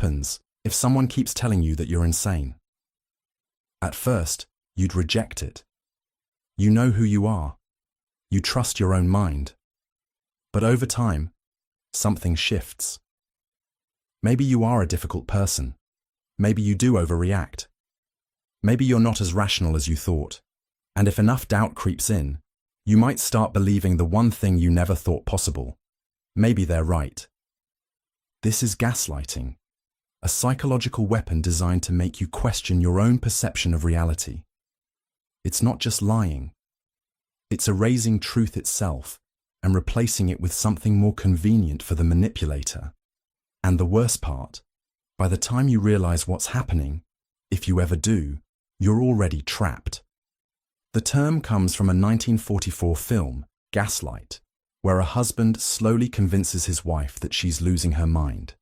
happens if someone keeps telling you that you're insane? At first, you'd reject it. You know who you are. You trust your own mind. But over time, something shifts. Maybe you are a difficult person. Maybe you do overreact. Maybe you're not as rational as you thought. And if enough doubt creeps in, you might start believing the one thing you never thought possible. Maybe they're right. This is gaslighting, a psychological weapon designed to make you question your own perception of reality. It's not just lying. It's erasing truth itself and replacing it with something more convenient for the manipulator. And the worst part, by the time you realize what's happening, if you ever do, you're already trapped. The term comes from a 1944 film, Gaslight, where a husband slowly convinces his wife that she's losing her mind.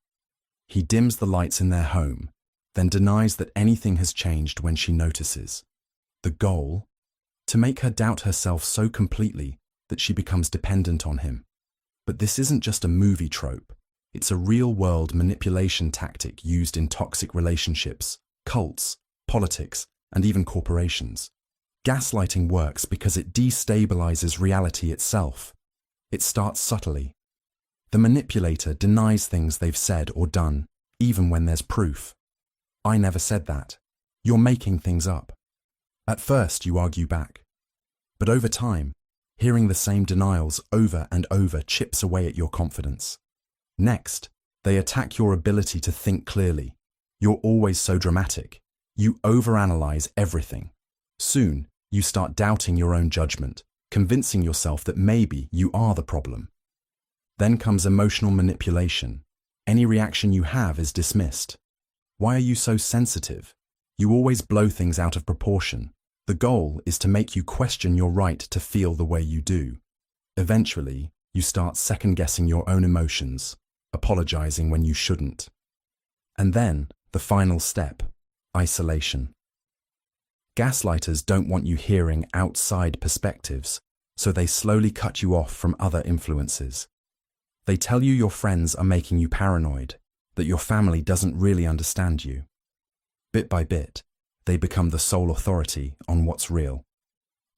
He dims the lights in their home, then denies that anything has changed when she notices. The goal? To make her doubt herself so completely that she becomes dependent on him. But this isn't just a movie trope. It's a real-world manipulation tactic used in toxic relationships, cults, politics, and even corporations. Gaslighting works because it destabilizes reality itself. It starts subtly. The manipulator denies things they've said or done, even when there's proof. I never said that. You're making things up. At first, you argue back. But over time, hearing the same denials over and over chips away at your confidence. Next, they attack your ability to think clearly. You're always so dramatic. You overanalyze everything. Soon, you start doubting your own judgment, convincing yourself that maybe you are the problem. Then comes emotional manipulation. Any reaction you have is dismissed. Why are you so sensitive? You always blow things out of proportion. The goal is to make you question your right to feel the way you do. Eventually, you start second-guessing your own emotions, apologizing when you shouldn't. And then, the final step, isolation. Gaslighters don't want you hearing outside perspectives, so they slowly cut you off from other influences. They tell you your friends are making you paranoid, that your family doesn't really understand you. Bit by bit, they become the sole authority on what's real.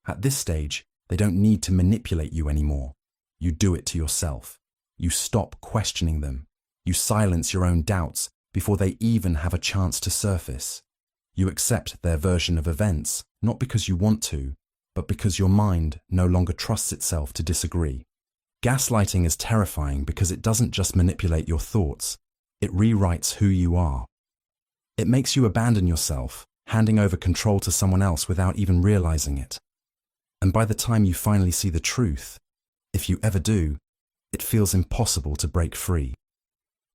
At this stage, they don't need to manipulate you anymore. You do it to yourself. You stop questioning them. You silence your own doubts before they even have a chance to surface. You accept their version of events, not because you want to, but because your mind no longer trusts itself to disagree. Gaslighting is terrifying because it doesn't just manipulate your thoughts, it rewrites who you are. It makes you abandon yourself, handing over control to someone else without even realizing it. And by the time you finally see the truth, if you ever do, it feels impossible to break free.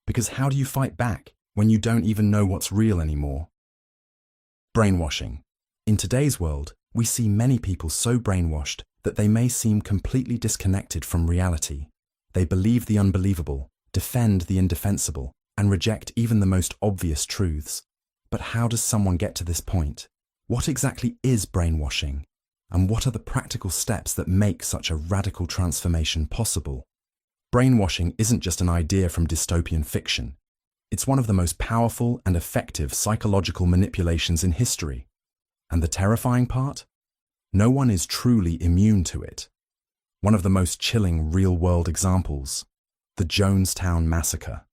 Because how do you fight back when you don't even know what's real anymore? Brainwashing. In today's world, we see many people so brainwashed that they may seem completely disconnected from reality. They believe the unbelievable, defend the indefensible, and reject even the most obvious truths. But how does someone get to this point? What exactly is brainwashing? And what are the practical steps that make such a radical transformation possible? Brainwashing isn't just an idea from dystopian fiction. It's one of the most powerful and effective psychological manipulations in history. And the terrifying part? No one is truly immune to it. One of the most chilling real-world examples, the Jonestown Massacre.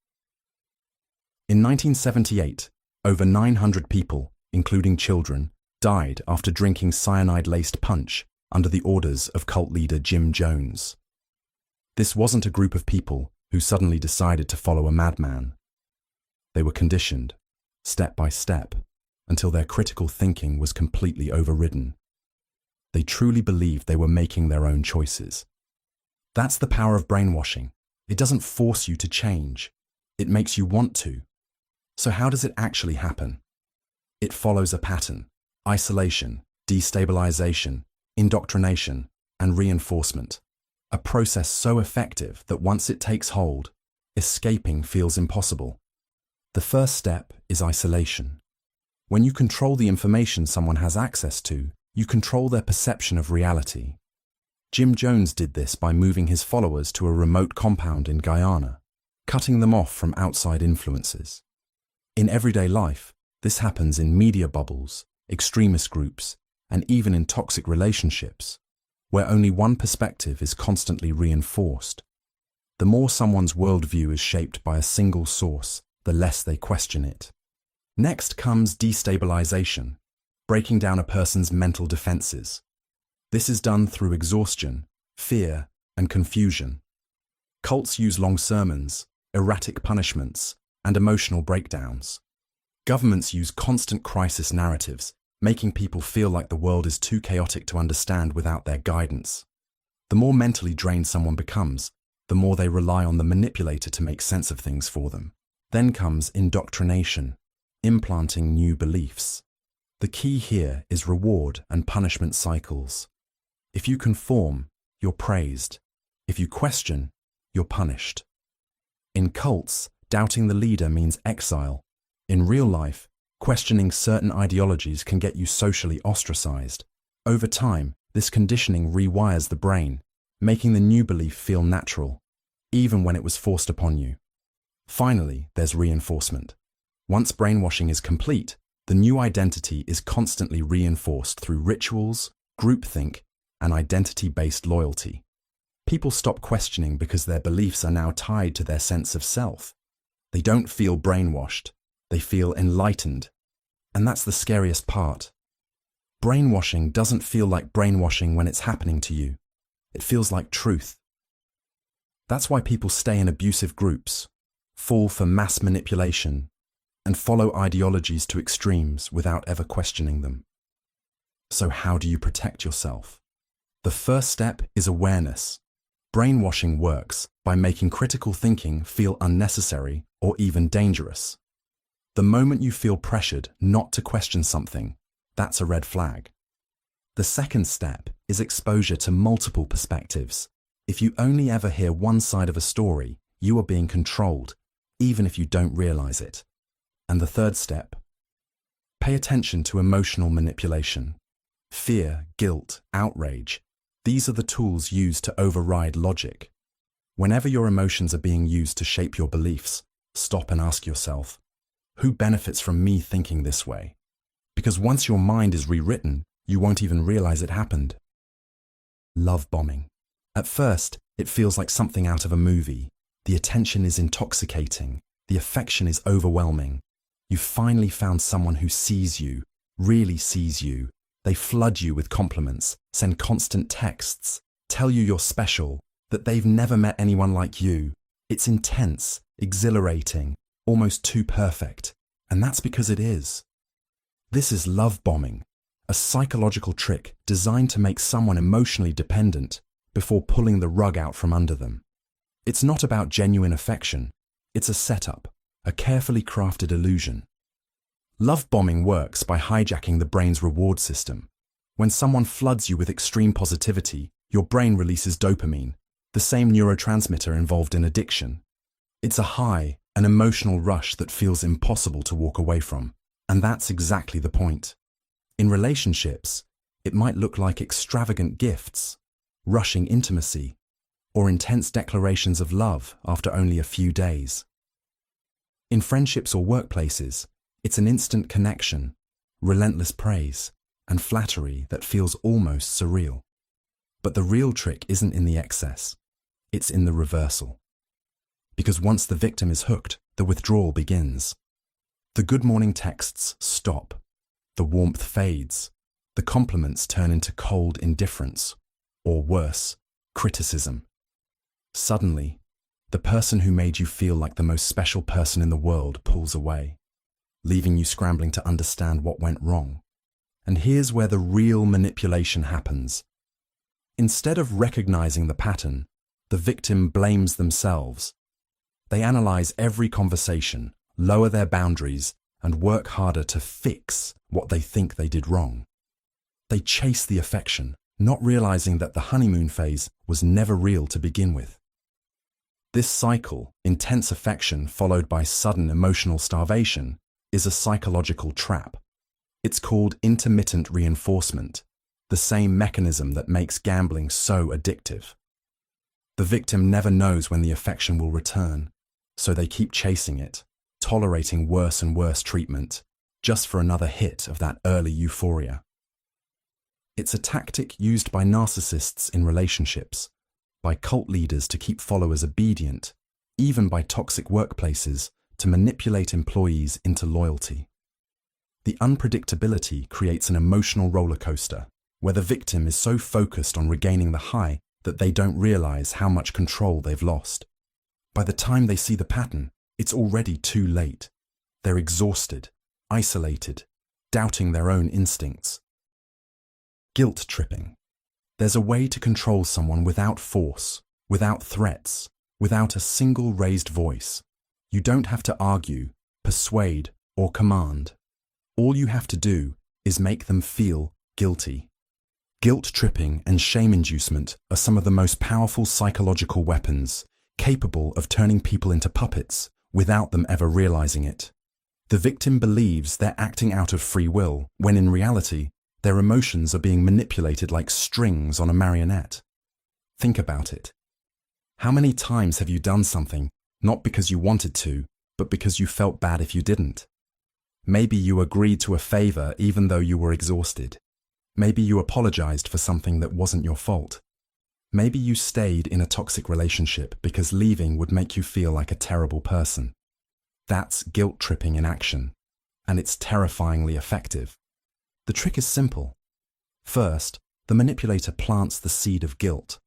In 1978, over 900 people, including children, died after drinking cyanide-laced punch under the orders of cult leader Jim Jones. This wasn't a group of people who suddenly decided to follow a madman. They were conditioned, step by step, until their critical thinking was completely overridden. They truly believed they were making their own choices. That's the power of brainwashing. It doesn't force you to change. It makes you want to. So how does it actually happen? It follows a pattern: isolation, destabilization, indoctrination, and reinforcement. A process so effective that once it takes hold, escaping feels impossible. The first step is isolation. When you control the information someone has access to, you control their perception of reality. Jim Jones did this by moving his followers to a remote compound in Guyana, cutting them off from outside influences. In everyday life, this happens in media bubbles, extremist groups, and even in toxic relationships, where only one perspective is constantly reinforced. The more someone's worldview is shaped by a single source, the less they question it. Next comes destabilization, breaking down a person's mental defenses. This is done through exhaustion, fear, and confusion. Cults use long sermons, erratic punishments, and emotional breakdowns. Governments use constant crisis narratives, making people feel like the world is too chaotic to understand without their guidance. The more mentally drained someone becomes, the more they rely on the manipulator to make sense of things for them. Then comes indoctrination, implanting new beliefs. The key here is reward and punishment cycles. If you conform, you're praised. If you question, you're punished. In cults, doubting the leader means exile. In real life, questioning certain ideologies can get you socially ostracized. Over time, this conditioning rewires the brain, making the new belief feel natural, even when it was forced upon you. Finally, there's reinforcement. Once brainwashing is complete, the new identity is constantly reinforced through rituals, groupthink, and identity-based loyalty. People stop questioning because their beliefs are now tied to their sense of self. They don't feel brainwashed, they feel enlightened. And that's the scariest part. Brainwashing doesn't feel like brainwashing when it's happening to you. It feels like truth. That's why people stay in abusive groups, fall for mass manipulation, and follow ideologies to extremes without ever questioning them. So how do you protect yourself? The first step is awareness. Brainwashing works by making critical thinking feel unnecessary or even dangerous. The moment you feel pressured not to question something, that's a red flag. The second step is exposure to multiple perspectives. If you only ever hear one side of a story, you are being controlled, even if you don't realize it. And the third step, pay attention to emotional manipulation. Fear, guilt, outrage, these are the tools used to override logic. Whenever your emotions are being used to shape your beliefs, stop and ask yourself, who benefits from me thinking this way? Because once your mind is rewritten, you won't even realize it happened. Love bombing. At first, it feels like something out of a movie. The attention is intoxicating. The affection is overwhelming. You've finally found someone who sees you, really sees you. They flood you with compliments, send constant texts, tell you you're special, that they've never met anyone like you. It's intense, exhilarating, almost too perfect. And that's because it is. This is love bombing, a psychological trick designed to make someone emotionally dependent before pulling the rug out from under them. It's not about genuine affection. It's a setup, a carefully crafted illusion. Love bombing works by hijacking the brain's reward system. When someone floods you with extreme positivity, your brain releases dopamine, the same neurotransmitter involved in addiction. It's a high, an emotional rush that feels impossible to walk away from. And that's exactly the point. In relationships, it might look like extravagant gifts, rushing intimacy, or intense declarations of love after only a few days. In friendships or workplaces, it's an instant connection, relentless praise, and flattery that feels almost surreal. But the real trick isn't in the excess, it's in the reversal. Because once the victim is hooked, the withdrawal begins. The good morning texts stop, the warmth fades, the compliments turn into cold indifference, or worse, criticism. Suddenly, the person who made you feel like the most special person in the world pulls away, leaving you scrambling to understand what went wrong. And here's where the real manipulation happens. Instead of recognizing the pattern, the victim blames themselves. They analyze every conversation, lower their boundaries, and work harder to fix what they think they did wrong. They chase the affection, not realizing that the honeymoon phase was never real to begin with. This cycle, intense affection followed by sudden emotional starvation, is a psychological trap. It's called intermittent reinforcement, the same mechanism that makes gambling so addictive. The victim never knows when the affection will return, so they keep chasing it, tolerating worse and worse treatment, just for another hit of that early euphoria. It's a tactic used by narcissists in relationships, by cult leaders to keep followers obedient, even by toxic workplaces to manipulate employees into loyalty. The unpredictability creates an emotional roller coaster, where the victim is so focused on regaining the high that they don't realize how much control they've lost. By the time they see the pattern, it's already too late. They're exhausted, isolated, doubting their own instincts. Guilt tripping. There's a way to control someone without force, without threats, without a single raised voice. You don't have to argue, persuade, or command. All you have to do is make them feel guilty. Guilt tripping and shame inducement are some of the most powerful psychological weapons, capable of turning people into puppets without them ever realizing it. The victim believes they're acting out of free will, when in reality, their emotions are being manipulated like strings on a marionette. Think about it. How many times have you done something, not because you wanted to, but because you felt bad if you didn't? Maybe you agreed to a favor even though you were exhausted. Maybe you apologized for something that wasn't your fault. Maybe you stayed in a toxic relationship because leaving would make you feel like a terrible person. That's guilt tripping in action, and it's terrifyingly effective. The trick is simple. First, the manipulator plants the seed of guilt,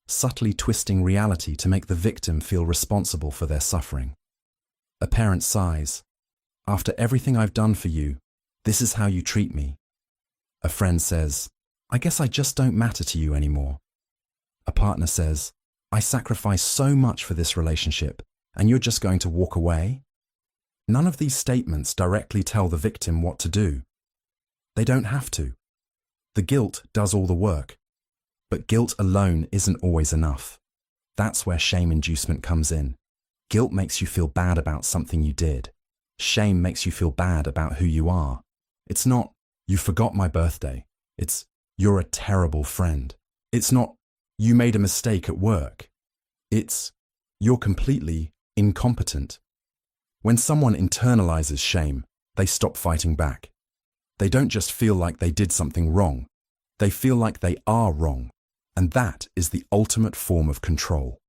subtly twisting reality to make the victim feel responsible for their suffering. A parent sighs, "After everything I've done for you, this is how you treat me." A friend says, "I guess I just don't matter to you anymore." A partner says, "I sacrificed so much for this relationship, and you're just going to walk away?" None of these statements directly tell the victim what to do. They don't have to. The guilt does all the work. But guilt alone isn't always enough. That's where shame inducement comes in. Guilt makes you feel bad about something you did. Shame makes you feel bad about who you are. It's not, "You forgot my birthday." It's, "You're a terrible friend." It's not, "You made a mistake at work." It's, "You're completely incompetent." When someone internalizes shame, they stop fighting back. They don't just feel like they did something wrong. They feel like they are wrong. And that is the ultimate form of control.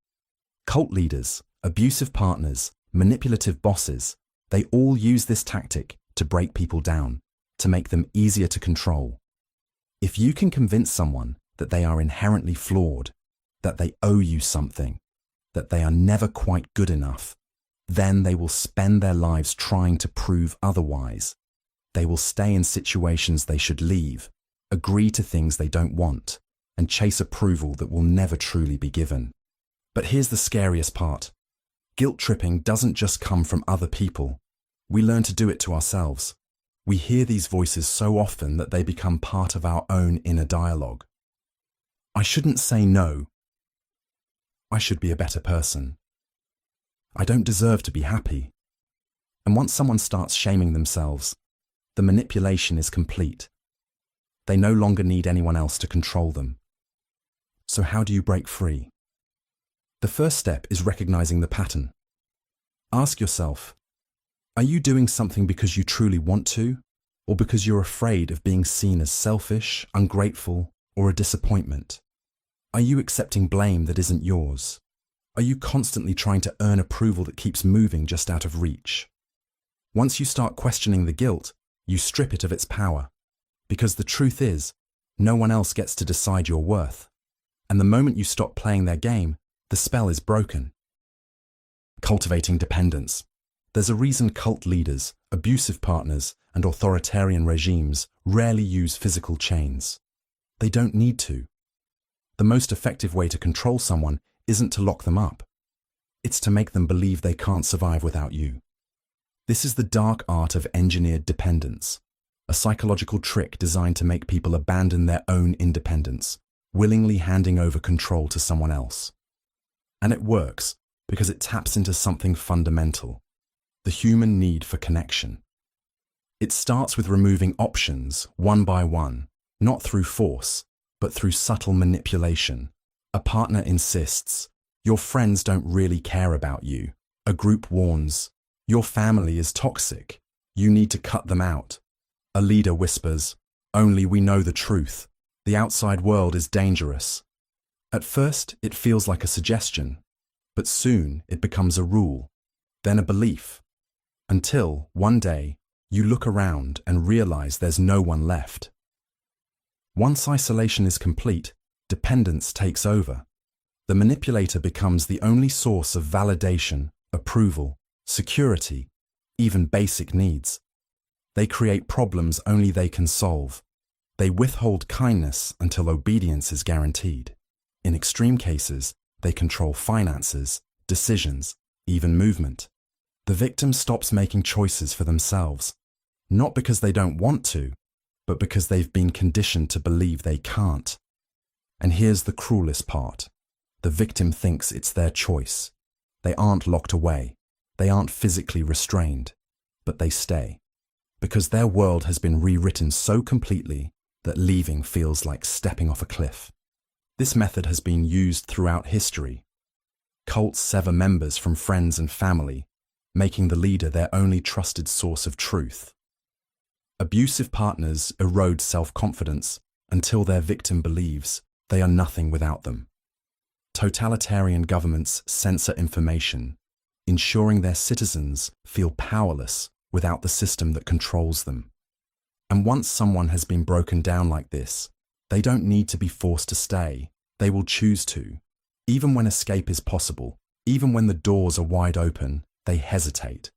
Cult leaders, abusive partners, manipulative bosses, they all use this tactic to break people down, to make them easier to control. If you can convince someone that they are inherently flawed, that they owe you something, that they are never quite good enough, then they will spend their lives trying to prove otherwise. They will stay in situations they should leave, agree to things they don't want, and chase approval that will never truly be given. But here's the scariest part. Guilt tripping doesn't just come from other people. We learn to do it to ourselves. We hear these voices so often that they become part of our own inner dialogue. I shouldn't say no. I should be a better person. I don't deserve to be happy. And once someone starts shaming themselves, the manipulation is complete. They no longer need anyone else to control them. So how do you break free? The first step is recognizing the pattern. Ask yourself, are you doing something because you truly want to, or because you're afraid of being seen as selfish, ungrateful, or a disappointment? Are you accepting blame that isn't yours? Are you constantly trying to earn approval that keeps moving just out of reach? Once you start questioning the guilt, you strip it of its power. Because the truth is, no one else gets to decide your worth. And the moment you stop playing their game, the spell is broken. Cultivating dependence. There's a reason cult leaders, abusive partners, and authoritarian regimes rarely use physical chains. They don't need to. The most effective way to control someone isn't to lock them up. It's to make them believe they can't survive without you. This is the dark art of engineered dependence, a psychological trick designed to make people abandon their own independence, willingly handing over control to someone else. And it works because it taps into something fundamental, the human need for connection. It starts with removing options one by one, not through force, but through subtle manipulation. A partner insists, your friends don't really care about you. A group warns, Your family is toxic. You need to cut them out. A leader whispers, only we know the truth. The outside world is dangerous. At first, it feels like a suggestion, but soon it becomes a rule, then a belief, until one day you look around and realize there's no one left. Once isolation is complete, dependence takes over. The manipulator becomes the only source of validation, approval, security, even basic needs. They create problems only they can solve. They withhold kindness until obedience is guaranteed. In extreme cases, they control finances, decisions, even movement. The victim stops making choices for themselves, not because they don't want to, but because they've been conditioned to believe they can't. And here's the cruelest part. The victim thinks it's their choice. They aren't locked away. They aren't physically restrained, but they stay. Because their world has been rewritten so completely that leaving feels like stepping off a cliff. This method has been used throughout history. Cults sever members from friends and family, making the leader their only trusted source of truth. Abusive partners erode self-confidence until their victim believes they are nothing without them. Totalitarian governments censor information, ensuring their citizens feel powerless without the system that controls them. And once someone has been broken down like this, they don't need to be forced to stay. They will choose to. Even when escape is possible, even when the doors are wide open, they hesitate.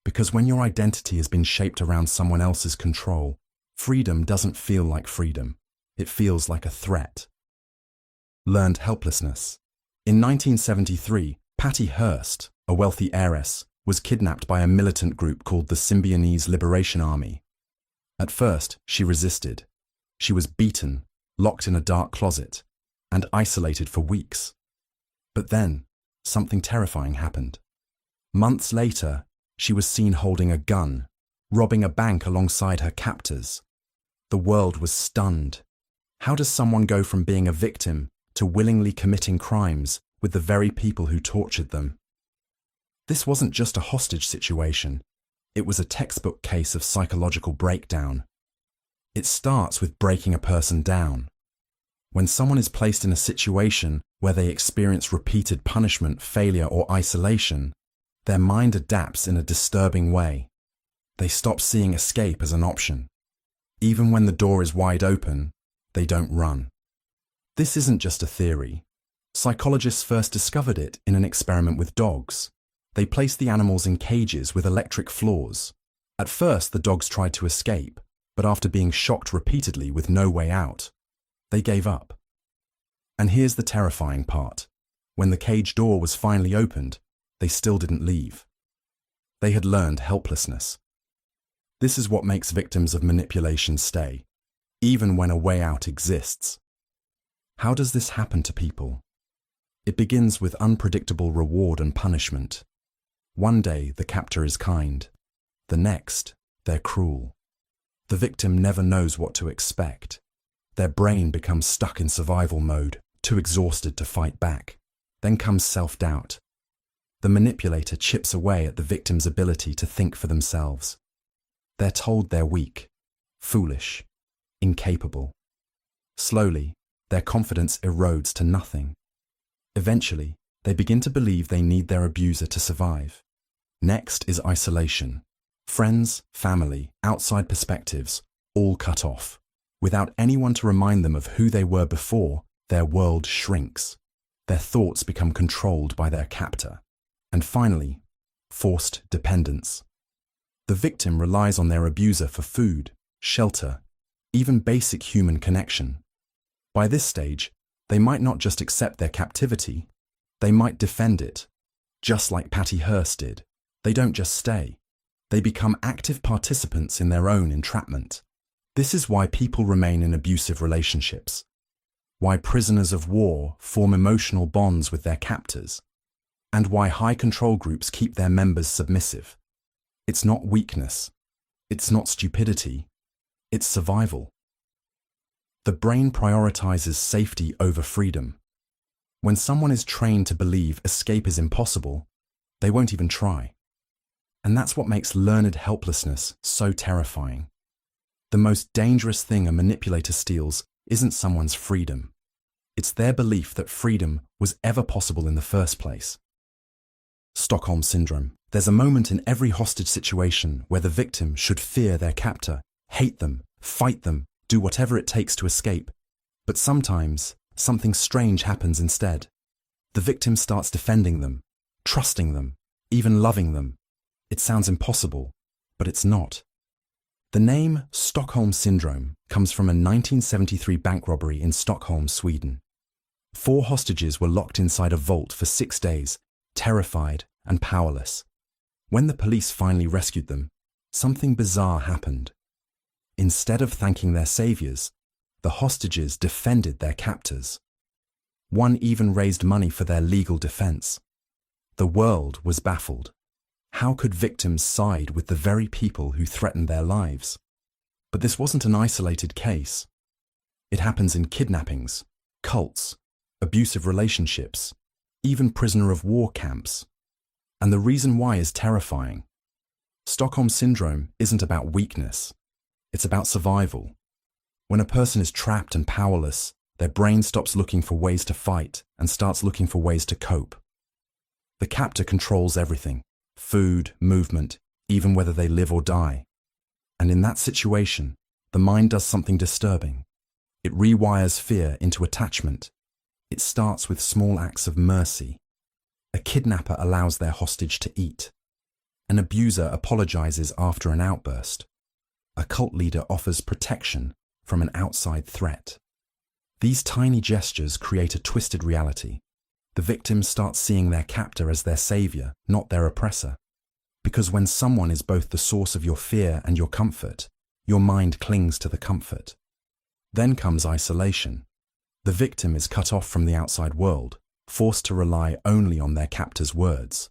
Because when your identity has been shaped around someone else's control, freedom doesn't feel like freedom. It feels like a threat. Learned helplessness. In 1973, Patty Hearst, a wealthy heiress, was kidnapped by a militant group called the Symbionese Liberation Army. At first, she resisted. She was beaten, locked in a dark closet, and isolated for weeks. But then, something terrifying happened. Months later, she was seen holding a gun, robbing a bank alongside her captors. The world was stunned. How does someone go from being a victim to willingly committing crimes with the very people who tortured them? This wasn't just a hostage situation. It was a textbook case of psychological breakdown. It starts with breaking a person down. When someone is placed in a situation where they experience repeated punishment, failure, or isolation, their mind adapts in a disturbing way. They stop seeing escape as an option. Even when the door is wide open, they don't run. This isn't just a theory. Psychologists first discovered it in an experiment with dogs. They placed the animals in cages with electric floors. At first, the dogs tried to escape, but after being shocked repeatedly with no way out, they gave up. And here's the terrifying part. When the cage door was finally opened, they still didn't leave. They had learned helplessness. This is what makes victims of manipulation stay, even when a way out exists. How does this happen to people? It begins with unpredictable reward and punishment. One day, the captor is kind. The next, they're cruel. The victim never knows what to expect. Their brain becomes stuck in survival mode, too exhausted to fight back. Then comes self-doubt. The manipulator chips away at the victim's ability to think for themselves. They're told they're weak, foolish, incapable. Slowly, their confidence erodes to nothing. Eventually, they begin to believe they need their abuser to survive. Next is isolation. Friends, family, outside perspectives, all cut off. Without anyone to remind them of who they were before, their world shrinks. Their thoughts become controlled by their captor. And finally, forced dependence. The victim relies on their abuser for food, shelter, even basic human connection. By this stage, they might not just accept their captivity, they might defend it. Just like Patty Hearst did. They don't just stay. They become active participants in their own entrapment. This is why people remain in abusive relationships. Why prisoners of war form emotional bonds with their captors. And why high control groups keep their members submissive. It's not weakness. It's not stupidity. It's survival. The brain prioritizes safety over freedom. When someone is trained to believe escape is impossible, they won't even try. And that's what makes learned helplessness so terrifying. The most dangerous thing a manipulator steals isn't someone's freedom. It's their belief that freedom was ever possible in the first place. Stockholm Syndrome. There's a moment in every hostage situation where the victim should fear their captor, hate them, fight them, do whatever it takes to escape. But sometimes, something strange happens instead. The victim starts defending them, trusting them, even loving them. It sounds impossible, but it's not. The name Stockholm Syndrome comes from a 1973 bank robbery in Stockholm, Sweden. 4 hostages were locked inside a vault for 6 days, terrified and powerless. When the police finally rescued them, something bizarre happened. Instead of thanking their saviors, the hostages defended their captors. One even raised money for their legal defense. The world was baffled. How could victims side with the very people who threatened their lives? But this wasn't an isolated case. It happens in kidnappings, cults, abusive relationships, even prisoner of war camps. And the reason why is terrifying. Stockholm Syndrome isn't about weakness. It's about survival. When a person is trapped and powerless, their brain stops looking for ways to fight and starts looking for ways to cope. The captor controls everything: food, movement, even whether they live or die. And in that situation, the mind does something disturbing. It rewires fear into attachment. It starts with small acts of mercy. A kidnapper allows their hostage to eat. An abuser apologizes after an outburst. A cult leader offers protection from an outside threat. These tiny gestures create a twisted reality. The victims start seeing their captor as their savior, not their oppressor. Because when someone is both the source of your fear and your comfort, your mind clings to the comfort. Then comes isolation. The victim is cut off from the outside world, forced to rely only on their captor's words.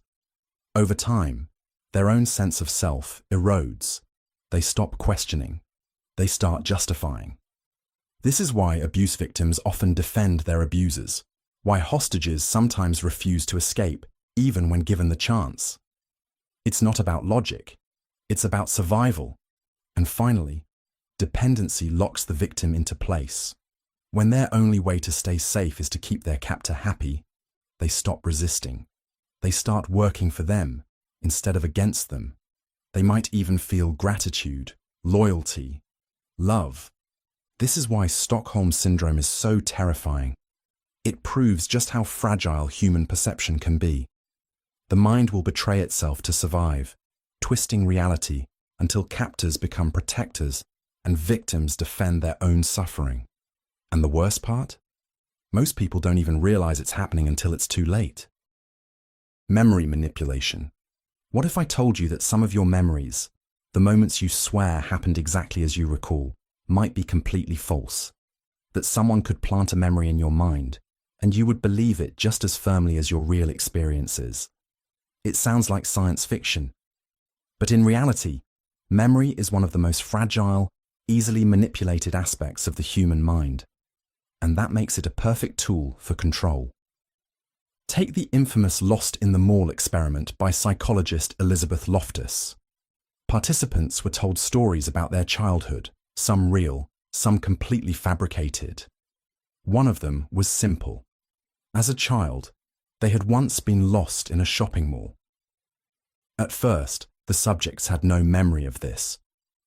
Over time, their own sense of self erodes. They stop questioning. They start justifying. This is why abuse victims often defend their abusers, why hostages sometimes refuse to escape, even when given the chance. It's not about logic. It's about survival. And finally, dependency locks the victim into place. When their only way to stay safe is to keep their captor happy, they stop resisting. They start working for them instead of against them. They might even feel gratitude, loyalty, love. This is why Stockholm Syndrome is so terrifying. It proves just how fragile human perception can be. The mind will betray itself to survive, twisting reality until captors become protectors and victims defend their own suffering. And the worst part? Most people don't even realize it's happening until it's too late. Memory manipulation. What if I told you that some of your memories, the moments you swear happened exactly as you recall, might be completely false? That someone could plant a memory in your mind, and you would believe it just as firmly as your real experiences. It sounds like science fiction. But in reality, memory is one of the most fragile, easily manipulated aspects of the human mind. And that makes it a perfect tool for control. Take the infamous Lost in the Mall experiment by psychologist Elizabeth Loftus. Participants were told stories about their childhood, some real, some completely fabricated. One of them was simple. As a child, they had once been lost in a shopping mall. At first, the subjects had no memory of this,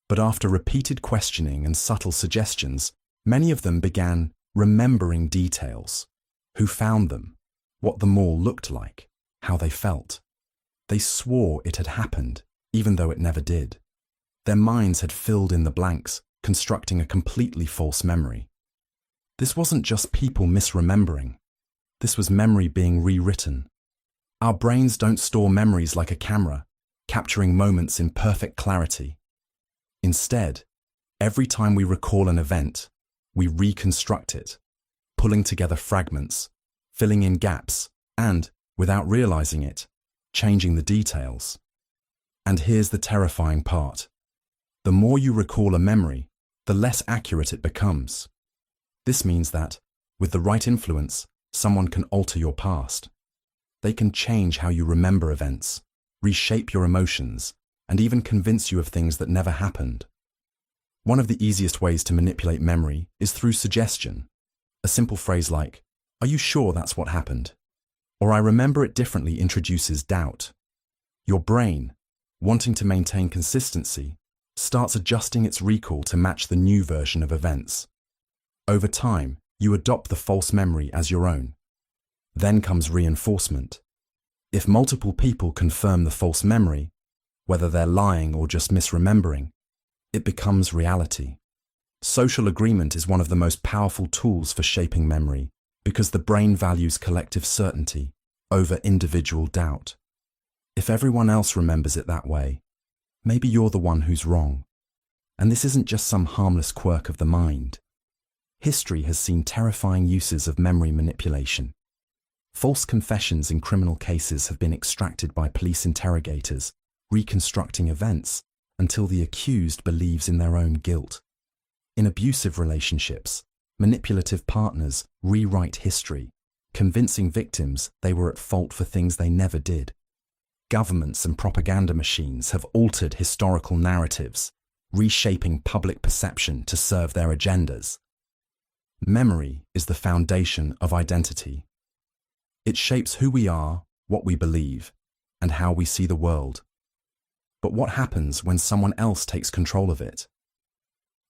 but after repeated questioning and subtle suggestions, many of them began remembering details: who found them, what the mall looked like, how they felt. They swore it had happened, even though it never did. Their minds had filled in the blanks, constructing a completely false memory. This wasn't just people misremembering. This was memory being rewritten. Our brains don't store memories like a camera, capturing moments in perfect clarity. Instead, every time we recall an event, we reconstruct it, pulling together fragments, filling in gaps, and, without realizing it, changing the details. And here's the terrifying part. The more you recall a memory, the less accurate it becomes. This means that, with the right influence, someone can alter your past. They can change how you remember events, reshape your emotions, and even convince you of things that never happened. One of the easiest ways to manipulate memory is through suggestion. A simple phrase like, "Are you sure that's what happened?" Or "I remember it differently" introduces doubt. Your brain, wanting to maintain consistency, starts adjusting its recall to match the new version of events. Over time, you adopt the false memory as your own. Then comes reinforcement. If multiple people confirm the false memory, whether they're lying or just misremembering, it becomes reality. Social agreement is one of the most powerful tools for shaping memory because the brain values collective certainty over individual doubt. If everyone else remembers it that way, maybe you're the one who's wrong. And this isn't just some harmless quirk of the mind. History has seen terrifying uses of memory manipulation. False confessions in criminal cases have been extracted by police interrogators, reconstructing events until the accused believes in their own guilt. In abusive relationships, manipulative partners rewrite history, convincing victims they were at fault for things they never did. Governments and propaganda machines have altered historical narratives, reshaping public perception to serve their agendas. Memory is the foundation of identity. It shapes who we are, what we believe, and how we see the world. But what happens when someone else takes control of it?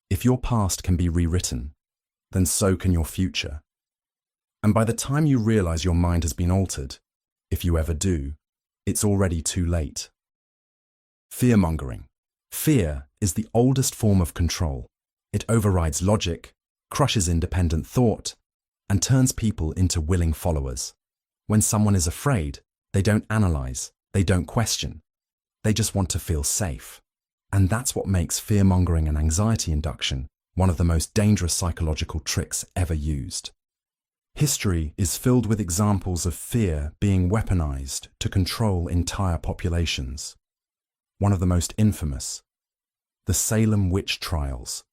If your past can be rewritten, then so can your future. And by the time you realize your mind has been altered, if you ever do, it's already too late. Fear-mongering. Fear is the oldest form of control. It overrides logic, crushes independent thought, and turns people into willing followers. When someone is afraid, they don't analyze, they don't question. They just want to feel safe. And that's what makes fear-mongering and anxiety induction one of the most dangerous psychological tricks ever used. History is filled with examples of fear being weaponized to control entire populations. One of the most infamous, the Salem witch trials.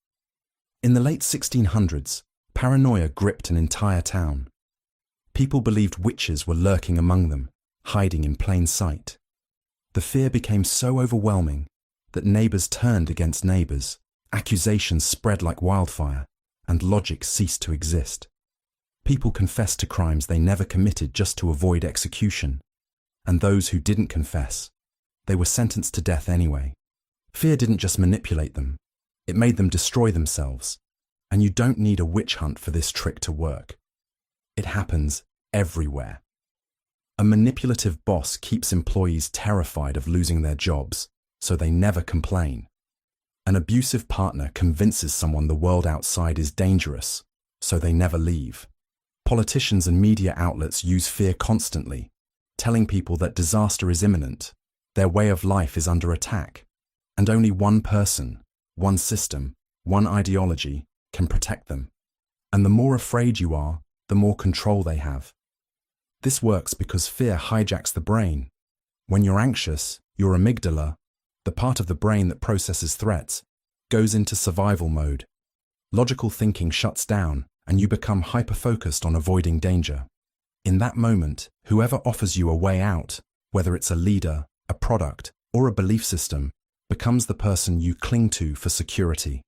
In the late 1600s, paranoia gripped an entire town. People believed witches were lurking among them, hiding in plain sight. The fear became so overwhelming that neighbors turned against neighbors, accusations spread like wildfire, and logic ceased to exist. People confessed to crimes they never committed just to avoid execution, and those who didn't confess, they were sentenced to death anyway. Fear didn't just manipulate them, it made them destroy themselves, and you don't need a witch hunt for this trick to work. It happens everywhere. A manipulative boss keeps employees terrified of losing their jobs, so they never complain. An abusive partner convinces someone the world outside is dangerous, so they never leave. Politicians and media outlets use fear constantly, telling people that disaster is imminent, their way of life is under attack, and only one person, one system, one ideology can protect them. And the more afraid you are, the more control they have. This works because fear hijacks the brain. When you're anxious, your amygdala, the part of the brain that processes threats, goes into survival mode. Logical thinking shuts down, and you become hyper-focused on avoiding danger. In that moment, whoever offers you a way out, whether it's a leader, a product, or a belief system, becomes the person you cling to for security.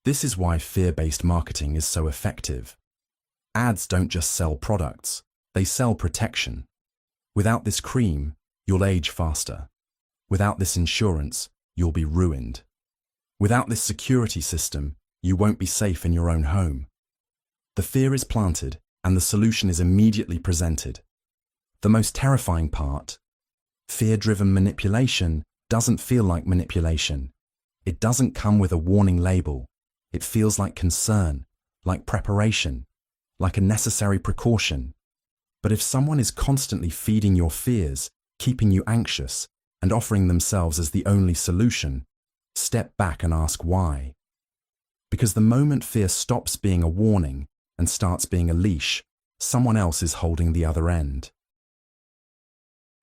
This is why fear-based marketing is so effective. Ads don't just sell products, they sell protection. Without this cream, you'll age faster. Without this insurance, you'll be ruined. Without this security system, you won't be safe in your own home. The fear is planted, and the solution is immediately presented. The most terrifying part, fear-driven manipulation doesn't feel like manipulation. It doesn't come with a warning label. It feels like concern, like preparation, like a necessary precaution. But if someone is constantly feeding your fears, keeping you anxious, and offering themselves as the only solution, step back and ask why. Because the moment fear stops being a warning and starts being a leash, someone else is holding the other end.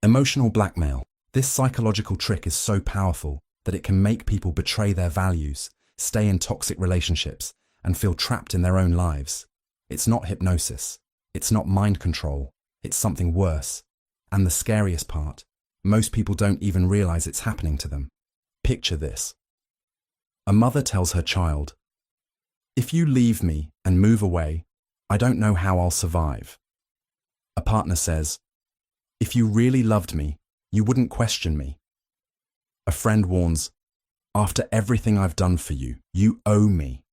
Emotional blackmail. This psychological trick is so powerful that it can make people betray their values, stay in toxic relationships, and feel trapped in their own lives. It's not hypnosis. It's not mind control. It's something worse. And the scariest part, Most people don't even realize it's happening to them. Picture this. A mother tells her child, "If you leave me and move away, I don't know how I'll survive." A partner says, "If you really loved me, you wouldn't question me." A friend warns, "After everything I've done for you, you owe me."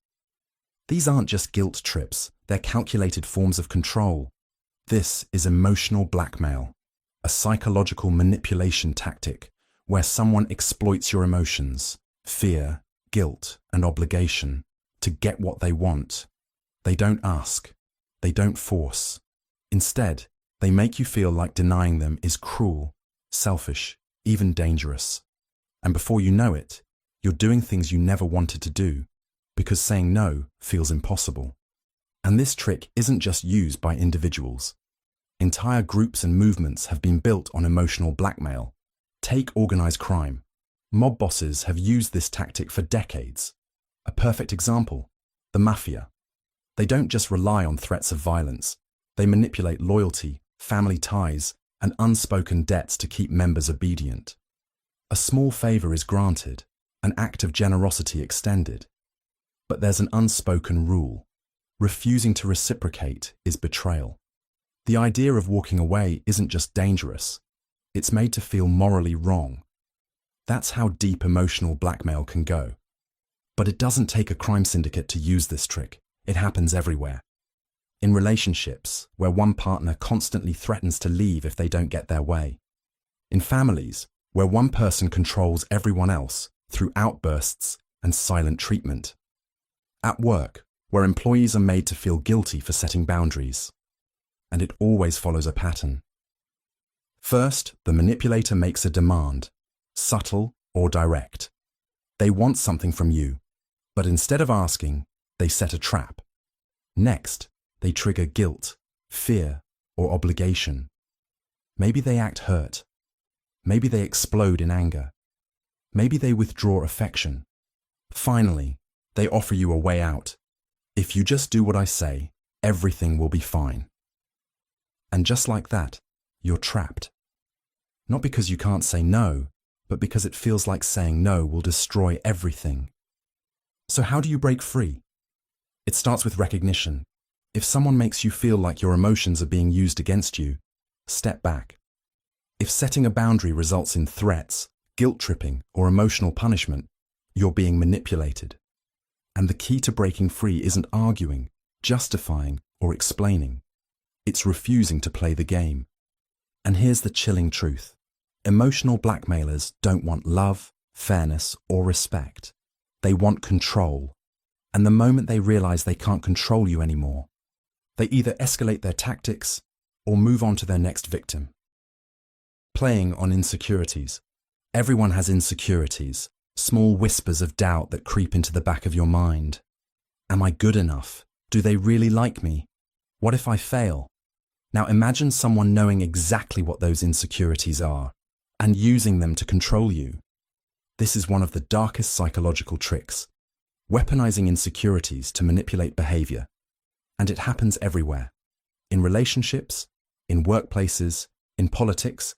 These aren't just guilt trips, they're calculated forms of control. This is emotional blackmail, a psychological manipulation tactic where someone exploits your emotions, fear, guilt, and obligation to get what they want. They don't ask. They don't force. Instead, they make you feel like denying them is cruel, selfish, even dangerous. And before you know it, you're doing things you never wanted to do because saying no feels impossible. And this trick isn't just used by individuals. Entire groups and movements have been built on emotional blackmail. Take organized crime. Mob bosses have used this tactic for decades. A perfect example, the mafia. They don't just rely on threats of violence. They manipulate loyalty, family ties, and unspoken debts to keep members obedient. A small favor is granted, an act of generosity extended. But there's an unspoken rule. Refusing to reciprocate is betrayal. The idea of walking away isn't just dangerous, it's made to feel morally wrong. That's how deep emotional blackmail can go. But it doesn't take a crime syndicate to use this trick. It happens everywhere. In relationships, where one partner constantly threatens to leave if they don't get their way. In families, where one person controls everyone else through outbursts and silent treatment. At work, where employees are made to feel guilty for setting boundaries. And it always follows a pattern. First, the manipulator makes a demand, subtle or direct. They want something from you, but instead of asking, they set a trap. Next, they trigger guilt, fear, or obligation. Maybe they act hurt. Maybe they explode in anger. Maybe they withdraw affection. Finally, they offer you a way out. If you just do what I say, everything will be fine. And just like that, you're trapped. Not because you can't say no, but because it feels like saying no will destroy everything. So how do you break free? It starts with recognition. If someone makes you feel like your emotions are being used against you, step back. If setting a boundary results in threats, guilt-tripping, or emotional punishment, you're being manipulated. And the key to breaking free isn't arguing, justifying, or explaining. It's refusing to play the game. And here's the chilling truth. Emotional blackmailers don't want love, fairness, or respect. They want control. And the moment they realize they can't control you anymore, they either escalate their tactics or move on to their next victim. Playing on insecurities. Everyone has insecurities, small whispers of doubt that creep into the back of your mind. Am I good enough? Do they really like me? What if I fail? Now imagine someone knowing exactly what those insecurities are and using them to control you. This is one of the darkest psychological tricks, weaponizing insecurities to manipulate behavior. And it happens everywhere. In relationships, in workplaces, in politics,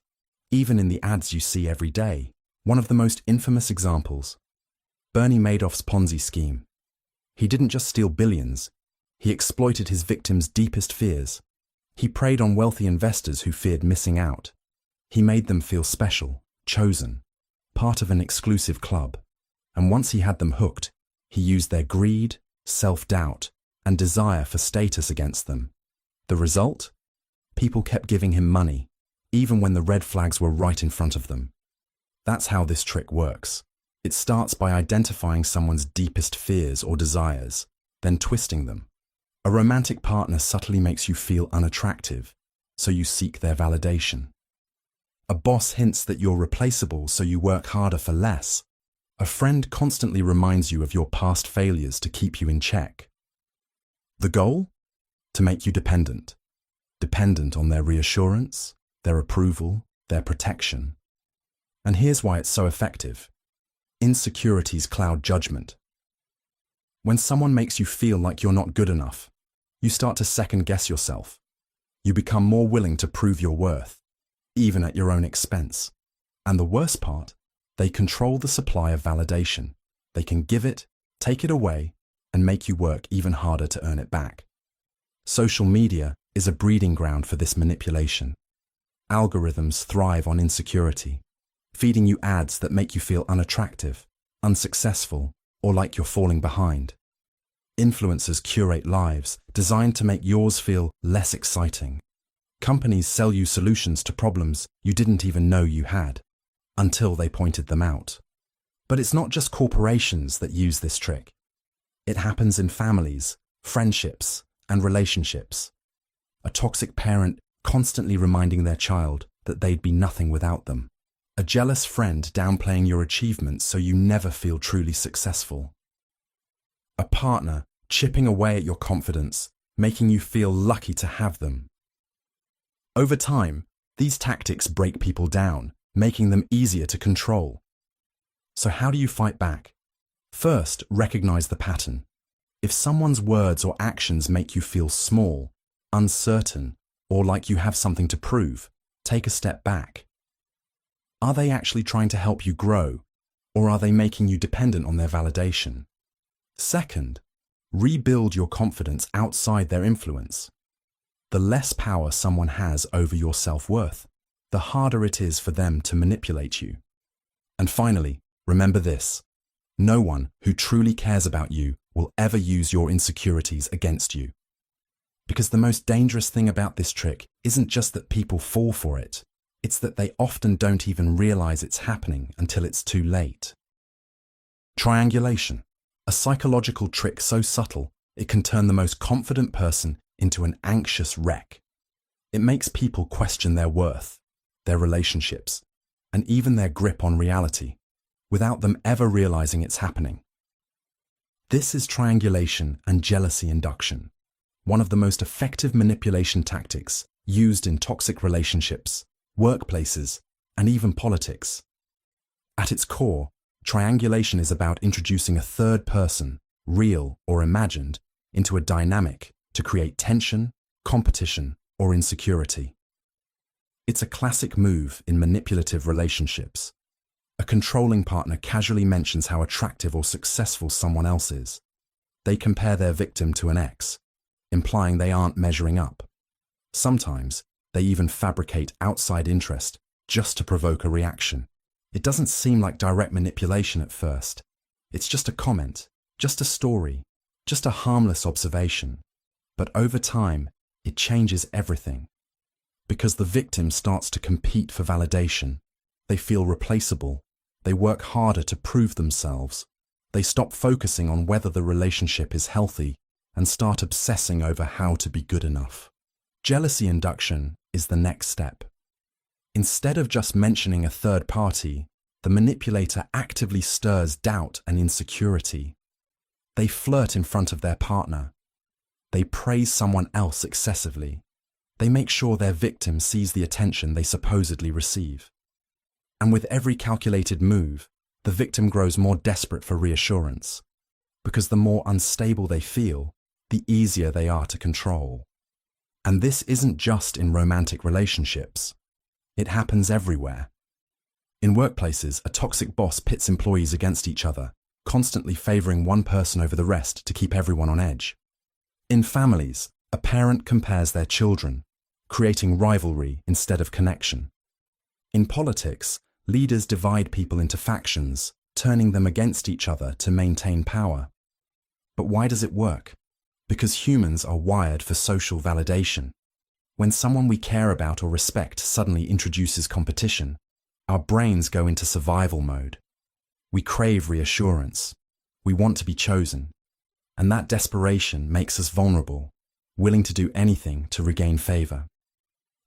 even in the ads you see every day. One of the most infamous examples, Bernie Madoff's Ponzi scheme. He didn't just steal billions, he exploited his victims' deepest fears. He preyed on wealthy investors who feared missing out. He made them feel special, chosen, part of an exclusive club. And once he had them hooked, he used their greed, self-doubt, and desire for status against them. The result? People kept giving him money, even when the red flags were right in front of them. That's how this trick works. It starts by identifying someone's deepest fears or desires, then twisting them. A romantic partner subtly makes you feel unattractive, so you seek their validation. A boss hints that you're replaceable, so you work harder for less. A friend constantly reminds you of your past failures to keep you in check. The goal? To make you dependent. Dependent on their reassurance, their approval, their protection. And here's why it's so effective. Insecurities cloud judgment. When someone makes you feel like you're not good enough, you start to second-guess yourself. You become more willing to prove your worth, even at your own expense. And the worst part, they control the supply of validation. They can give it, take it away, and make you work even harder to earn it back. Social media is a breeding ground for this manipulation. Algorithms thrive on insecurity, feeding you ads that make you feel unattractive, unsuccessful, or like you're falling behind. Influencers curate lives designed to make yours feel less exciting. Companies sell you solutions to problems you didn't even know you had, until they pointed them out. But it's not just corporations that use this trick. It happens in families, friendships, and relationships. A toxic parent constantly reminding their child that they'd be nothing without them. A jealous friend downplaying your achievements so you never feel truly successful. A partner chipping away at your confidence, making you feel lucky to have them. Over time, these tactics break people down, making them easier to control. So how do you fight back? First, recognize the pattern. If someone's words or actions make you feel small, uncertain, or like you have something to prove, take a step back. Are they actually trying to help you grow, or are they making you dependent on their validation? Second, rebuild your confidence outside their influence. The less power someone has over your self-worth, the harder it is for them to manipulate you. And finally, remember this: no one who truly cares about you will ever use your insecurities against you. Because the most dangerous thing about this trick isn't just that people fall for it, it's that they often don't even realize it's happening until it's too late. Triangulation, a psychological trick so subtle it can turn the most confident person into an anxious wreck. It makes people question their worth, their relationships, and even their grip on reality, without them ever realizing it's happening. This is triangulation and jealousy induction, one of the most effective manipulation tactics used in toxic relationships, workplaces, and even politics. At its core, triangulation is about introducing a third person, real or imagined, into a dynamic to create tension, competition, or insecurity. It's a classic move in manipulative relationships. A controlling partner casually mentions how attractive or successful someone else is. They compare their victim to an ex, implying they aren't measuring up. Sometimes, they even fabricate outside interest just to provoke a reaction. It doesn't seem like direct manipulation at first. It's just a comment, just a story, just a harmless observation. But over time, it changes everything. Because the victim starts to compete for validation. They feel replaceable. They work harder to prove themselves. They stop focusing on whether the relationship is healthy and start obsessing over how to be good enough. Jealousy induction is the next step. Instead of just mentioning a third party, the manipulator actively stirs doubt and insecurity. They flirt in front of their partner. They praise someone else excessively. They make sure their victim sees the attention they supposedly receive. And with every calculated move, the victim grows more desperate for reassurance, because the more unstable they feel, the easier they are to control. And this isn't just in romantic relationships. It happens everywhere. In workplaces, a toxic boss pits employees against each other, constantly favoring one person over the rest to keep everyone on edge. In families, a parent compares their children, creating rivalry instead of connection. In politics, leaders divide people into factions, turning them against each other to maintain power. But why does it work? Because humans are wired for social validation. When someone we care about or respect suddenly introduces competition, our brains go into survival mode. We crave reassurance. We want to be chosen. And that desperation makes us vulnerable, willing to do anything to regain favor.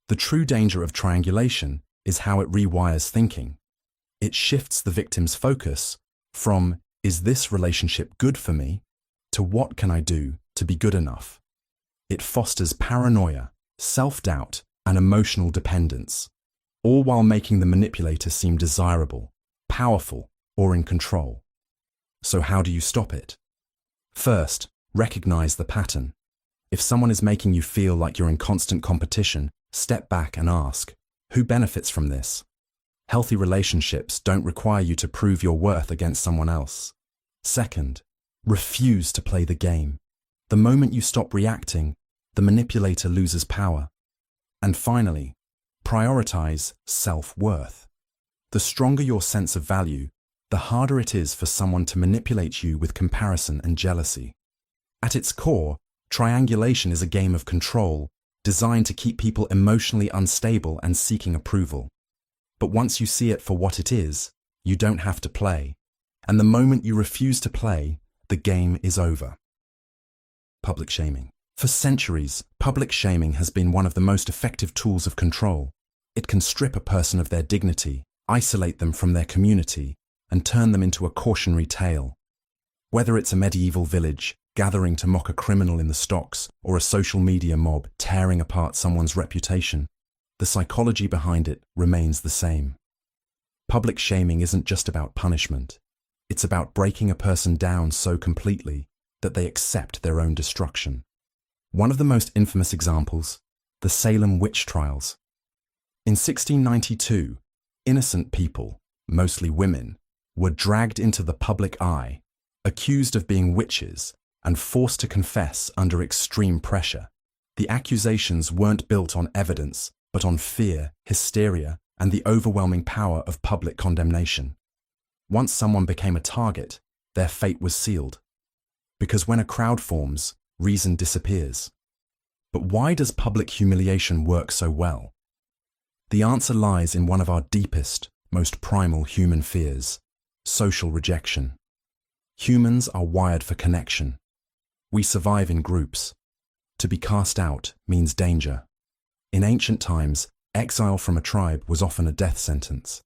The true danger of triangulation is how it rewires thinking. It shifts the victim's focus from, is this relationship good for me, to what can I do to be good enough? It fosters paranoia, self-doubt, and emotional dependence, all while making the manipulator seem desirable, powerful, or in control. So how do you stop it? First, recognize the pattern. If someone is making you feel like you're in constant competition, step back and ask, who benefits from this? Healthy relationships don't require you to prove your worth against someone else. Second, refuse to play the game. The moment you stop reacting, the manipulator loses power. And finally, prioritize self-worth. The stronger your sense of value, the harder it is for someone to manipulate you with comparison and jealousy. At its core, triangulation is a game of control, designed to keep people emotionally unstable and seeking approval. But once you see it for what it is, you don't have to play. And the moment you refuse to play, the game is over. Public shaming. For centuries, public shaming has been one of the most effective tools of control. It can strip a person of their dignity, isolate them from their community, and turn them into a cautionary tale. Whether it's a medieval village gathering to mock a criminal in the stocks or a social media mob tearing apart someone's reputation, the psychology behind it remains the same. Public shaming isn't just about punishment. It's about breaking a person down so completely that they accept their own destruction. One of the most infamous examples, the Salem witch trials. In 1692, innocent people, mostly women, were dragged into the public eye, accused of being witches, and forced to confess under extreme pressure. The accusations weren't built on evidence, but on fear, hysteria, and the overwhelming power of public condemnation. Once someone became a target, their fate was sealed. Because when a crowd forms, reason disappears. But why does public humiliation work so well? The answer lies in one of our deepest, most primal human fears: social rejection. Humans are wired for connection. We survive in groups. To be cast out means danger. In ancient times, exile from a tribe was often a death sentence.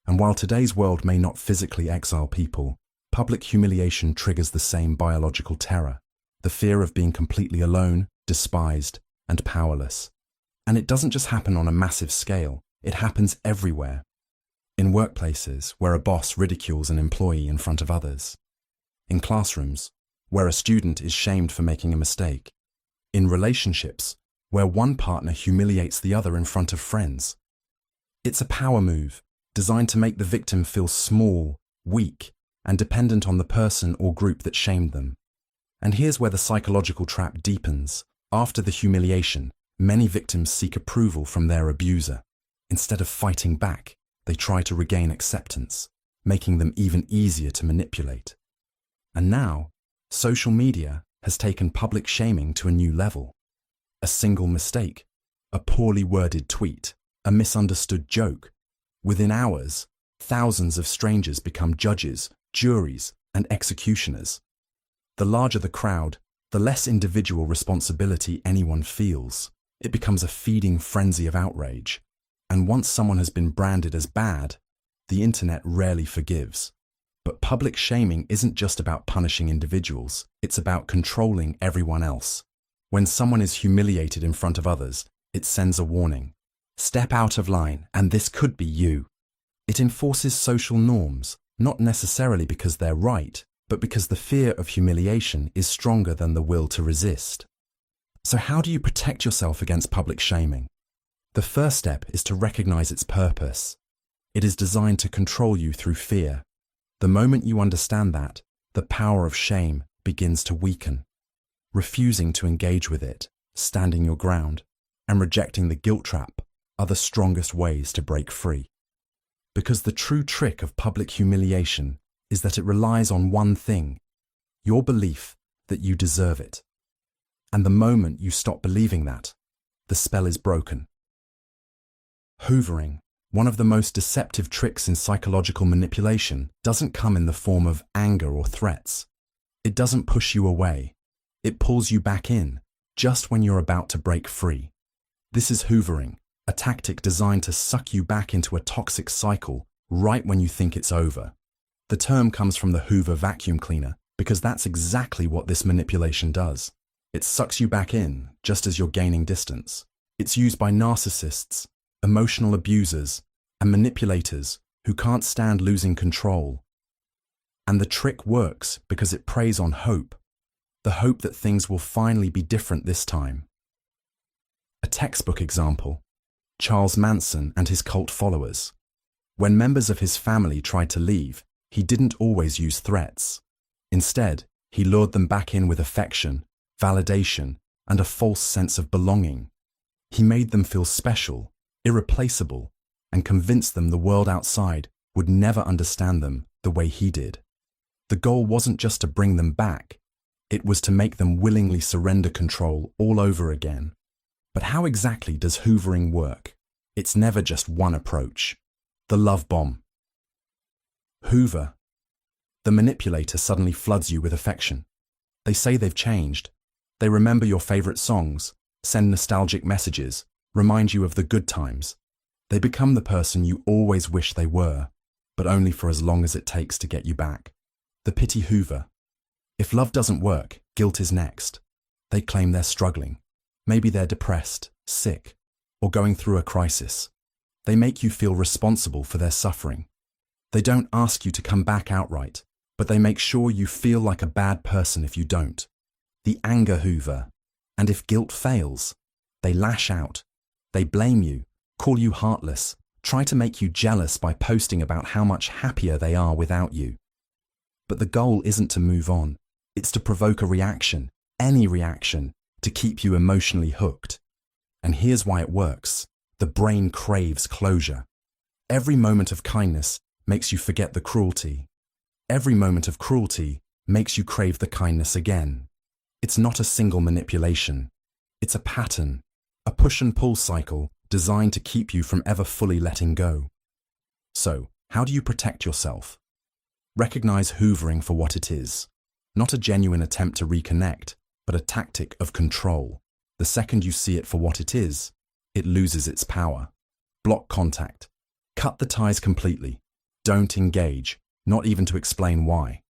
And while today's world may not physically exile people, public humiliation triggers the same biological terror: the fear of being completely alone, despised, and powerless. And it doesn't just happen on a massive scale, it happens everywhere. In workplaces, where a boss ridicules an employee in front of others. In classrooms, where a student is shamed for making a mistake. In relationships, where one partner humiliates the other in front of friends. It's a power move, designed to make the victim feel small, weak, and dependent on the person or group that shamed them. And here's where the psychological trap deepens. After the humiliation, many victims seek approval from their abuser. Instead of fighting back, they try to regain acceptance, making them even easier to manipulate. And now, social media has taken public shaming to a new level. A single mistake, a poorly worded tweet, a misunderstood joke. Within hours, thousands of strangers become judges, juries, and executioners. The larger the crowd, the less individual responsibility anyone feels. It becomes a feeding frenzy of outrage. And once someone has been branded as bad, the internet rarely forgives. But public shaming isn't just about punishing individuals, it's about controlling everyone else. When someone is humiliated in front of others, it sends a warning. Step out of line, and this could be you. It enforces social norms, not necessarily because they're right, but because the fear of humiliation is stronger than the will to resist. So how do you protect yourself against public shaming? The first step is to recognize its purpose. It is designed to control you through fear. The moment you understand that, the power of shame begins to weaken. Refusing to engage with it, standing your ground, and rejecting the guilt trap are the strongest ways to break free. Because the true trick of public humiliation is that it relies on one thing: your belief that you deserve it. And the moment you stop believing that, the spell is broken. Hoovering, one of the most deceptive tricks in psychological manipulation, doesn't come in the form of anger or threats. It doesn't push you away. It pulls you back in, just when you're about to break free. This is hoovering, a tactic designed to suck you back into a toxic cycle right when you think it's over. The term comes from the Hoover vacuum cleaner, because that's exactly what this manipulation does. It sucks you back in, just as you're gaining distance. It's used by narcissists, emotional abusers, and manipulators who can't stand losing control. And the trick works because it preys on hope, the hope that things will finally be different this time. A textbook example: Charles Manson and his cult followers. When members of his family tried to leave, he didn't always use threats. Instead, he lured them back in with affection, validation, and a false sense of belonging. He made them feel special, irreplaceable, and convinced them the world outside would never understand them the way he did. The goal wasn't just to bring them back, it was to make them willingly surrender control all over again. But how exactly does hoovering work? It's never just one approach. The love bomb. Hoover. The manipulator suddenly floods you with affection. They say they've changed. They remember your favorite songs, send nostalgic messages, remind you of the good times. They become the person you always wish they were, but only for as long as it takes to get you back. The pity Hoover. If love doesn't work, guilt is next. They claim they're struggling. Maybe they're depressed, sick, or going through a crisis. They make you feel responsible for their suffering. They don't ask you to come back outright, but they make sure you feel like a bad person if you don't. The anger Hoover. And if guilt fails, they lash out. They blame you, call you heartless, try to make you jealous by posting about how much happier they are without you. But the goal isn't to move on. It's to provoke a reaction, any reaction, to keep you emotionally hooked. And here's why it works. The brain craves closure. Every moment of kindness makes you forget the cruelty. Every moment of cruelty makes you crave the kindness again. It's not a single manipulation. It's a pattern, a push and pull cycle designed to keep you from ever fully letting go. So, how do you protect yourself? Recognize hoovering for what it is. Not a genuine attempt to reconnect, but a tactic of control. The second you see it for what it is, it loses its power. Block contact. Cut the ties completely. Don't engage, not even to explain why.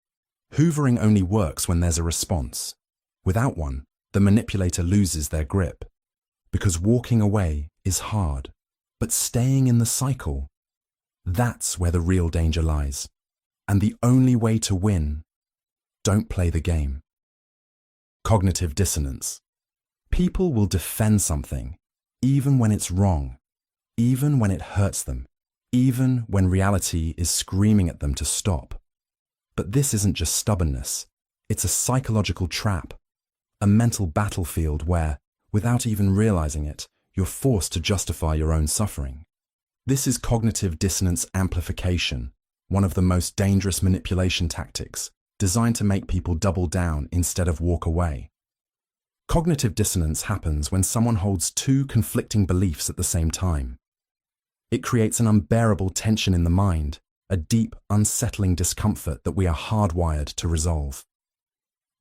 Hoovering only works when there's a response. Without one, the manipulator loses their grip. Because walking away is hard, but staying in the cycle, that's where the real danger lies. And the only way to win, don't play the game. Cognitive dissonance. People will defend something, even when it's wrong, even when it hurts them, even when reality is screaming at them to stop. But this isn't just stubbornness, it's a psychological trap, a mental battlefield where, without even realizing it, you're forced to justify your own suffering. This is cognitive dissonance amplification, one of the most dangerous manipulation tactics, designed to make people double down instead of walk away. Cognitive dissonance happens when someone holds two conflicting beliefs at the same time. It creates an unbearable tension in the mind, a deep, unsettling discomfort that we are hardwired to resolve.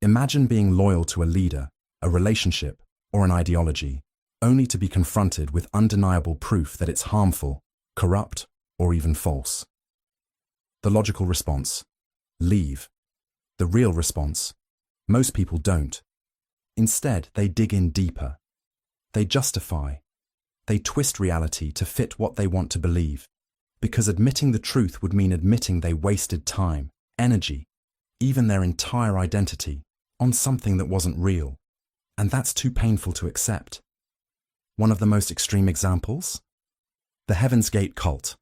Imagine being loyal to a leader, a relationship, or an ideology, only to be confronted with undeniable proof that it's harmful, corrupt, or even false. The logical response: leave. The real response: most people don't. Instead, they dig in deeper. They justify. They twist reality to fit what they want to believe, because admitting the truth would mean admitting they wasted time, energy, even their entire identity, on something that wasn't real. And that's too painful to accept. One of the most extreme examples? The Heaven's Gate cult.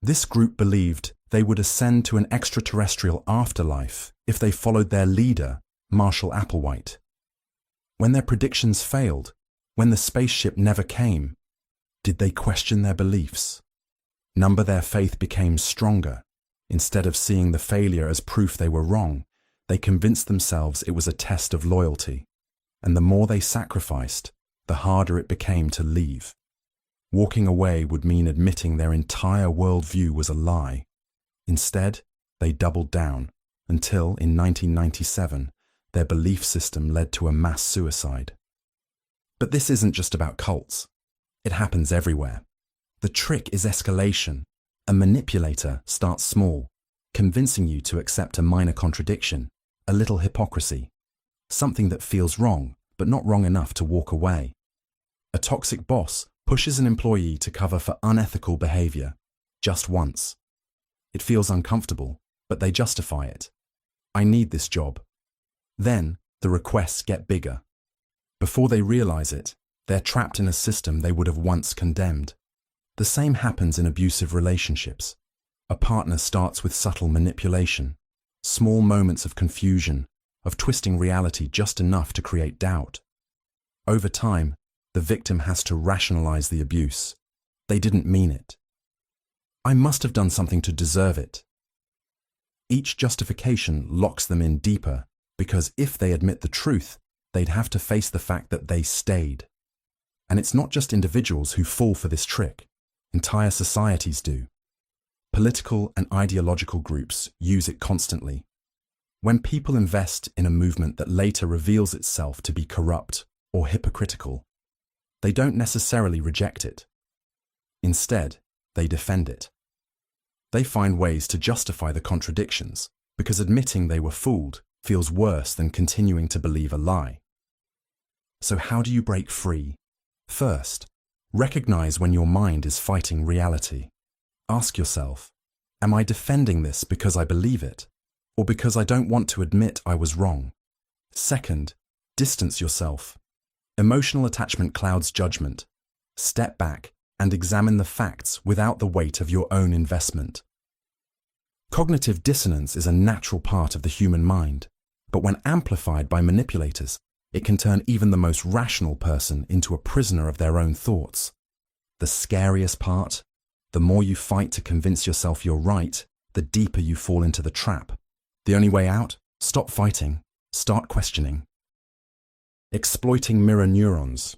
This group believed they would ascend to an extraterrestrial afterlife if they followed their leader, Marshall Applewhite. When their predictions failed, when the spaceship never came, did they question their beliefs? Number their faith became stronger. Instead of seeing the failure as proof they were wrong, they convinced themselves it was a test of loyalty. And the more they sacrificed, the harder it became to leave. Walking away would mean admitting their entire worldview was a lie. Instead, they doubled down until, in 1997, their belief system led to a mass suicide. But this isn't just about cults. It happens everywhere. The trick is escalation. A manipulator starts small, convincing you to accept a minor contradiction, a little hypocrisy, something that feels wrong, but not wrong enough to walk away. A toxic boss pushes an employee to cover for unethical behavior, just once. It feels uncomfortable, but they justify it. I need this job. Then, the requests get bigger. Before they realize it, they're trapped in a system they would have once condemned. The same happens in abusive relationships. A partner starts with subtle manipulation, small moments of confusion, of twisting reality just enough to create doubt. Over time, the victim has to rationalize the abuse. They didn't mean it. I must have done something to deserve it. Each justification locks them in deeper, because if they admit the truth, they'd have to face the fact that they stayed. And it's not just individuals who fall for this trick. Entire societies do. Political and ideological groups use it constantly. When people invest in a movement that later reveals itself to be corrupt or hypocritical, they don't necessarily reject it. Instead, they defend it. They find ways to justify the contradictions, because admitting they were fooled feels worse than continuing to believe a lie. So how do you break free? First, recognize when your mind is fighting reality. Ask yourself, am I defending this because I believe it, or because I don't want to admit I was wrong? Second, distance yourself. Emotional attachment clouds judgment. Step back and examine the facts without the weight of your own investment. Cognitive dissonance is a natural part of the human mind, but when amplified by manipulators, it can turn even the most rational person into a prisoner of their own thoughts. The scariest part? The more you fight to convince yourself you're right, the deeper you fall into the trap. The only way out? Stop fighting. Start questioning. Exploiting mirror neurons.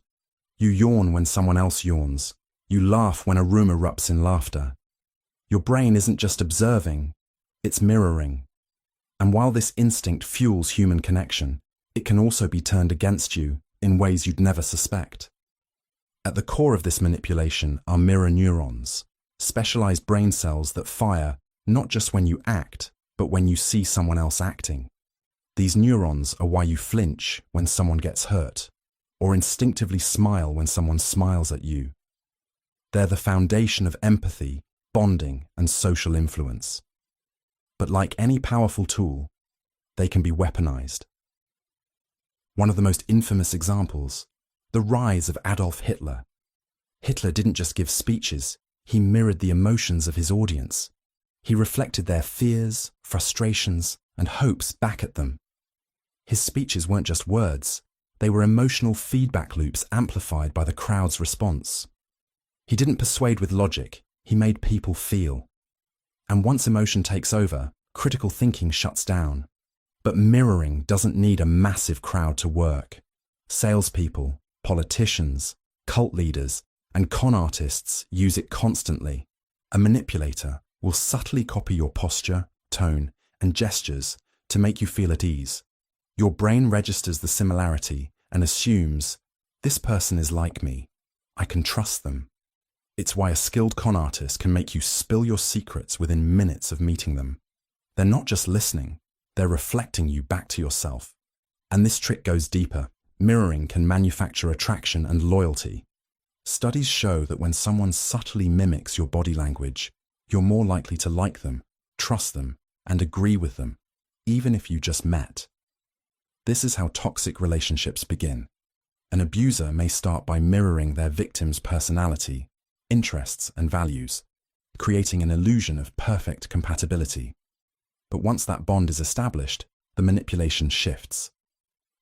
You yawn when someone else yawns. You laugh when a room erupts in laughter. Your brain isn't just observing, it's mirroring. And while this instinct fuels human connection, it can also be turned against you in ways you'd never suspect. At the core of this manipulation are mirror neurons, specialized brain cells that fire not just when you act, but when you see someone else acting. These neurons are why you flinch when someone gets hurt, or instinctively smile when someone smiles at you. They're the foundation of empathy, bonding, and social influence. But like any powerful tool, they can be weaponized. One of the most infamous examples, the rise of Adolf Hitler. Hitler didn't just give speeches, he mirrored the emotions of his audience. He reflected their fears, frustrations, and hopes back at them. His speeches weren't just words, they were emotional feedback loops amplified by the crowd's response. He didn't persuade with logic, he made people feel. And once emotion takes over, critical thinking shuts down. But mirroring doesn't need a massive crowd to work. Salespeople, politicians, cult leaders, and con artists use it constantly. A manipulator will subtly copy your posture, tone, and gestures to make you feel at ease. Your brain registers the similarity and assumes, this person is like me. I can trust them. It's why a skilled con artist can make you spill your secrets within minutes of meeting them. They're not just listening, they're reflecting you back to yourself. And this trick goes deeper. Mirroring can manufacture attraction and loyalty. Studies show that when someone subtly mimics your body language, you're more likely to like them, trust them, and agree with them, even if you just met. This is how toxic relationships begin. An abuser may start by mirroring their victim's personality, interests, and values, creating an illusion of perfect compatibility. But once that bond is established, the manipulation shifts.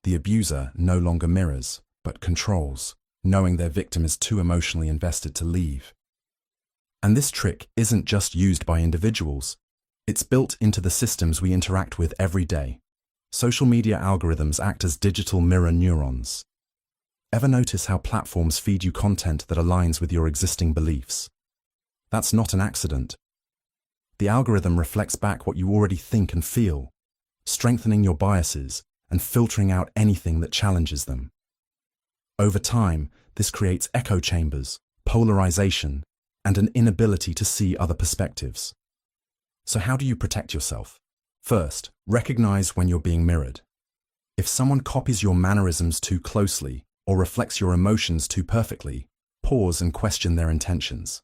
The abuser no longer mirrors, but controls, knowing their victim is too emotionally invested to leave. And this trick isn't just used by individuals. It's built into the systems we interact with every day. Social media algorithms act as digital mirror neurons. Ever notice how platforms feed you content that aligns with your existing beliefs? That's not an accident. The algorithm reflects back what you already think and feel, strengthening your biases and filtering out anything that challenges them. Over time, this creates echo chambers, polarization, and an inability to see other perspectives. So how do you protect yourself? First, recognize when you're being mirrored. If someone copies your mannerisms too closely or reflects your emotions too perfectly, pause and question their intentions.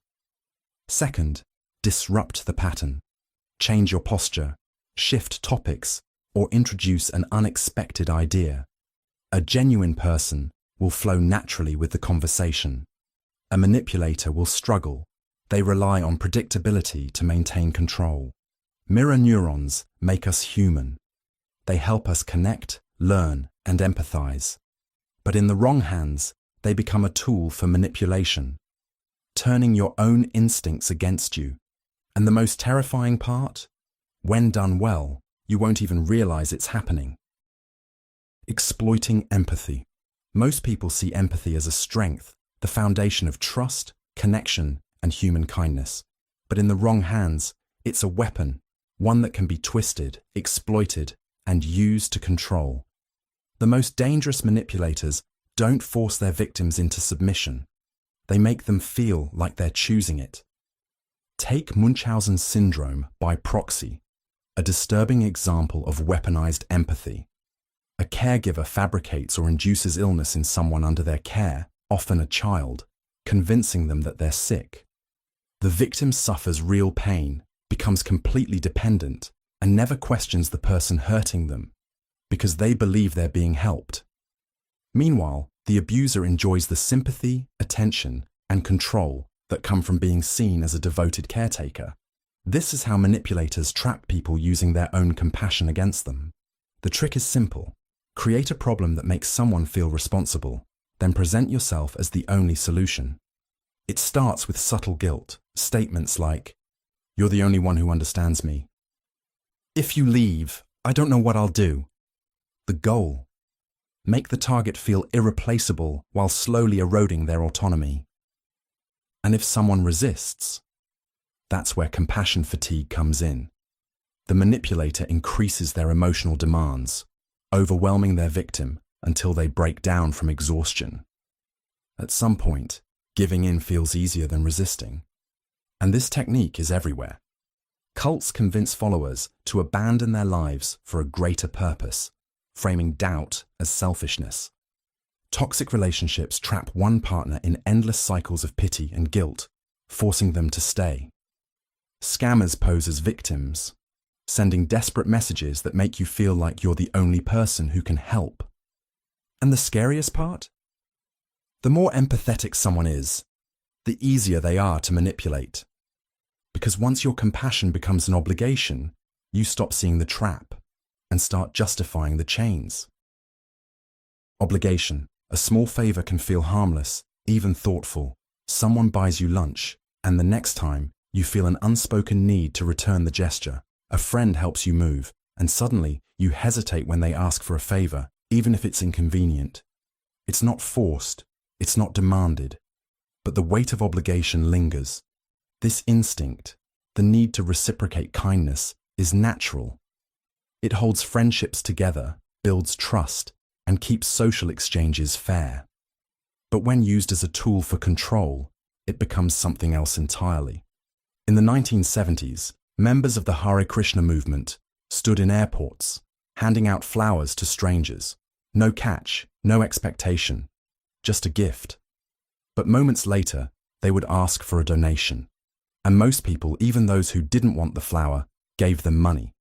Second, disrupt the pattern. Change your posture, shift topics, or introduce an unexpected idea. A genuine person will flow naturally with the conversation. A manipulator will struggle, They rely on predictability to maintain control. Mirror neurons make us human. They help us connect, learn, and empathize. But in the wrong hands, they become a tool for manipulation, turning your own instincts against you. And the most terrifying part? When done well, you won't even realize it's happening. Exploiting empathy. Most people see empathy as a strength, the foundation of trust, connection, and human kindness. But in the wrong hands, it's a weapon, one that can be twisted, exploited, and used to control. The most dangerous manipulators don't force their victims into submission. They make them feel like they're choosing it. Take Munchausen syndrome by proxy, a disturbing example of weaponized empathy. A caregiver fabricates or induces illness in someone under their care, often a child, convincing them that they're sick. The victim suffers real pain, becomes completely dependent, and never questions the person hurting them, because they believe they're being helped. Meanwhile, the abuser enjoys the sympathy, attention, and control that come from being seen as a devoted caretaker. This is how manipulators trap people using their own compassion against them. The trick is simple. Create a problem that makes someone feel responsible, then present yourself as the only solution. It starts with subtle guilt, statements like, "You're the only one who understands me. If you leave, I don't know what I'll do." The goal: make the target feel irreplaceable while slowly eroding their autonomy. And if someone resists, that's where compassion fatigue comes in. The manipulator increases their emotional demands, overwhelming their victim until they break down from exhaustion. At some point, giving in feels easier than resisting. And this technique is everywhere. Cults convince followers to abandon their lives for a greater purpose, framing doubt as selfishness. Toxic relationships trap one partner in endless cycles of pity and guilt, forcing them to stay. Scammers pose as victims, sending desperate messages that make you feel like you're the only person who can help. And the scariest part? The more empathetic someone is, the easier they are to manipulate. Because once your compassion becomes an obligation, you stop seeing the trap and start justifying the chains. Obligation. A small favor can feel harmless, even thoughtful. Someone buys you lunch, and the next time, you feel an unspoken need to return the gesture. A friend helps you move, and suddenly you hesitate when they ask for a favor, even if it's inconvenient. It's not forced, it's not demanded, but the weight of obligation lingers. This instinct, the need to reciprocate kindness, is natural. It holds friendships together, builds trust, and keeps social exchanges fair. But when used as a tool for control, it becomes something else entirely. In the 1970s, members of the Hare Krishna movement stood in airports, handing out flowers to strangers. No catch, no expectation, just a gift. But moments later, they would ask for a donation. And most people, even those who didn't want the flower, gave them money.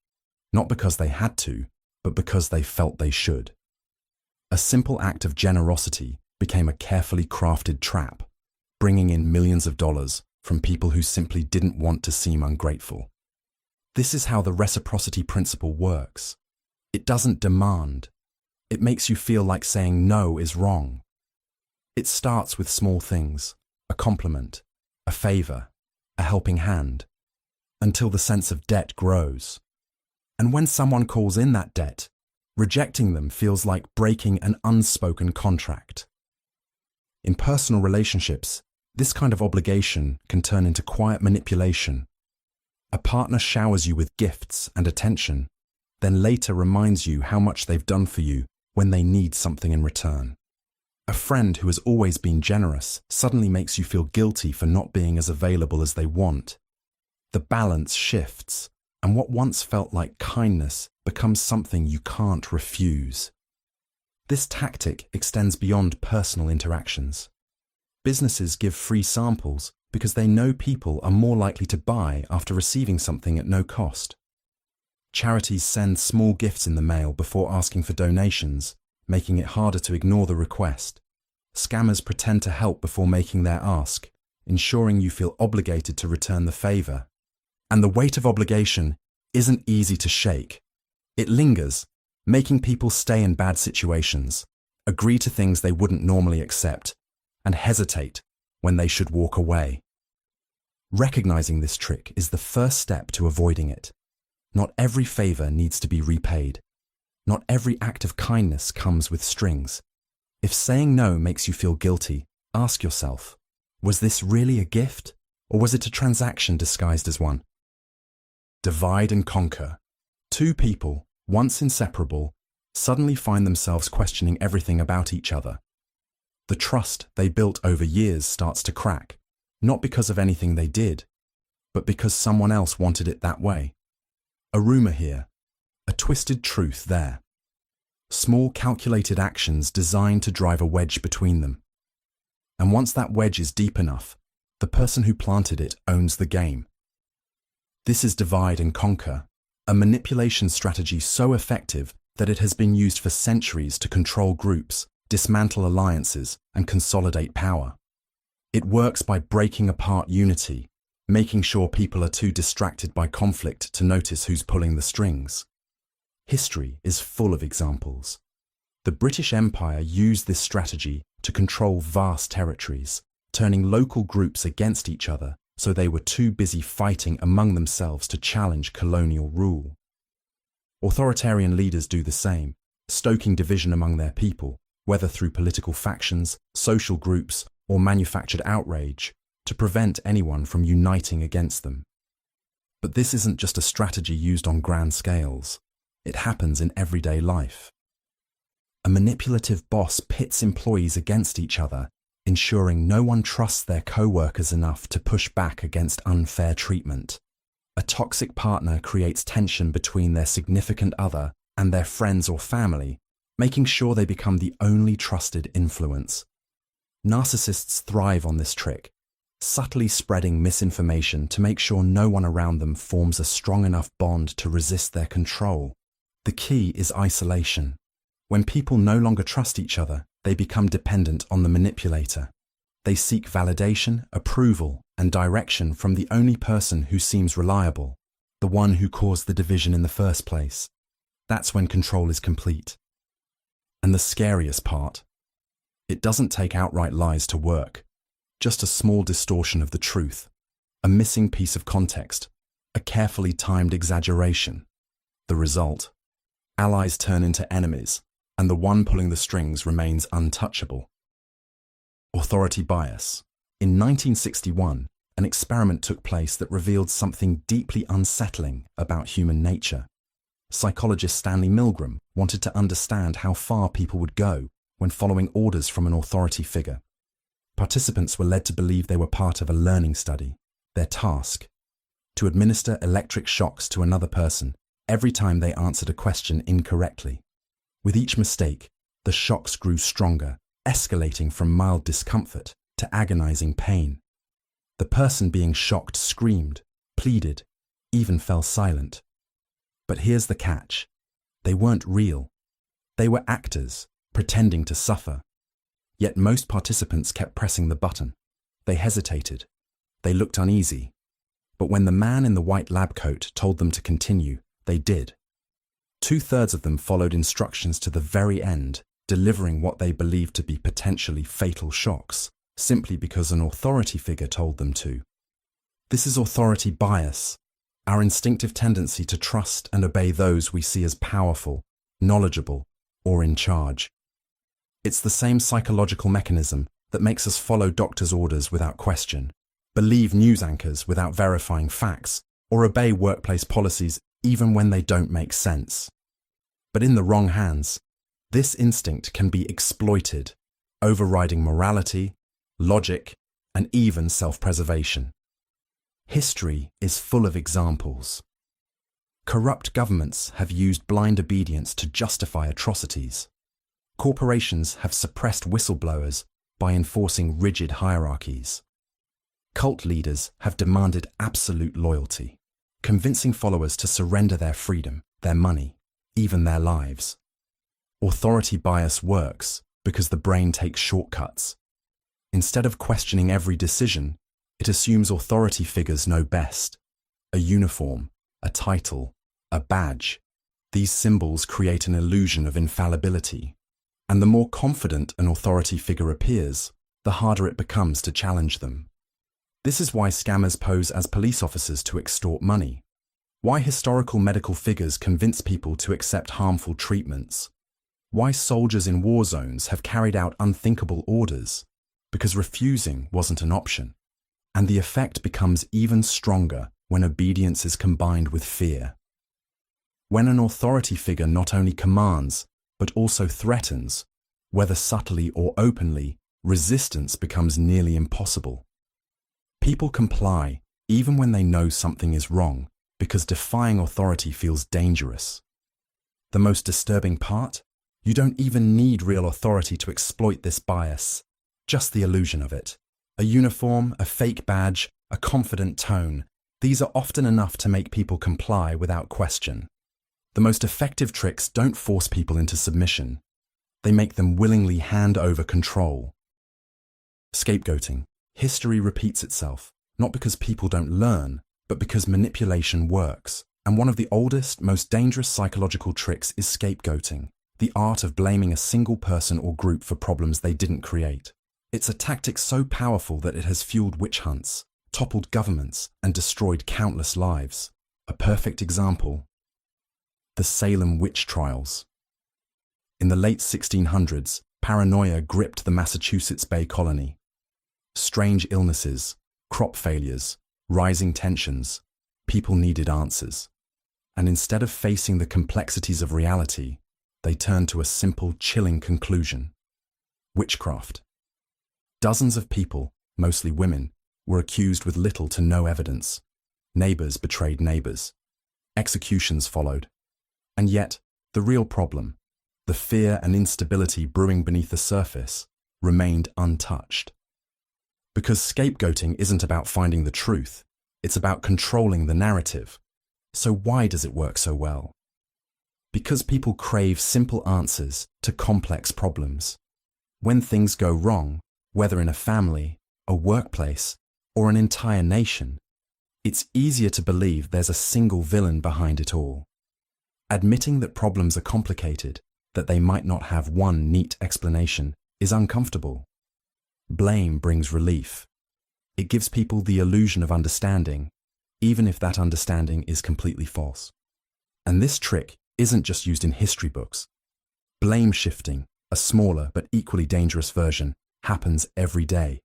Not because they had to, but because they felt they should. A simple act of generosity became a carefully crafted trap, bringing in millions of dollars from people who simply didn't want to seem ungrateful. This is how the reciprocity principle works. It doesn't demand. It makes you feel like saying no is wrong. It starts with small things, a compliment, a favor, a helping hand, until the sense of debt grows. And when someone calls in that debt, rejecting them feels like breaking an unspoken contract. In personal relationships, this kind of obligation can turn into quiet manipulation. A partner showers you with gifts and attention, then later reminds you how much they've done for you when they need something in return. A friend who has always been generous suddenly makes you feel guilty for not being as available as they want. The balance shifts, and what once felt like kindness becomes something you can't refuse. This tactic extends beyond personal interactions. Businesses give free samples because they know people are more likely to buy after receiving something at no cost. Charities send small gifts in the mail before asking for donations, making it harder to ignore the request. Scammers pretend to help before making their ask, ensuring you feel obligated to return the favor. And the weight of obligation isn't easy to shake. It lingers, making people stay in bad situations, agree to things they wouldn't normally accept, and hesitate when they should walk away. Recognizing this trick is the first step to avoiding it. Not every favor needs to be repaid. Not every act of kindness comes with strings. If saying no makes you feel guilty, ask yourself, was this really a gift, or was it a transaction disguised as one? Divide and conquer. Two people, once inseparable, suddenly find themselves questioning everything about each other. The trust they built over years starts to crack, not because of anything they did, but because someone else wanted it that way. A rumor here, a twisted truth there. Small calculated actions designed to drive a wedge between them. And once that wedge is deep enough, the person who planted it owns the game. This is divide and conquer, a manipulation strategy so effective that it has been used for centuries to control groups, dismantle alliances, and consolidate power. It works by breaking apart unity, making sure people are too distracted by conflict to notice who's pulling the strings. History is full of examples. The British Empire used this strategy to control vast territories, turning local groups against each other so they were too busy fighting among themselves to challenge colonial rule. Authoritarian leaders do the same, stoking division among their people, whether through political factions, social groups, or manufactured outrage, to prevent anyone from uniting against them. But this isn't just a strategy used on grand scales. It happens in everyday life. A manipulative boss pits employees against each other, ensuring no one trusts their co-workers enough to push back against unfair treatment. A toxic partner creates tension between their significant other and their friends or family, making sure they become the only trusted influence. Narcissists thrive on this trick, subtly spreading misinformation to make sure no one around them forms a strong enough bond to resist their control. The key is isolation. When people no longer trust each other, they become dependent on the manipulator. They seek validation, approval, and direction from the only person who seems reliable, the one who caused the division in the first place. That's when control is complete. And the scariest part, it doesn't take outright lies to work, just a small distortion of the truth, a missing piece of context, a carefully timed exaggeration. The result? Allies turn into enemies, and the one pulling the strings remains untouchable. Authority bias. In 1961, an experiment took place that revealed something deeply unsettling about human nature. Psychologist Stanley Milgram wanted to understand how far people would go when following orders from an authority figure. Participants were led to believe they were part of a learning study. Their task: to administer electric shocks to another person every time they answered a question incorrectly. With each mistake, the shocks grew stronger, escalating from mild discomfort to agonizing pain. The person being shocked screamed, pleaded, even fell silent. But here's the catch. They weren't real. They were actors, pretending to suffer. Yet most participants kept pressing the button. They hesitated. They looked uneasy. But when the man in the white lab coat told them to continue, they did. 2/3 of them followed instructions to the very end, delivering what they believed to be potentially fatal shocks, simply because an authority figure told them to. This is authority bias, our instinctive tendency to trust and obey those we see as powerful, knowledgeable, or in charge. It's the same psychological mechanism that makes us follow doctors' orders without question, believe news anchors without verifying facts, or obey workplace policies even when they don't make sense. But in the wrong hands, this instinct can be exploited, overriding morality, logic, and even self-preservation. History is full of examples. Corrupt governments have used blind obedience to justify atrocities. Corporations have suppressed whistleblowers by enforcing rigid hierarchies. Cult leaders have demanded absolute loyalty, convincing followers to surrender their freedom, their money, even their lives. Authority bias works because the brain takes shortcuts. Instead of questioning every decision, It assumes authority figures know best. A uniform, a title, a badge. These symbols create an illusion of infallibility. And the more confident an authority figure appears, the harder it becomes to challenge them. This is why scammers pose as police officers to extort money. Why historical medical figures convince people to accept harmful treatments. Why soldiers in war zones have carried out unthinkable orders. Because refusing wasn't an option. And the effect becomes even stronger when obedience is combined with fear. When an authority figure not only commands, but also threatens, whether subtly or openly, resistance becomes nearly impossible. People comply even when they know something is wrong, because defying authority feels dangerous. The most disturbing part? You don't even need real authority to exploit this bias, just the illusion of it. A uniform, a fake badge, a confident tone, these are often enough to make people comply without question. The most effective tricks don't force people into submission. They make them willingly hand over control. Scapegoating. History repeats itself, not because people don't learn, but because manipulation works. And one of the oldest, most dangerous psychological tricks is scapegoating, the art of blaming a single person or group for problems they didn't create. It's a tactic so powerful that it has fueled witch hunts, toppled governments, and destroyed countless lives. A perfect example: the Salem witch trials. In the late 1600s, paranoia gripped the Massachusetts Bay Colony. Strange illnesses, crop failures, rising tensions. People needed answers. And instead of facing the complexities of reality, they turned to a simple, chilling conclusion: witchcraft. Dozens of people, mostly women, were accused with little to no evidence. Neighbors betrayed neighbors. Executions followed. And yet, the real problem, the fear and instability brewing beneath the surface, remained untouched. Because scapegoating isn't about finding the truth, it's about controlling the narrative. So why does it work so well? Because people crave simple answers to complex problems. When things go wrong, whether in a family, a workplace, or an entire nation, it's easier to believe there's a single villain behind it all. Admitting that problems are complicated, that they might not have one neat explanation, is uncomfortable. Blame brings relief. It gives people the illusion of understanding, even if that understanding is completely false. And this trick isn't just used in history books. Blame shifting, a smaller but equally dangerous version, happens every day.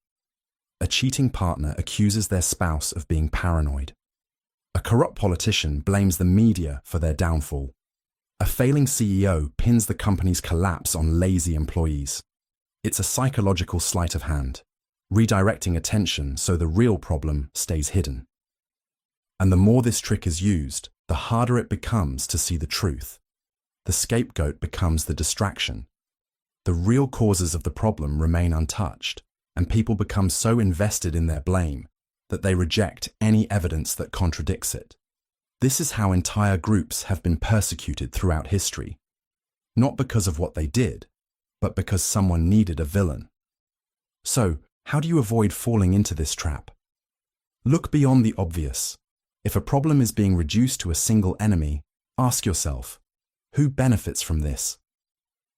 A cheating partner accuses their spouse of being paranoid. A corrupt politician blames the media for their downfall. A failing CEO pins the company's collapse on lazy employees. It's a psychological sleight of hand, redirecting attention so the real problem stays hidden. And the more this trick is used, the harder it becomes to see the truth. The scapegoat becomes the distraction. The real causes of the problem remain untouched, and people become so invested in their blame that they reject any evidence that contradicts it. This is how entire groups have been persecuted throughout history, not because of what they did, but because someone needed a villain. So, how do you avoid falling into this trap? Look beyond the obvious. If a problem is being reduced to a single enemy, ask yourself, who benefits from this?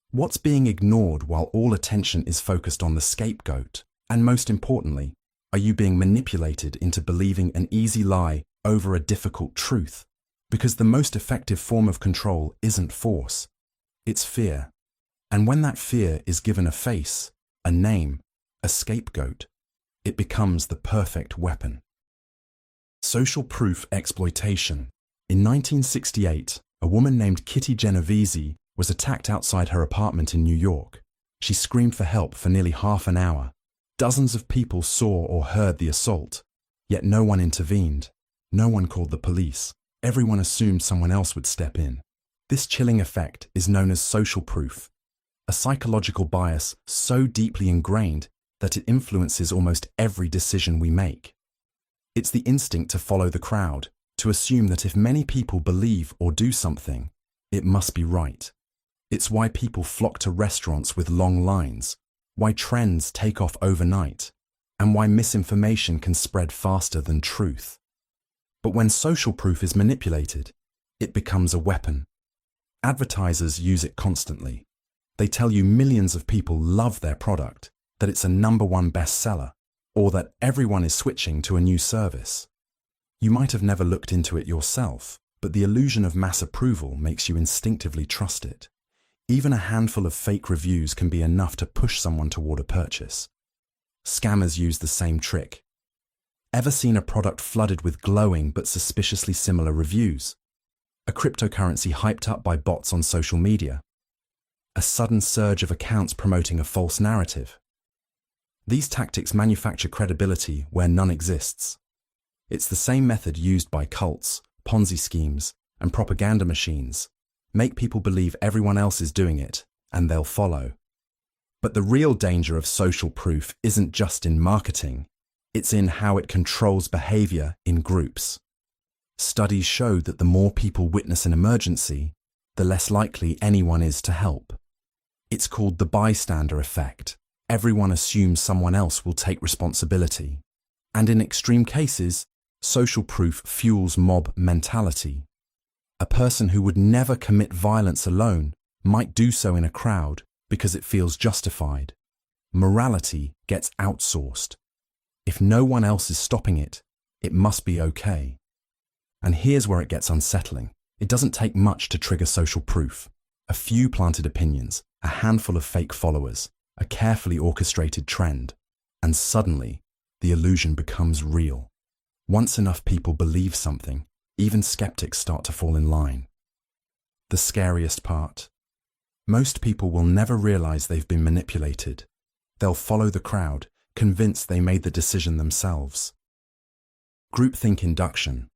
What's being ignored while all attention is focused on the scapegoat? And most importantly, are you being manipulated into believing an easy lie over a difficult truth? Because the most effective form of control isn't force, it's fear. And when that fear is given a face, a name, a scapegoat, it becomes the perfect weapon. Social proof exploitation. In 1968, a woman named Kitty Genovese was attacked outside her apartment in New York. She screamed for help for nearly half an hour. Dozens of people saw or heard the assault, yet no one intervened. No one called the police. Everyone assumed someone else would step in. This chilling effect is known as social proof, a psychological bias so deeply ingrained that it influences almost every decision we make. It's the instinct to follow the crowd, to assume that if many people believe or do something, it must be right. It's why people flock to restaurants with long lines, why trends take off overnight, and why misinformation can spread faster than truth. But when social proof is manipulated, it becomes a weapon. Advertisers use it constantly. They tell you millions of people love their product, that it's a #1 bestseller, or that everyone is switching to a new service. You might have never looked into it yourself, but the illusion of mass approval makes you instinctively trust it. Even a handful of fake reviews can be enough to push someone toward a purchase. Scammers use the same trick. Ever seen a product flooded with glowing but suspiciously similar reviews? A cryptocurrency hyped up by bots on social media? A sudden surge of accounts promoting a false narrative? These tactics manufacture credibility where none exists. It's the same method used by cults, Ponzi schemes, and propaganda machines. Make people believe everyone else is doing it, and they'll follow. But the real danger of social proof isn't just in marketing, it's in how it controls behavior in groups. Studies show that the more people witness an emergency, the less likely anyone is to help. It's called the bystander effect. Everyone assumes someone else will take responsibility. And in extreme cases, social proof fuels mob mentality. A person who would never commit violence alone might do so in a crowd because it feels justified. Morality gets outsourced. If no one else is stopping it, it must be okay. And here's where it gets unsettling. It doesn't take much to trigger social proof. A few planted opinions, a handful of fake followers, a carefully orchestrated trend, and suddenly, the illusion becomes real. Once enough people believe something, even skeptics start to fall in line. The scariest part? Most people will never realize they've been manipulated. They'll follow the crowd, convinced they made the decision themselves. Groupthink induction.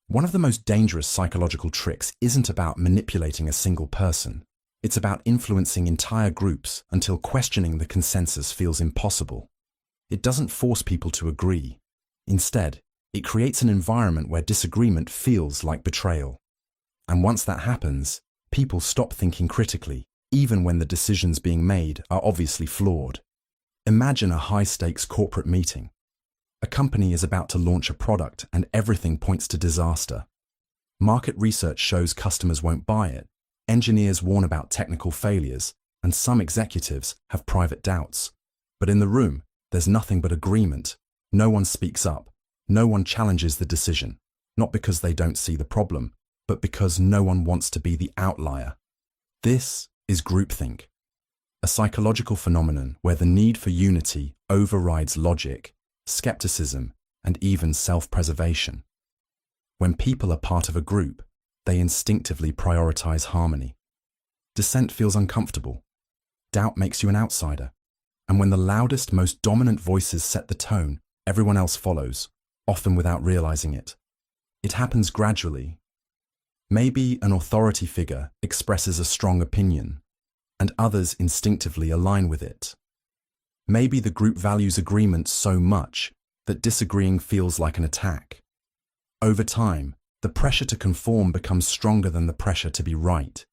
One of the most dangerous psychological tricks isn't about manipulating a single person. It's about influencing entire groups until questioning the consensus feels impossible. It doesn't force people to agree. Instead, it creates an environment where disagreement feels like betrayal. And once that happens, people stop thinking critically, even when the decisions being made are obviously flawed. Imagine a high-stakes corporate meeting. A company is about to launch a product and everything points to disaster. Market research shows customers won't buy it. Engineers warn about technical failures, and some executives have private doubts. But in the room, there's nothing but agreement. No one speaks up. No one challenges the decision, not because they don't see the problem, but because no one wants to be the outlier. This is groupthink, a psychological phenomenon where the need for unity overrides logic, skepticism, and even self-preservation. When people are part of a group, they instinctively prioritize harmony. Dissent feels uncomfortable. Doubt makes you an outsider. And when the loudest, most dominant voices set the tone, everyone else follows, often without realizing it. It happens gradually. Maybe an authority figure expresses a strong opinion, and others instinctively align with it. Maybe the group values agreement so much that disagreeing feels like an attack. Over time, the pressure to conform becomes stronger than the pressure to be right.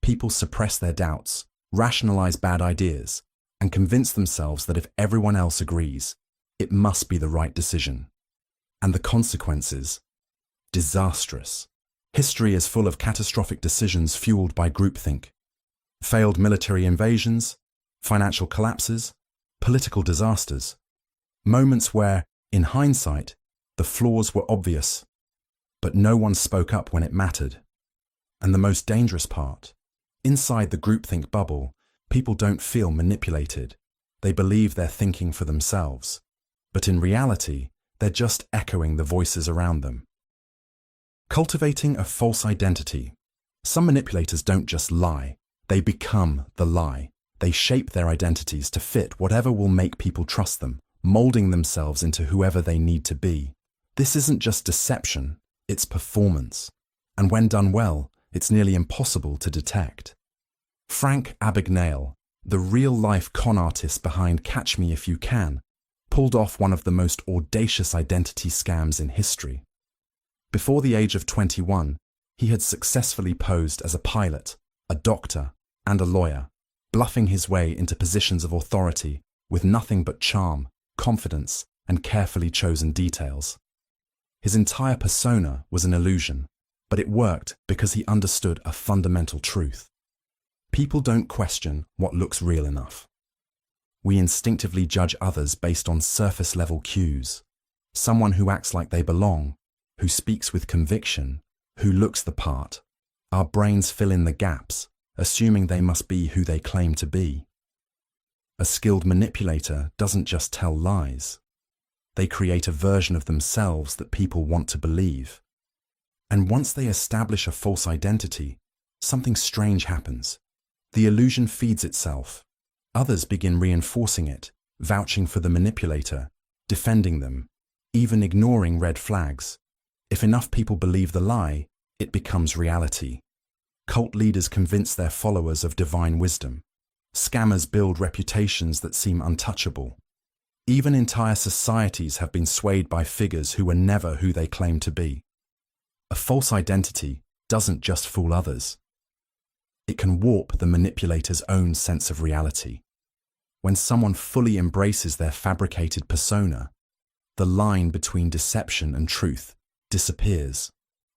People suppress their doubts, rationalize bad ideas, and convince themselves that if everyone else agrees, it must be the right decision. And the consequences? Disastrous. History is full of catastrophic decisions fueled by groupthink. Failed military invasions, financial collapses, political disasters. Moments where, in hindsight, the flaws were obvious, but no one spoke up when it mattered. And the most dangerous part, inside the groupthink bubble, people don't feel manipulated. They believe they're thinking for themselves. But in reality, they're just echoing the voices around them. Cultivating a false identity. Some manipulators don't just lie, they become the lie. They shape their identities to fit whatever will make people trust them, molding themselves into whoever they need to be. This isn't just deception, it's performance. And when done well, it's nearly impossible to detect. Frank Abagnale, the real-life con artist behind Catch Me If You Can, pulled off one of the most audacious identity scams in history. Before the age of 21, he had successfully posed as a pilot, a doctor, and a lawyer, bluffing his way into positions of authority with nothing but charm, confidence, and carefully chosen details. His entire persona was an illusion, but it worked because he understood a fundamental truth. People don't question what looks real enough. We instinctively judge others based on surface-level cues. Someone who acts like they belong, who speaks with conviction, who looks the part. Our brains fill in the gaps, assuming they must be who they claim to be. A skilled manipulator doesn't just tell lies. They create a version of themselves that people want to believe. And once they establish a false identity, something strange happens. The illusion feeds itself. Others begin reinforcing it, vouching for the manipulator, defending them, even ignoring red flags. If enough people believe the lie, it becomes reality. Cult leaders convince their followers of divine wisdom. Scammers build reputations that seem untouchable. Even entire societies have been swayed by figures who were never who they claim to be. A false identity doesn't just fool others. It can warp the manipulator's own sense of reality. When someone fully embraces their fabricated persona, the line between deception and truth disappears,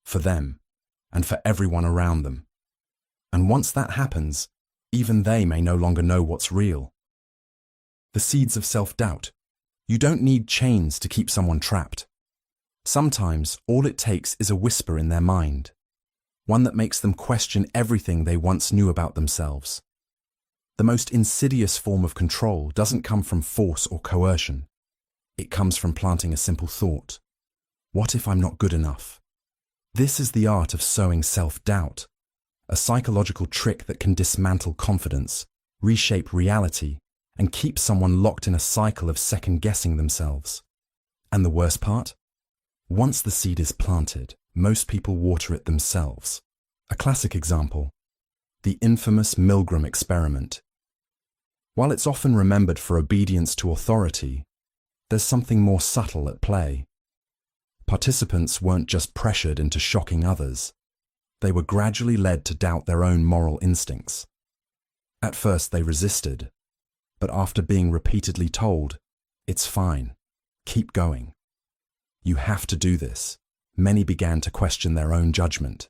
for them and for everyone around them. And once that happens, even they may no longer know what's real. The seeds of self-doubt. You don't need chains to keep someone trapped. Sometimes all it takes is a whisper in their mind, one that makes them question everything they once knew about themselves. The most insidious form of control doesn't come from force or coercion. It comes from planting a simple thought. What if I'm not good enough? This is the art of sowing self-doubt, a psychological trick that can dismantle confidence, reshape reality, and keep someone locked in a cycle of second-guessing themselves. And the worst part? Once the seed is planted, most people water it themselves. A classic example, the infamous Milgram experiment. While it's often remembered for obedience to authority, there's something more subtle at play. Participants weren't just pressured into shocking others. They were gradually led to doubt their own moral instincts. At first they resisted, but after being repeatedly told, "It's fine, keep going. You have to do this," many began to question their own judgment.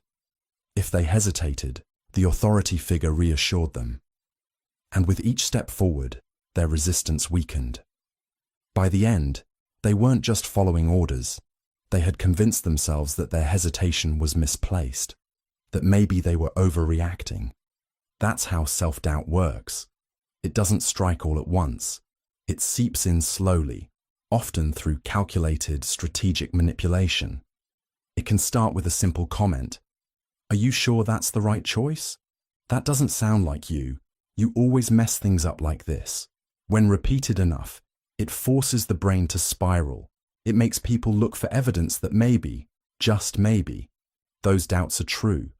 If they hesitated, the authority figure reassured them. And with each step forward, their resistance weakened. By the end, they weren't just following orders. They had convinced themselves that their hesitation was misplaced, that maybe they were overreacting. That's how self-doubt works. It doesn't strike all at once. It seeps in slowly, often through calculated, strategic manipulation. It can start with a simple comment. "Are you sure that's the right choice? That doesn't sound like you. You always mess things up like this." When repeated enough, it forces the brain to spiral. It makes people look for evidence that maybe, just maybe, those doubts are true.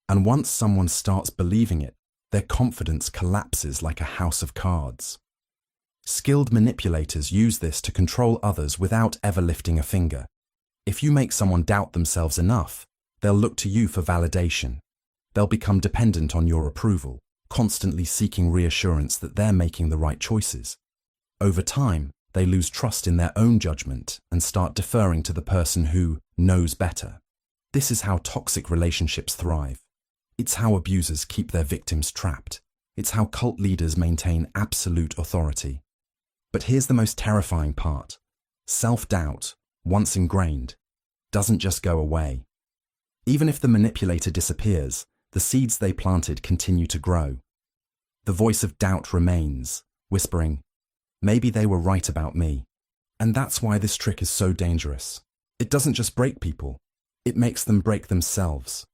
And once someone starts believing it, their confidence collapses like a house of cards. Skilled manipulators use this to control others without ever lifting a finger. If you make someone doubt themselves enough, they'll look to you for validation. They'll become dependent on your approval, constantly seeking reassurance that they're making the right choices. Over time, they lose trust in their own judgment and start deferring to the person who knows better. This is how toxic relationships thrive. It's how abusers keep their victims trapped. It's how cult leaders maintain absolute authority. But here's the most terrifying part. Self-doubt, once ingrained, doesn't just go away. Even if the manipulator disappears, the seeds they planted continue to grow. The voice of doubt remains, whispering, "Maybe they were right about me." And that's why this trick is so dangerous. It doesn't just break people, it makes them break themselves.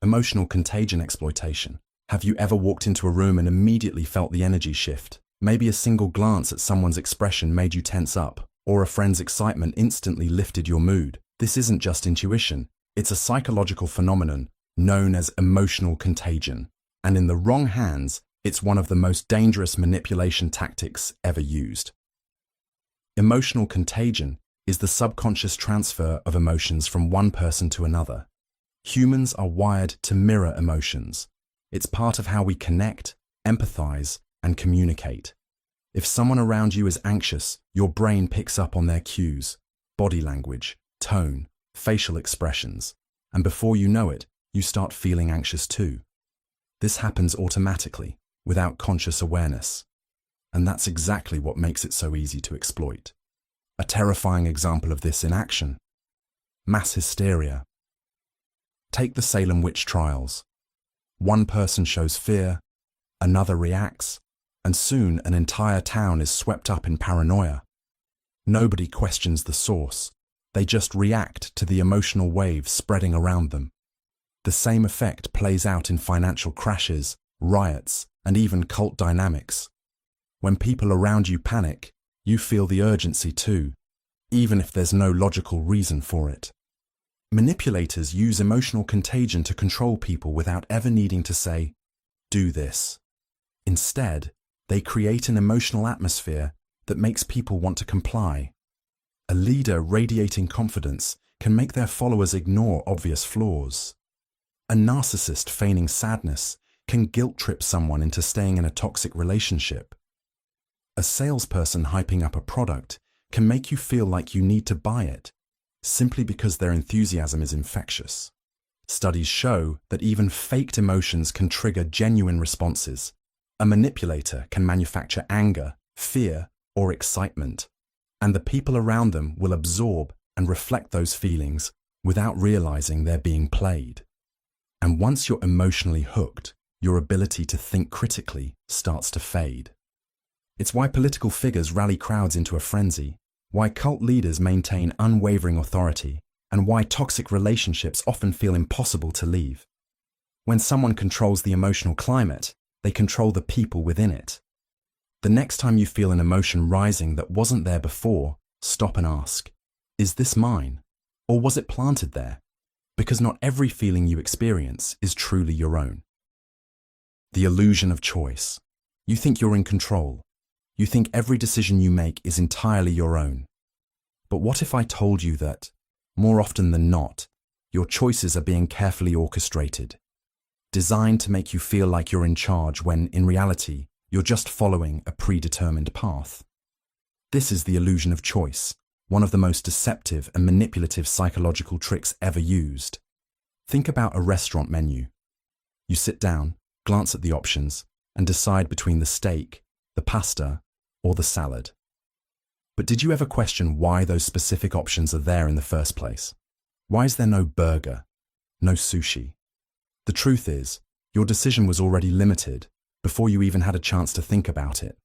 Emotional contagion exploitation. Have you ever walked into a room and immediately felt the energy shift? Maybe a single glance at someone's expression made you tense up, or a friend's excitement instantly lifted your mood. This isn't just intuition, it's a psychological phenomenon known as emotional contagion. And in the wrong hands, it's one of the most dangerous manipulation tactics ever used. Emotional contagion is the subconscious transfer of emotions from one person to another. Humans are wired to mirror emotions. It's part of how we connect, empathize, and communicate. If someone around you is anxious, your brain picks up on their cues, body language, tone, facial expressions, and before you know it, you start feeling anxious too. This happens automatically, without conscious awareness. And that's exactly what makes it so easy to exploit. A terrifying example of this in action: mass hysteria. Take the Salem witch trials. One person shows fear, another reacts, and soon an entire town is swept up in paranoia. Nobody questions the source. They just react to the emotional waves spreading around them. The same effect plays out in financial crashes, riots, and even cult dynamics. When people around you panic, you feel the urgency too, even if there's no logical reason for it. Manipulators use emotional contagion to control people without ever needing to say, "Do this." Instead, they create an emotional atmosphere that makes people want to comply. A leader radiating confidence can make their followers ignore obvious flaws. A narcissist feigning sadness can guilt-trip someone into staying in a toxic relationship. A salesperson hyping up a product can make you feel like you need to buy it, simply because their enthusiasm is infectious. Studies show that even faked emotions can trigger genuine responses. A manipulator can manufacture anger, fear, or excitement, and the people around them will absorb and reflect those feelings without realizing they're being played. And once you're emotionally hooked, your ability to think critically starts to fade. It's why political figures rally crowds into a frenzy, why cult leaders maintain unwavering authority, and why toxic relationships often feel impossible to leave. When someone controls the emotional climate, they control the people within it. The next time you feel an emotion rising that wasn't there before, stop and ask, is this mine? Or was it planted there? Because not every feeling you experience is truly your own. The illusion of choice. You think you're in control. You think every decision you make is entirely your own. But what if I told you that, more often than not, your choices are being carefully orchestrated, designed to make you feel like you're in charge when, in reality, you're just following a predetermined path? This is the illusion of choice, one of the most deceptive and manipulative psychological tricks ever used. Think about a restaurant menu. You sit down, glance at the options, and decide between the steak, the pasta, or the salad. But did you ever question why those specific options are there in the first place? Why is there no burger, no sushi? The truth is, your decision was already limited before you even had a chance to think about it.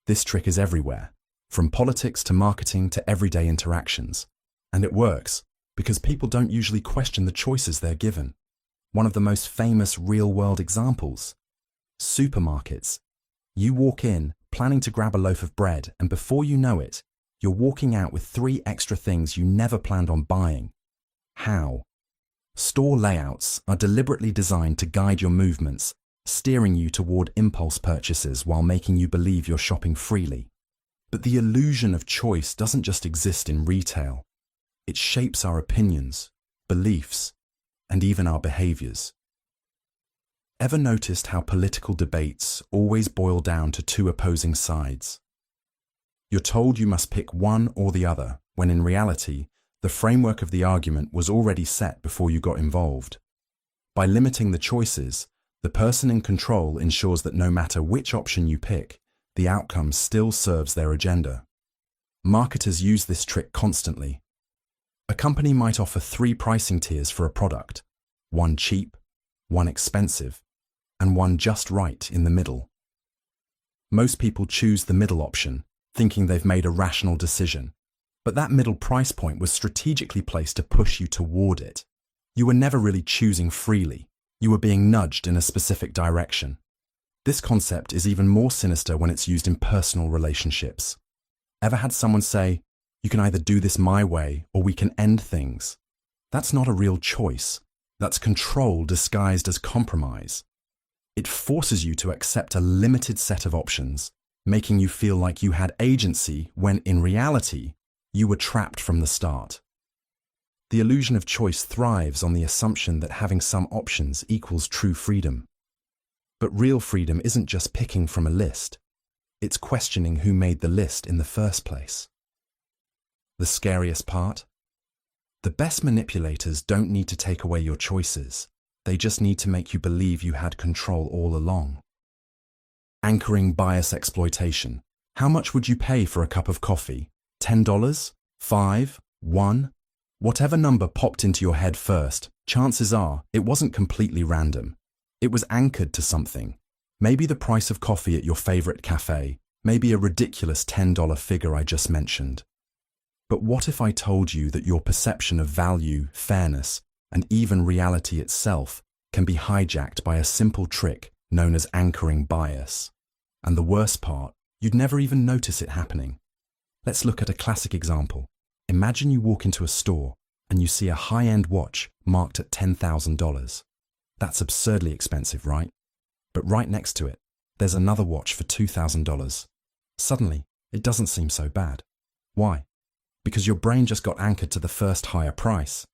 This trick is everywhere, from politics to marketing to everyday interactions. And it works because people don't usually question the choices they're given. One of the most famous real-world examples: supermarkets. You walk in, planning to grab a loaf of bread, and before you know it, you're walking out with 3 extra things you never planned on buying. How? Store layouts are deliberately designed to guide your movements, steering you toward impulse purchases while making you believe you're shopping freely. But the illusion of choice doesn't just exist in retail. It shapes our opinions, beliefs, and even our behaviors. Ever noticed how political debates always boil down to 2 opposing sides? You're told you must pick one or the other, when in reality, the framework of the argument was already set before you got involved. By limiting the choices, the person in control ensures that no matter which option you pick, the outcome still serves their agenda. Marketers use this trick constantly. A company might offer 3 pricing tiers for a product: one cheap, one expensive, and one just right in the middle. Most people choose the middle option, thinking they've made a rational decision. But that middle price point was strategically placed to push you toward it. You were never really choosing freely. You were being nudged in a specific direction. This concept is even more sinister when it's used in personal relationships. Ever had someone say, "You can either do this my way or we can end things"? That's not a real choice. That's control disguised as compromise. It forces you to accept a limited set of options, making you feel like you had agency when, in reality, you were trapped from the start. The illusion of choice thrives on the assumption that having some options equals true freedom. But real freedom isn't just picking from a list. It's questioning who made the list in the first place. The scariest part? The best manipulators don't need to take away your choices. They just need to make you believe you had control all along. Anchoring bias exploitation. How much would you pay for a cup of coffee? $10? $5? $1? Whatever number popped into your head first, chances are it wasn't completely random. It was anchored to something. Maybe the price of coffee at your favorite cafe, maybe a ridiculous $10 figure I just mentioned. But what if I told you that your perception of value, fairness, and even reality itself can be hijacked by a simple trick known as anchoring bias? And the worst part, you'd never even notice it happening. Let's look at a classic example. Imagine you walk into a store and you see a high-end watch marked at $10,000. That's absurdly expensive, right? But right next to it, there's another watch for $2,000. Suddenly, it doesn't seem so bad. Why? Because your brain just got anchored to the first higher price.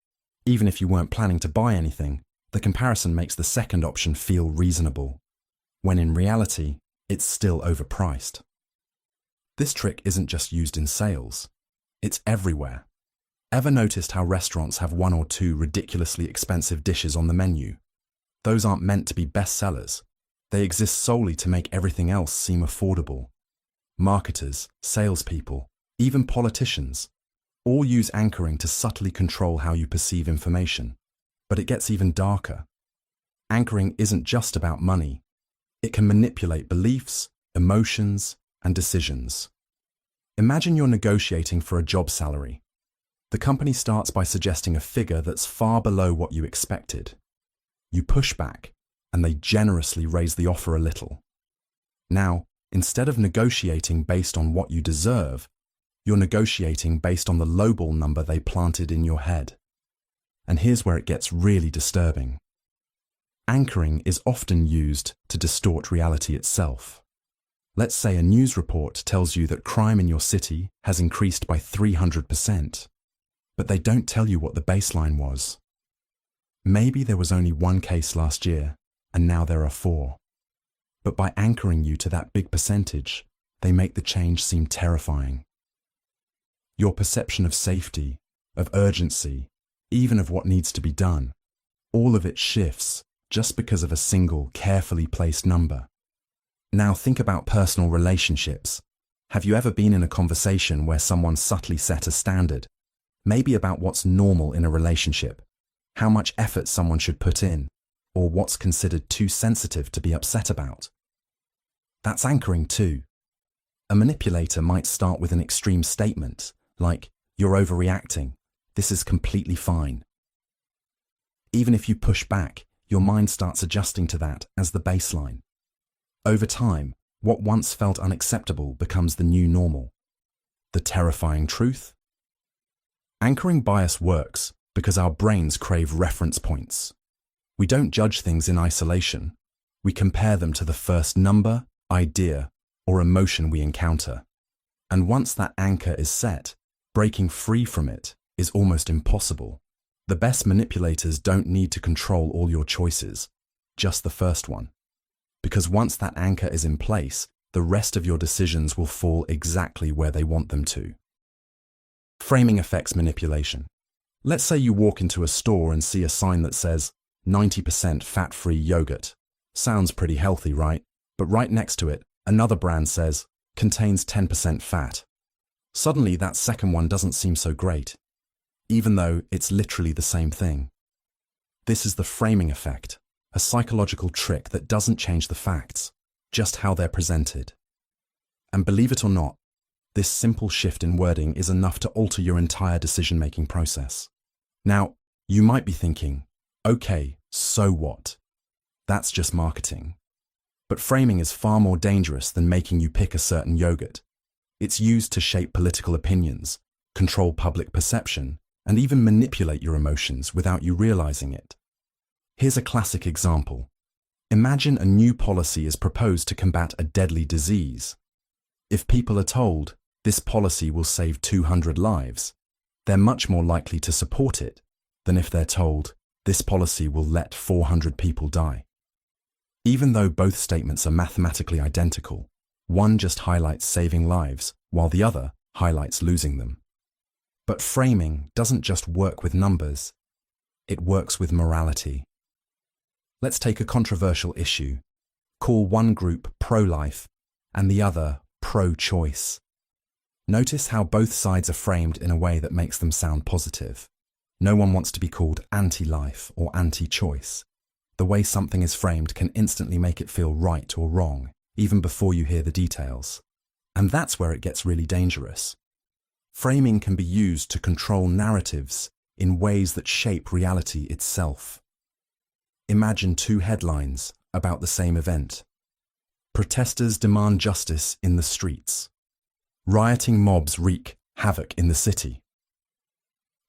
Even if you weren't planning to buy anything, the comparison makes the second option feel reasonable, when in reality, it's still overpriced. This trick isn't just used in sales. It's everywhere. Ever noticed how restaurants have one or two ridiculously expensive dishes on the menu? Those aren't meant to be bestsellers. They exist solely to make everything else seem affordable. Marketers, salespeople, even politicians, all use anchoring to subtly control how you perceive information. But it gets even darker. Anchoring isn't just about money. It can manipulate beliefs, emotions, and decisions. Imagine you're negotiating for a job salary. The company starts by suggesting a figure that's far below what you expected. You push back, and they generously raise the offer a little. Now, instead of negotiating based on what you deserve, you're negotiating based on the lowball number they planted in your head. And here's where it gets really disturbing. Anchoring is often used to distort reality itself. Let's say a news report tells you that crime in your city has increased by 300%, but they don't tell you what the baseline was. Maybe there was only one case last year, and now there are 4. But by anchoring you to that big percentage, they make the change seem terrifying. Your perception of safety, of urgency, even of what needs to be done, all of it shifts just because of a single, carefully placed number. Now think about personal relationships. Have you ever been in a conversation where someone subtly set a standard, maybe about what's normal in a relationship, how much effort someone should put in, or what's considered too sensitive to be upset about? That's anchoring too. A manipulator might start with an extreme statement, like, "You're overreacting. This is completely fine." Even if you push back, your mind starts adjusting to that as the baseline. Over time, what once felt unacceptable becomes the new normal. The terrifying truth? Anchoring bias works because our brains crave reference points. We don't judge things in isolation. We compare them to the first number, idea, or emotion we encounter. And once that anchor is set, breaking free from it is almost impossible. The best manipulators don't need to control all your choices, just the first one. Because once that anchor is in place, the rest of your decisions will fall exactly where they want them to. Framing affects manipulation. Let's say you walk into a store and see a sign that says 90% fat-free yogurt. Sounds pretty healthy, right? But right next to it, another brand says contains 10% fat. Suddenly, that second one doesn't seem so great, even though it's literally the same thing. This is the framing effect, a psychological trick that doesn't change the facts, just how they're presented. And believe it or not, this simple shift in wording is enough to alter your entire decision-making process. Now, you might be thinking, okay, so what? That's just marketing. But framing is far more dangerous than making you pick a certain yogurt. It's used to shape political opinions, control public perception, and even manipulate your emotions without you realizing it. Here's a classic example. Imagine a new policy is proposed to combat a deadly disease. If people are told, this policy will save 200 lives, they're much more likely to support it than if they're told, this policy will let 400 people die. Even though both statements are mathematically identical, One just highlights saving lives, while the other highlights losing them. But framing doesn't just work with numbers. It works with morality. Let's take a controversial issue. Call one group pro-life and the other pro-choice. Notice how both sides are framed in a way that makes them sound positive. No one wants to be called anti-life or anti-choice. The way something is framed can instantly make it feel right or wrong, even before you hear the details. And that's where it gets really dangerous. Framing can be used to control narratives in ways that shape reality itself. Imagine two headlines about the same event. Protesters demand justice in the streets. Rioting mobs wreak havoc in the city.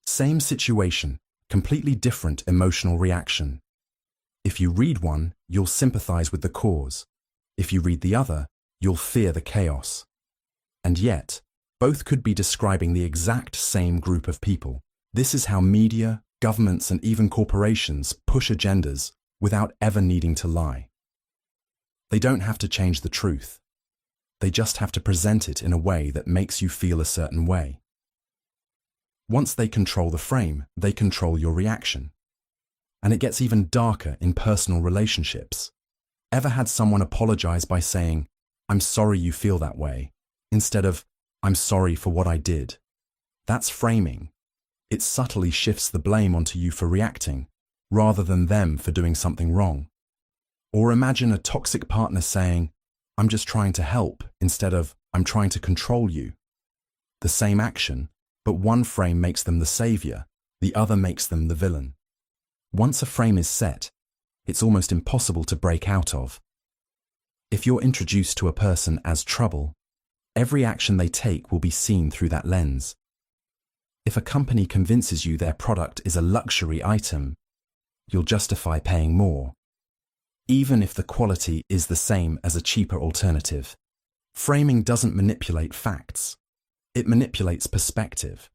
Same situation, completely different emotional reaction. If you read one, you'll sympathize with the cause. If you read the other, you'll fear the chaos. And yet, both could be describing the exact same group of people. This is how media, governments, and even corporations push agendas without ever needing to lie. They don't have to change the truth. They just have to present it in a way that makes you feel a certain way. Once they control the frame, they control your reaction. And it gets even darker in personal relationships. Ever had someone apologize by saying, "I'm sorry you feel that way," instead of, "I'm sorry for what I did"? That's framing. It subtly shifts the blame onto you for reacting, rather than them for doing something wrong. Or imagine a toxic partner saying, "I'm just trying to help," instead of, "I'm trying to control you." The same action, but one frame makes them the savior, the other makes them the villain. Once a frame is set, it's almost impossible to break out of. If you're introduced to a person as trouble, every action they take will be seen through that lens. If a company convinces you their product is a luxury item, you'll justify paying more, even if the quality is the same as a cheaper alternative. Framing doesn't manipulate facts. It manipulates perspective.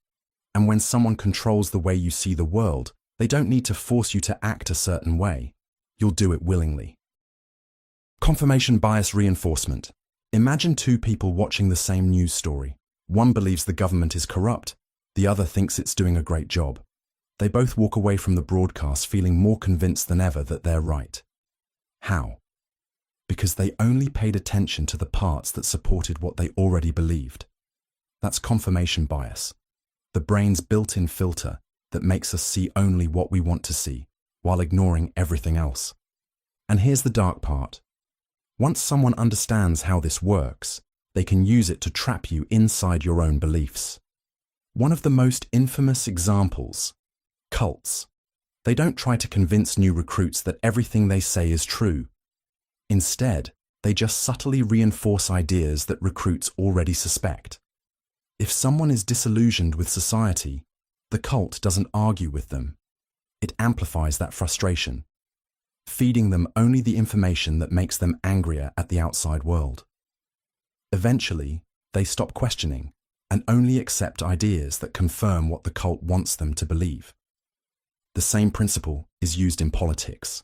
And when someone controls the way you see the world, they don't need to force you to act a certain way. You'll do it willingly. Confirmation bias reinforcement. Imagine two people watching the same news story. One believes the government is corrupt. The other thinks it's doing a great job. They both walk away from the broadcast feeling more convinced than ever that they're right. How? Because they only paid attention to the parts that supported what they already believed. That's confirmation bias, the brain's built-in filter that makes us see only what we want to see, while ignoring everything else. And here's the dark part. Once someone understands how this works, they can use it to trap you inside your own beliefs. One of the most infamous examples: cults. They don't try to convince new recruits that everything they say is true. Instead, they just subtly reinforce ideas that recruits already suspect. If someone is disillusioned with society, the cult doesn't argue with them. It amplifies that frustration, feeding them only the information that makes them angrier at the outside world. Eventually, they stop questioning and only accept ideas that confirm what the cult wants them to believe. The same principle is used in politics.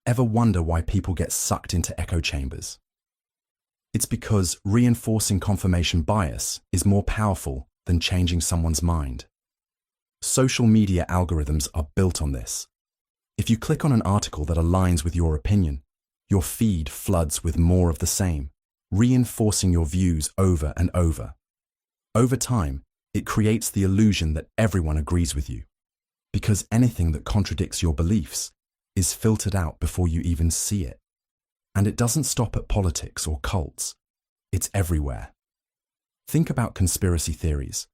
Ever wonder why people get sucked into echo chambers? It's because reinforcing confirmation bias is more powerful than changing someone's mind. Social media algorithms are built on this. If you click on an article that aligns with your opinion, your feed floods with more of the same, reinforcing your views over and over. Over time, it creates the illusion that everyone agrees with you, because anything that contradicts your beliefs is filtered out before you even see it. And it doesn't stop at politics or cults. It's everywhere. Think about conspiracy theories.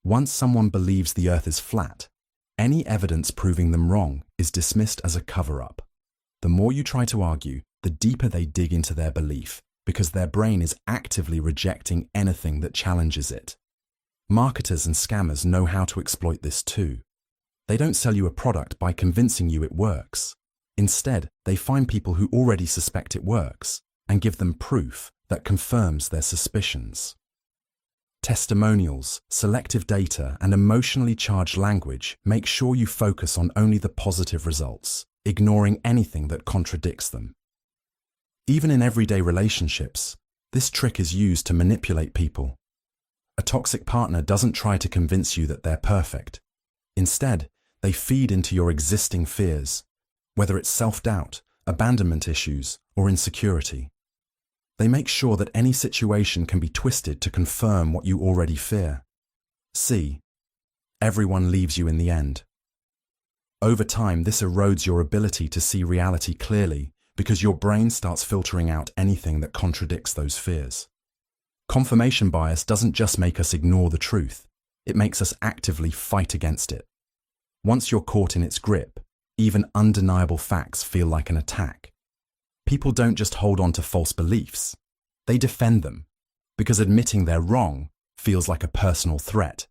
Once someone believes the Earth is flat, any evidence proving them wrong is dismissed as a cover-up. The more you try to argue, the deeper they dig into their belief, because their brain is actively rejecting anything that challenges it. Marketers and scammers know how to exploit this too. They don't sell you a product by convincing you it works. Instead, they find people who already suspect it works and give them proof that confirms their suspicions. Testimonials, selective data, and emotionally charged language make sure you focus on only the positive results, ignoring anything that contradicts them. Even in everyday relationships, This trick is used to manipulate people. A toxic partner doesn't try to convince you that they're perfect. Instead, they feed into your existing fears, whether it's self-doubt, abandonment issues, or insecurity. They make sure that any situation can be twisted to confirm what you already fear. See, everyone leaves you in the end. Over time, this erodes your ability to see reality clearly because your brain starts filtering out anything that contradicts those fears. Confirmation bias doesn't just make us ignore the truth, it makes us actively fight against it. Once you're caught in its grip, even undeniable facts feel like an attack. People don't just hold on to false beliefs, they defend them, because admitting they're wrong feels like a personal threat.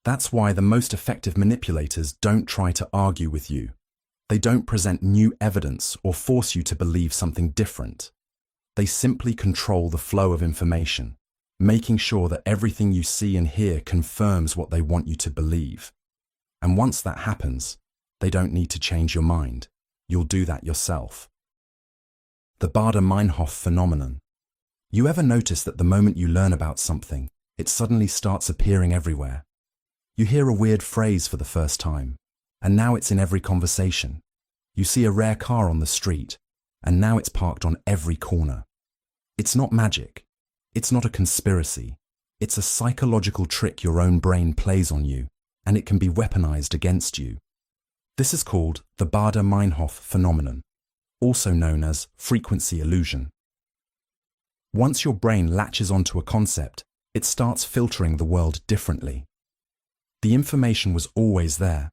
That's why the most effective manipulators don't try to argue with you. They don't present new evidence or force you to believe something different. They simply control the flow of information, making sure that everything you see and hear confirms what they want you to believe. And once that happens, they don't need to change your mind. You'll do that yourself. The Baader-Meinhof phenomenon. You ever notice that the moment you learn about something, it suddenly starts appearing everywhere? You hear a weird phrase for the first time, and now it's in every conversation. You see a rare car on the street, and now it's parked on every corner. It's not magic. It's not a conspiracy. It's a psychological trick your own brain plays on you, and it can be weaponized against you. This is called the Baader-Meinhof phenomenon, also known as frequency illusion. Once your brain latches onto a concept, it starts filtering the world differently. The information was always there,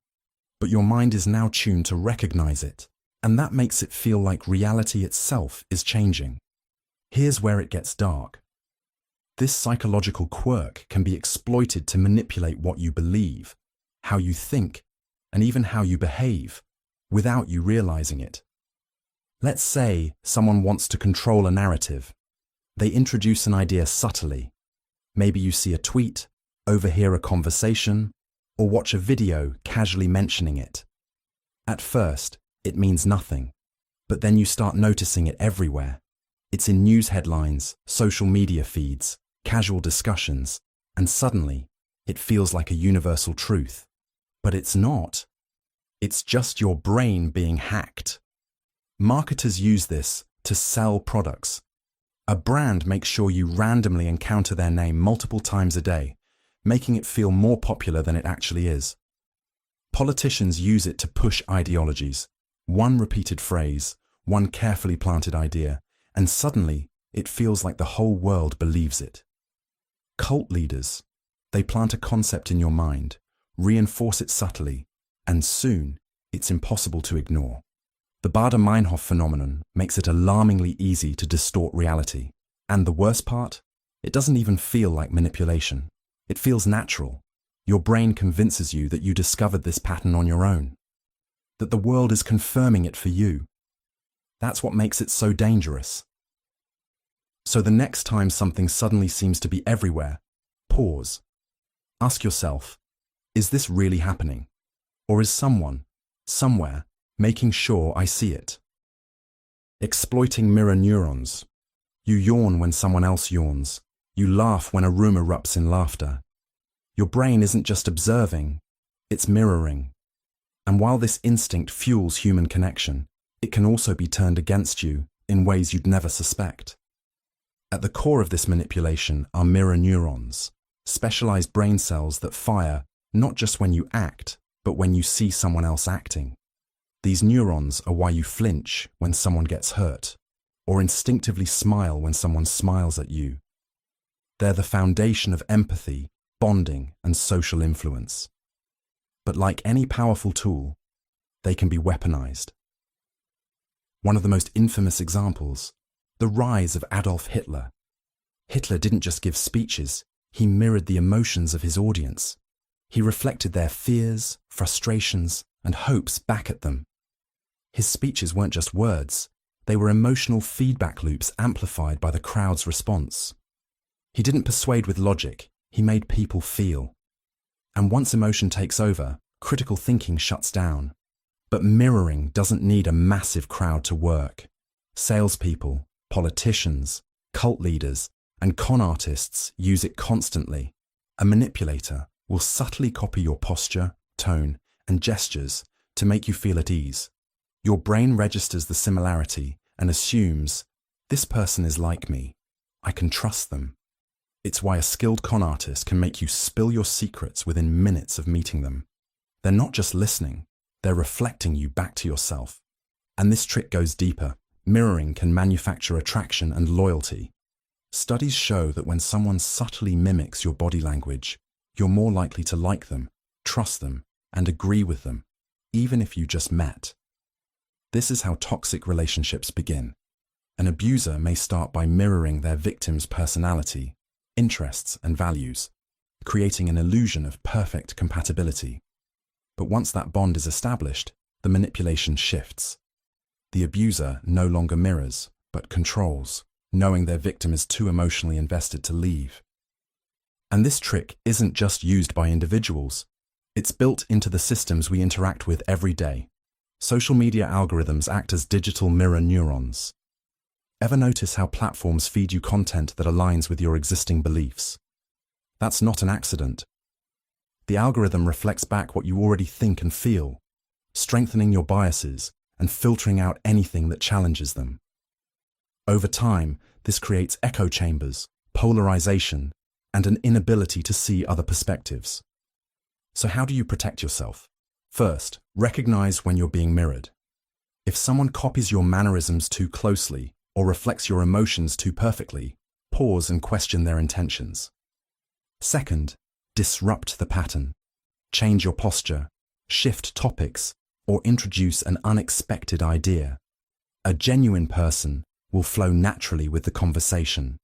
but your mind is now tuned to recognize it, and that makes it feel like reality itself is changing. Here's where it gets dark. This psychological quirk can be exploited to manipulate what you believe, how you think, and even how you behave, without you realizing it. Let's say someone wants to control a narrative. They introduce an idea subtly. Maybe you see a tweet, overhear a conversation, or watch a video casually mentioning it. At first, it means nothing, but then you start noticing it everywhere. It's in news headlines, social media feeds, casual discussions, and suddenly, it feels like a universal truth. But it's not. It's just your brain being hacked. Marketers use this to sell products. A brand makes sure you randomly encounter their name multiple times a day, making it feel more popular than it actually is. Politicians use it to push ideologies. One repeated phrase, one carefully planted idea, and suddenly it feels like the whole world believes it. Cult leaders, they plant a concept in your mind, reinforce it subtly, and soon it's impossible to ignore. The Baader-Meinhof phenomenon makes it alarmingly easy to distort reality. And the worst part? It doesn't even feel like manipulation. It feels natural. Your brain convinces you that you discovered this pattern on your own, that the world is confirming it for you. That's what makes it so dangerous. So the next time something suddenly seems to be everywhere, pause. Ask yourself, is this really happening? Or is someone, somewhere, making sure I see it? Exploiting mirror neurons. You yawn when someone else yawns. You laugh when a room erupts in laughter. Your brain isn't just observing, it's mirroring. And while this instinct fuels human connection, it can also be turned against you in ways you'd never suspect. At the core of this manipulation are mirror neurons, specialized brain cells that fire not just when you act, but when you see someone else acting. These neurons are why you flinch when someone gets hurt, or instinctively smile when someone smiles at you. They're the foundation of empathy, bonding, and social influence. But like any powerful tool, they can be weaponized. One of the most infamous examples, the rise of Adolf Hitler. Hitler didn't just give speeches, he mirrored the emotions of his audience. He reflected their fears, frustrations, and hopes back at them. His speeches weren't just words, they were emotional feedback loops amplified by the crowd's response. He didn't persuade with logic, he made people feel. And once emotion takes over, critical thinking shuts down. But mirroring doesn't need a massive crowd to work. Salespeople, politicians, Cult leaders and con artists use it constantly. A manipulator will subtly copy your posture, tone, and gestures to make you feel at ease. Your brain registers the similarity and assumes, this person is like me. I can trust them. It's why a skilled con artist can make you spill your secrets within minutes of meeting them. They're not just listening, they're reflecting you back to yourself. And this trick goes deeper. Mirroring can manufacture attraction and loyalty. Studies show that when someone subtly mimics your body language, you're more likely to like them, trust them, and agree with them, even if you just met. This is how toxic relationships begin. An abuser may start by mirroring their victim's personality, interests, and values, creating an illusion of perfect compatibility. But once that bond is established, the manipulation shifts. The abuser no longer mirrors, but controls, knowing their victim is too emotionally invested to leave. And this trick isn't just used by individuals. It's built into the systems we interact with every day. Social media algorithms act as digital mirror neurons. Ever notice how platforms feed you content that aligns with your existing beliefs? That's not an accident. The algorithm reflects back what you already think and feel, strengthening your biases and filtering out anything that challenges them. Over time, this creates echo chambers, polarization, and an inability to see other perspectives. So how do you protect yourself? First, recognize when you're being mirrored. If someone copies your mannerisms too closely or reflects your emotions too perfectly, pause and question their intentions. Second, disrupt the pattern. Change your posture, shift topics, or introduce an unexpected idea. A genuine person will flow naturally with the conversation.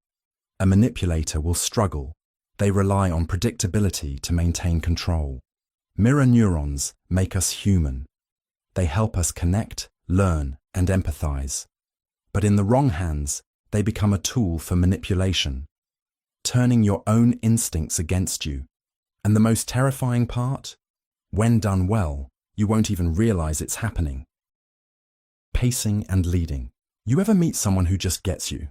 A manipulator will struggle. They rely on predictability to maintain control. Mirror neurons make us human. They help us connect, learn, and empathize. But in the wrong hands, they become a tool for manipulation, turning your own instincts against you. And the most terrifying part? When done well, you won't even realize it's happening. Pacing and leading. You ever meet someone who just gets you?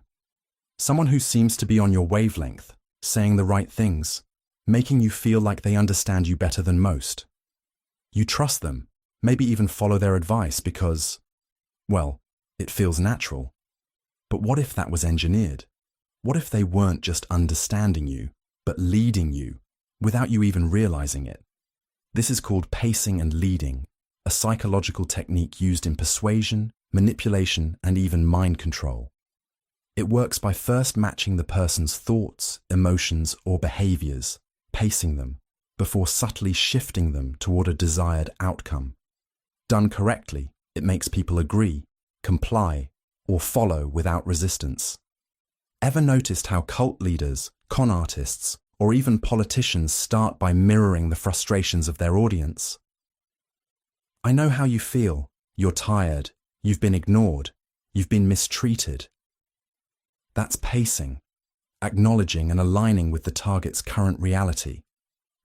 Someone who seems to be on your wavelength, saying the right things, making you feel like they understand you better than most. You trust them, maybe even follow their advice because, well, it feels natural. But what if that was engineered? What if they weren't just understanding you, but leading you, without you even realizing it? This is called pacing and leading, a psychological technique used in persuasion, manipulation, and even mind control. It works by first matching the person's thoughts, emotions, or behaviors, pacing them, before subtly shifting them toward a desired outcome. Done correctly, it makes people agree, comply, or follow without resistance. Ever noticed how cult leaders, con artists, or even politicians start by mirroring the frustrations of their audience? I know how you feel. You're tired. You've been ignored. You've been mistreated. That's pacing, acknowledging and aligning with the target's current reality.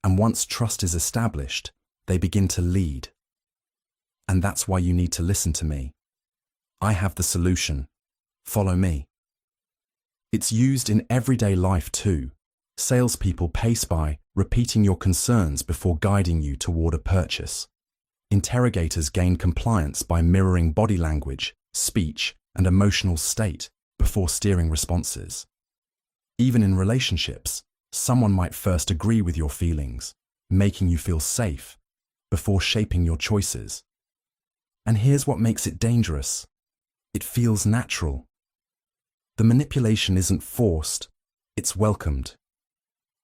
And once trust is established, they begin to lead. And that's why you need to listen to me. I have the solution. Follow me. It's used in everyday life too. Salespeople pace by repeating your concerns before guiding you toward a purchase. Interrogators gain compliance by mirroring body language, speech, and emotional state before steering responses. Even in relationships, someone might first agree with your feelings, making you feel safe, before shaping your choices. And here's what makes it dangerous. It feels natural. The manipulation isn't forced, it's welcomed.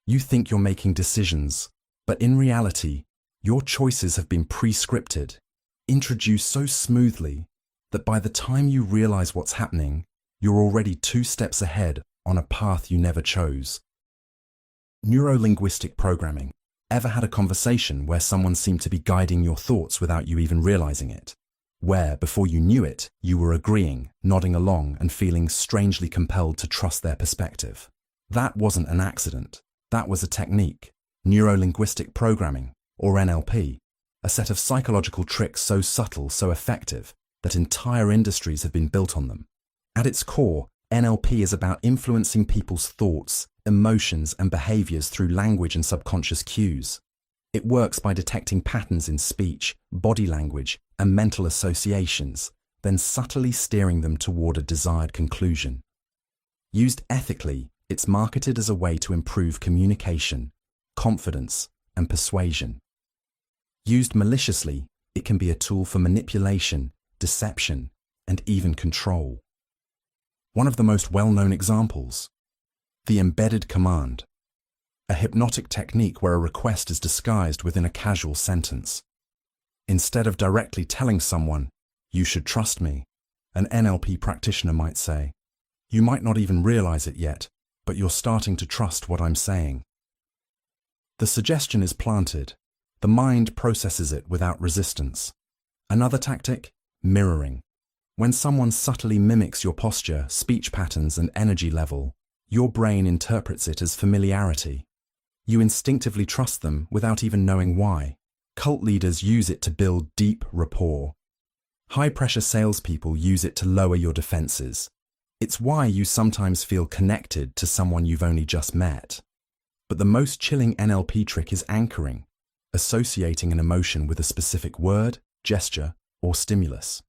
You think you're making decisions, but in reality, your choices have been pre-scripted, introduced so smoothly that by the time you realize what's happening, you're already 2 steps ahead on a path you never chose. Neuro-linguistic programming. Ever had a conversation where someone seemed to be guiding your thoughts without you even realizing it? Where, before you knew it, you were agreeing, nodding along, and feeling strangely compelled to trust their perspective? That wasn't an accident. That was a technique. Neuro-linguistic programming, or NLP, a set of psychological tricks so subtle, so effective, that entire industries have been built on them. At its core, NLP is about influencing people's thoughts, emotions, and behaviors through language and subconscious cues. It works by detecting patterns in speech, body language, and mental associations, then subtly steering them toward a desired conclusion. Used ethically, it's marketed as a way to improve communication, confidence, and persuasion. Used maliciously, it can be a tool for manipulation, deception, and even control. One of the most well-known examples: the embedded command, a hypnotic technique where a request is disguised within a casual sentence. Instead of directly telling someone, "You should trust me," an NLP practitioner might say, "You might not even realize it yet, but you're starting to trust what I'm saying." The suggestion is planted. The mind processes it without resistance. Another tactic: mirroring. When someone subtly mimics your posture, speech patterns, and energy level, your brain interprets it as familiarity. You instinctively trust them without even knowing why. Cult leaders use it to build deep rapport. High-pressure salespeople use it to lower your defenses. It's why you sometimes feel connected to someone you've only just met. But the most chilling NLP trick is anchoring, associating an emotion with a specific word, gesture, or stimulus.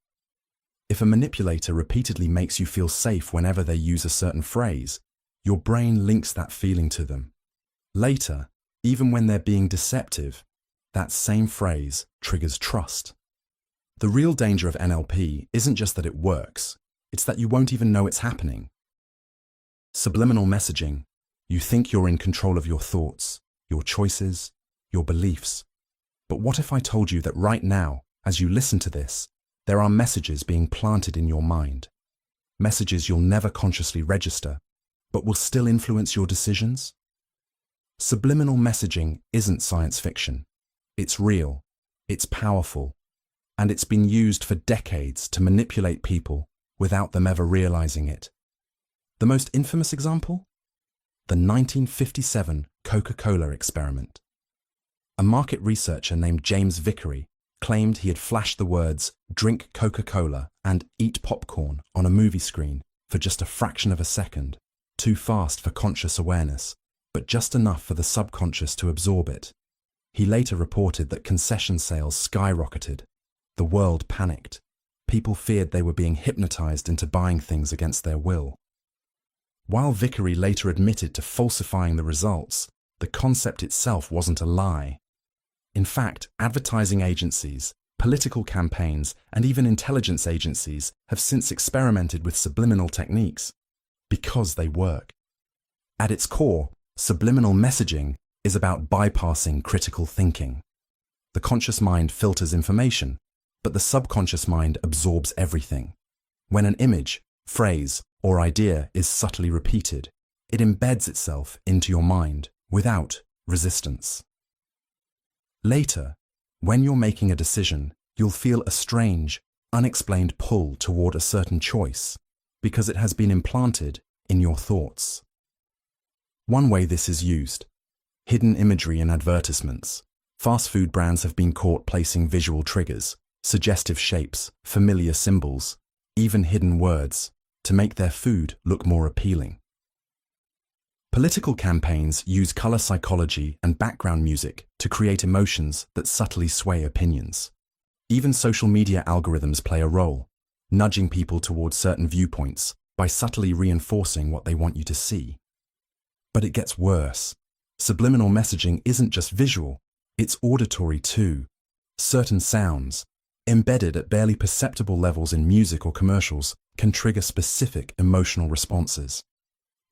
If a manipulator repeatedly makes you feel safe whenever they use a certain phrase, your brain links that feeling to them. Later, even when they're being deceptive, that same phrase triggers trust. The real danger of NLP isn't just that it works, it's that you won't even know it's happening. Subliminal messaging: you think you're in control of your thoughts, your choices, your beliefs. But what if I told you that right now, as you listen to this, there are messages being planted in your mind? Messages you'll never consciously register, but will still influence your decisions? Subliminal messaging isn't science fiction. It's real, it's powerful, and it's been used for decades to manipulate people without them ever realizing it. The most infamous example? The 1957 Coca-Cola experiment. A market researcher named James Vickery claimed he had flashed the words "drink Coca-Cola" and "eat popcorn" on a movie screen for just a fraction of a second, too fast for conscious awareness, but just enough for the subconscious to absorb it. He later reported that concession sales skyrocketed. The world panicked. People feared they were being hypnotized into buying things against their will. While Vickery later admitted to falsifying the results, the concept itself wasn't a lie. In fact, advertising agencies, political campaigns, and even intelligence agencies have since experimented with subliminal techniques because they work. At its core, subliminal messaging is about bypassing critical thinking. The conscious mind filters information, but the subconscious mind absorbs everything. When an image, phrase, or idea is subtly repeated, it embeds itself into your mind without resistance. Later, when you're making a decision, you'll feel a strange, unexplained pull toward a certain choice because it has been implanted in your thoughts. One way this is used: hidden imagery in advertisements. Fast food brands have been caught placing visual triggers, suggestive shapes, familiar symbols, even hidden words, to make their food look more appealing. Political campaigns use color psychology and background music to create emotions that subtly sway opinions. Even social media algorithms play a role, nudging people towards certain viewpoints by subtly reinforcing what they want you to see. But it gets worse. Subliminal messaging isn't just visual, it's auditory too. Certain sounds, embedded at barely perceptible levels in music or commercials, can trigger specific emotional responses.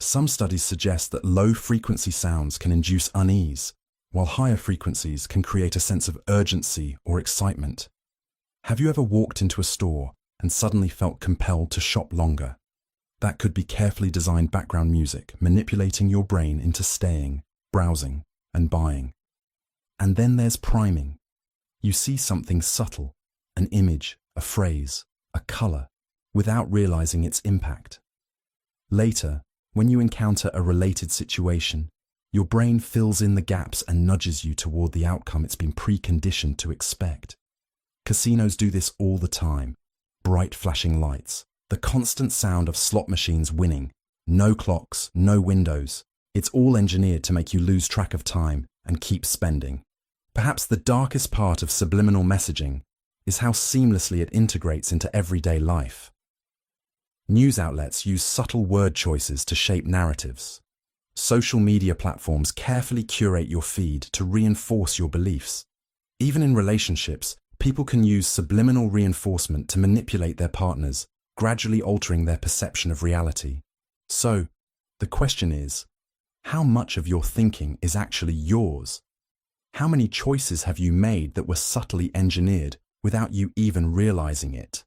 Some studies suggest that low-frequency sounds can induce unease, while higher frequencies can create a sense of urgency or excitement. Have you ever walked into a store and suddenly felt compelled to shop longer? That could be carefully designed background music manipulating your brain into staying, browsing, and buying. And then there's priming. You see something subtle, an image, a phrase, a color, without realizing its impact. Later, when you encounter a related situation, your brain fills in the gaps and nudges you toward the outcome it's been preconditioned to expect. Casinos do this all the time. Bright flashing lights, The constant sound of slot machines winning. No clocks, no windows. It's all engineered to make you lose track of time and keep spending. Perhaps the darkest part of subliminal messaging is how seamlessly it integrates into everyday life. News outlets use subtle word choices to shape narratives. Social media platforms carefully curate your feed to reinforce your beliefs. Even in relationships, people can use subliminal reinforcement to manipulate their partners, gradually altering their perception of reality. So, the question is, how much of your thinking is actually yours? How many choices have you made that were subtly engineered without you even realizing it?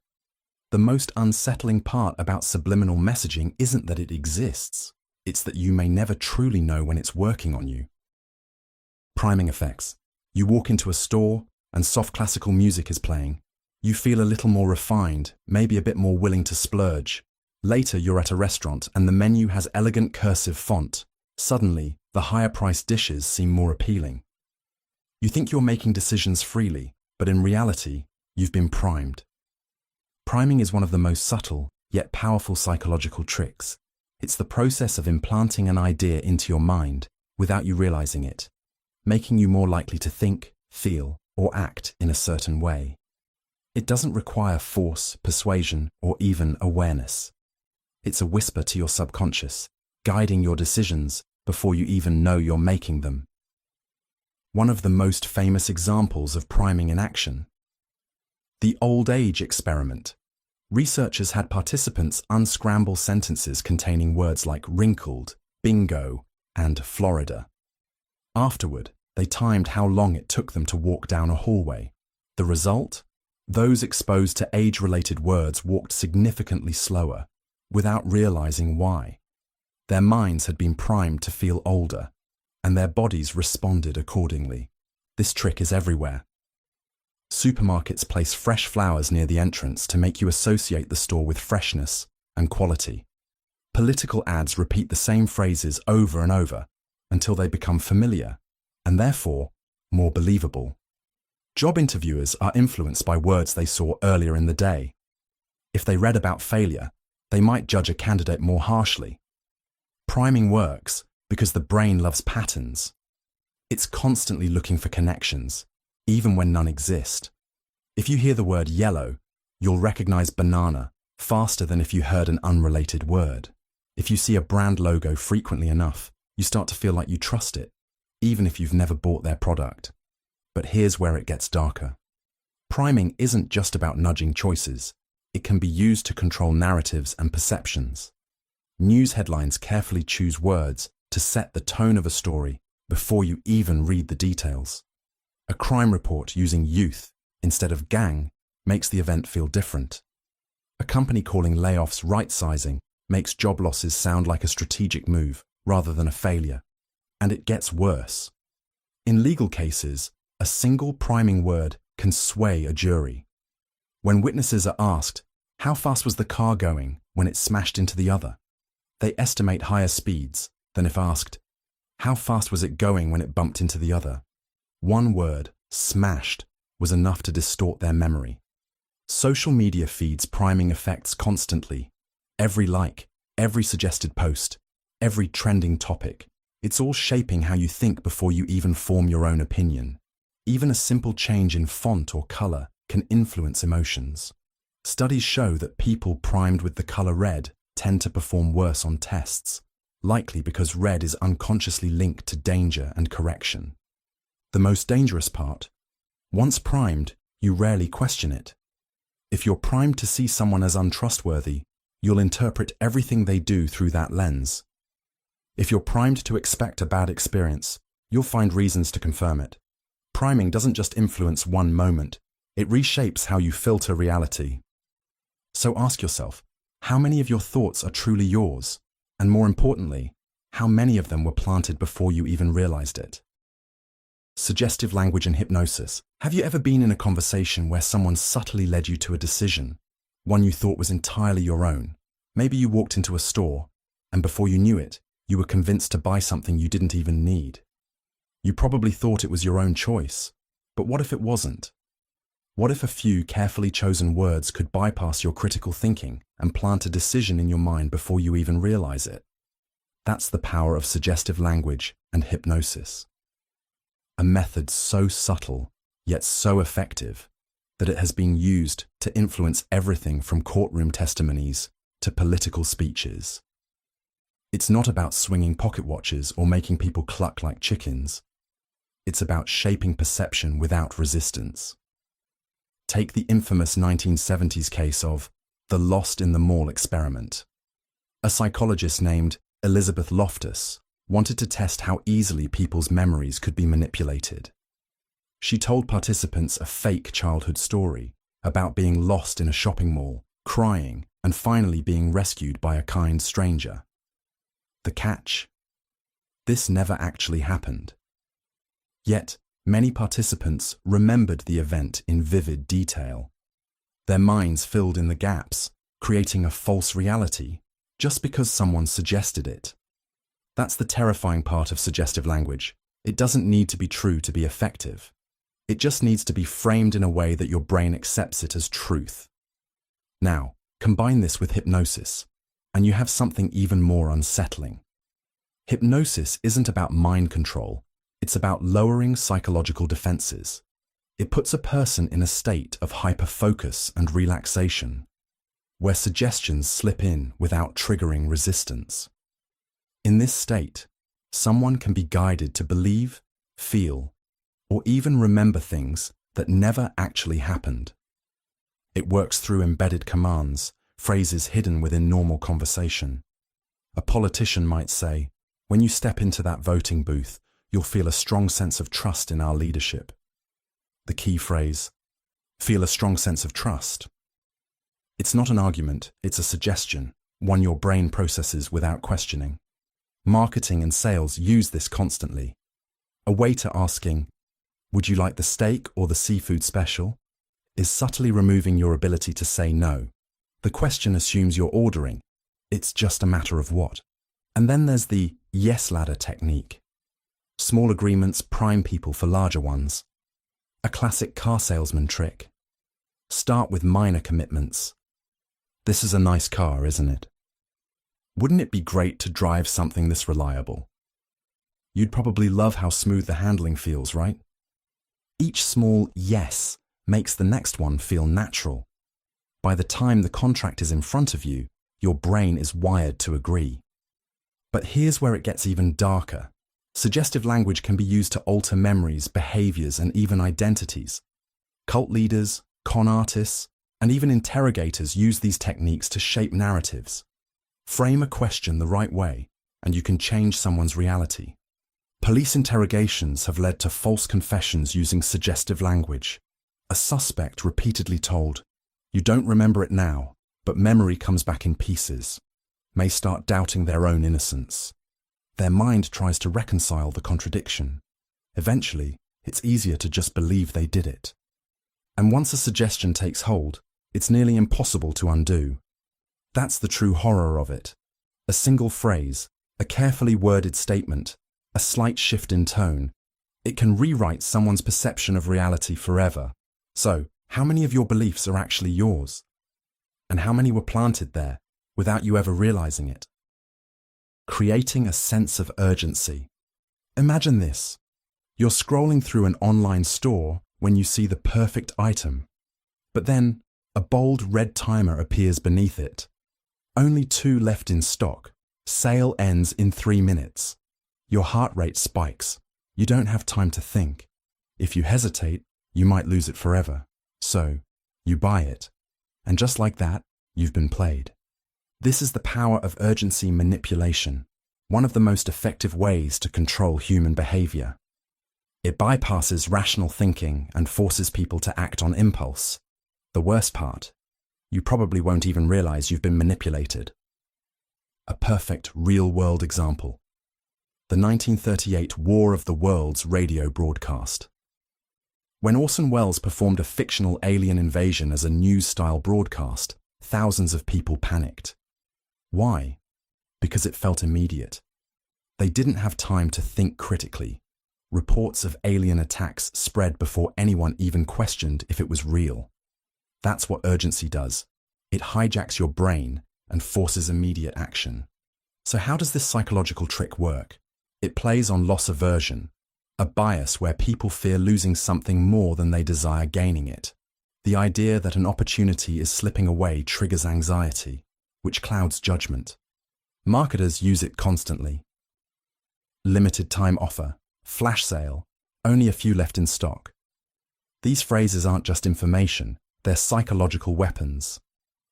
The most unsettling part about subliminal messaging isn't that it exists, it's that you may never truly know when it's working on you. Priming effects. You walk into a store and soft classical music is playing. You feel a little more refined, maybe a bit more willing to splurge. Later, you're at a restaurant and the menu has elegant cursive font. Suddenly, the higher-priced dishes seem more appealing. You think you're making decisions freely, but in reality, you've been primed. Priming is one of the most subtle, yet powerful psychological tricks. It's the process of implanting an idea into your mind without you realizing it, making you more likely to think, feel, or act in a certain way. It doesn't require force, persuasion, or even awareness. It's a whisper to your subconscious, guiding your decisions before you even know you're making them. One of the most famous examples of priming in action. The old age experiment. Researchers had participants unscramble sentences containing words like wrinkled, bingo, and Florida. Afterward, they timed how long it took them to walk down a hallway. The result? Those exposed to age-related words walked significantly slower, without realizing why. Their minds had been primed to feel older, and their bodies responded accordingly. This trick is everywhere. Supermarkets place fresh flowers near the entrance to make you associate the store with freshness and quality. Political ads repeat the same phrases over and over until they become familiar, and therefore more believable. Job interviewers are influenced by words they saw earlier in the day. If they read about failure, they might judge a candidate more harshly. Priming works because the brain loves patterns. It's constantly looking for connections, even when none exist. If you hear the word yellow, you'll recognize banana faster than if you heard an unrelated word. If you see a brand logo frequently enough, you start to feel like you trust it, even if you've never bought their product. But here's where it gets darker. Priming isn't just about nudging choices. It can be used to control narratives and perceptions. News headlines carefully choose words to set the tone of a story before you even read the details. A crime report using youth instead of gang makes the event feel different. A company calling layoffs right-sizing makes job losses sound like a strategic move rather than a failure. And it gets worse. In legal cases, a single priming word can sway a jury. When witnesses are asked, how fast was the car going when it smashed into the other? They estimate higher speeds than if asked, how fast was it going when it bumped into the other? One word, smashed, was enough to distort their memory. Social media feeds priming effects constantly. Every like, every suggested post, every trending topic. It's all shaping how you think before you even form your own opinion. Even a simple change in font or color can influence emotions. Studies show that people primed with the color red tend to perform worse on tests, likely because red is unconsciously linked to danger and correction. The most dangerous part: once primed, you rarely question it. If you're primed to see someone as untrustworthy, you'll interpret everything they do through that lens. If you're primed to expect a bad experience, you'll find reasons to confirm it. Priming doesn't just influence one moment, it reshapes how you filter reality. So ask yourself, how many of your thoughts are truly yours? And more importantly, how many of them were planted before you even realized it? Suggestive language and hypnosis. Have you ever been in a conversation where someone subtly led you to a decision, one you thought was entirely your own? Maybe you walked into a store, and before you knew it, you were convinced to buy something you didn't even need. You probably thought it was your own choice, but what if it wasn't? What if a few carefully chosen words could bypass your critical thinking and plant a decision in your mind before you even realize it? That's the power of suggestive language and hypnosis. A method so subtle, yet so effective, that it has been used to influence everything from courtroom testimonies to political speeches. It's not about swinging pocket watches or making people cluck like chickens. It's about shaping perception without resistance. Take the infamous 1970s case of the Lost in the Mall experiment. A psychologist named Elizabeth Loftus wanted to test how easily people's memories could be manipulated. She told participants a fake childhood story about being lost in a shopping mall, crying, and finally being rescued by a kind stranger. The catch? This never actually happened. Yet, many participants remembered the event in vivid detail. Their minds filled in the gaps, creating a false reality just because someone suggested it. That's the terrifying part of suggestive language. It doesn't need to be true to be effective. It just needs to be framed in a way that your brain accepts it as truth. Now, combine this with hypnosis, and you have something even more unsettling. Hypnosis isn't about mind control. It's about lowering psychological defenses. It puts a person in a state of hyper-focus and relaxation, where suggestions slip in without triggering resistance. In this state, someone can be guided to believe, feel, or even remember things that never actually happened. It works through embedded commands, phrases hidden within normal conversation. A politician might say, "When you step into that voting booth, you'll feel a strong sense of trust in our leadership." The key phrase, feel a strong sense of trust. It's not an argument, it's a suggestion, one your brain processes without questioning. Marketing and sales use this constantly. A waiter asking, "Would you like the steak or the seafood special?" is subtly removing your ability to say no. The question assumes you're ordering. It's just a matter of what. And then there's the yes ladder technique. Small agreements prime people for larger ones. A classic car salesman trick. Start with minor commitments. "This is a nice car, isn't it? Wouldn't it be great to drive something this reliable? You'd probably love how smooth the handling feels, right?" Each small yes makes the next one feel natural. By the time the contract is in front of you, your brain is wired to agree. But here's where it gets even darker. Suggestive language can be used to alter memories, behaviors, and even identities. Cult leaders, con artists, and even interrogators use these techniques to shape narratives. Frame a question the right way, and you can change someone's reality. Police interrogations have led to false confessions using suggestive language. A suspect repeatedly told, "You don't remember it now, but memory comes back in pieces," may start doubting their own innocence. Their mind tries to reconcile the contradiction. Eventually, it's easier to just believe they did it. And once a suggestion takes hold, it's nearly impossible to undo. That's the true horror of it. A single phrase, a carefully worded statement, a slight shift in tone, it can rewrite someone's perception of reality forever. So, how many of your beliefs are actually yours? And how many were planted there without you ever realizing it? Creating a sense of urgency. Imagine this. You're scrolling through an online store when you see the perfect item, but then a bold red timer appears beneath it. Only 2 left in stock. Sale ends in 3 minutes. Your heart rate spikes. You don't have time to think. If you hesitate, you might lose it forever. So, you buy it. And just like that, you've been played. This is the power of urgency manipulation, one of the most effective ways to control human behavior. It bypasses rational thinking and forces people to act on impulse. The worst part, you probably won't even realize you've been manipulated. A perfect real-world example. The 1938 War of the Worlds radio broadcast. When Orson Welles performed a fictional alien invasion as a news-style broadcast, thousands of people panicked. Why? Because it felt immediate. They didn't have time to think critically. Reports of alien attacks spread before anyone even questioned if it was real. That's what urgency does. It hijacks your brain and forces immediate action. So how does this psychological trick work? It plays on loss aversion, a bias where people fear losing something more than they desire gaining it. The idea that an opportunity is slipping away triggers anxiety, which clouds judgment. Marketers use it constantly. Limited time offer, flash sale, only a few left in stock. These phrases aren't just information, they're psychological weapons.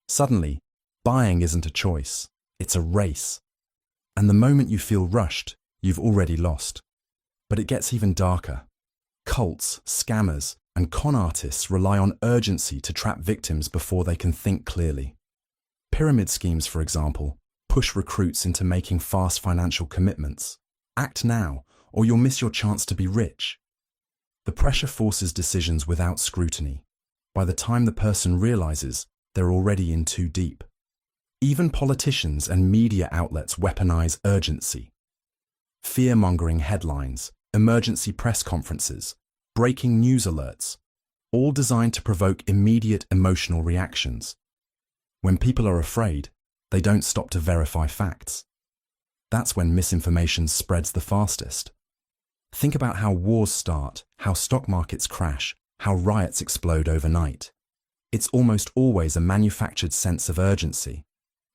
Suddenly, buying isn't a choice, it's a race. And the moment you feel rushed, you've already lost. But it gets even darker. Cults, scammers, and con artists rely on urgency to trap victims before they can think clearly. Pyramid schemes, for example, push recruits into making fast financial commitments. Act now, or you'll miss your chance to be rich. The pressure forces decisions without scrutiny. By the time the person realizes, they're already in too deep. Even politicians and media outlets weaponize urgency. Fear-mongering headlines, emergency press conferences, breaking news alerts, all designed to provoke immediate emotional reactions. When people are afraid, they don't stop to verify facts. That's when misinformation spreads the fastest. Think about how wars start, how stock markets crash, how riots explode overnight. It's almost always a manufactured sense of urgency.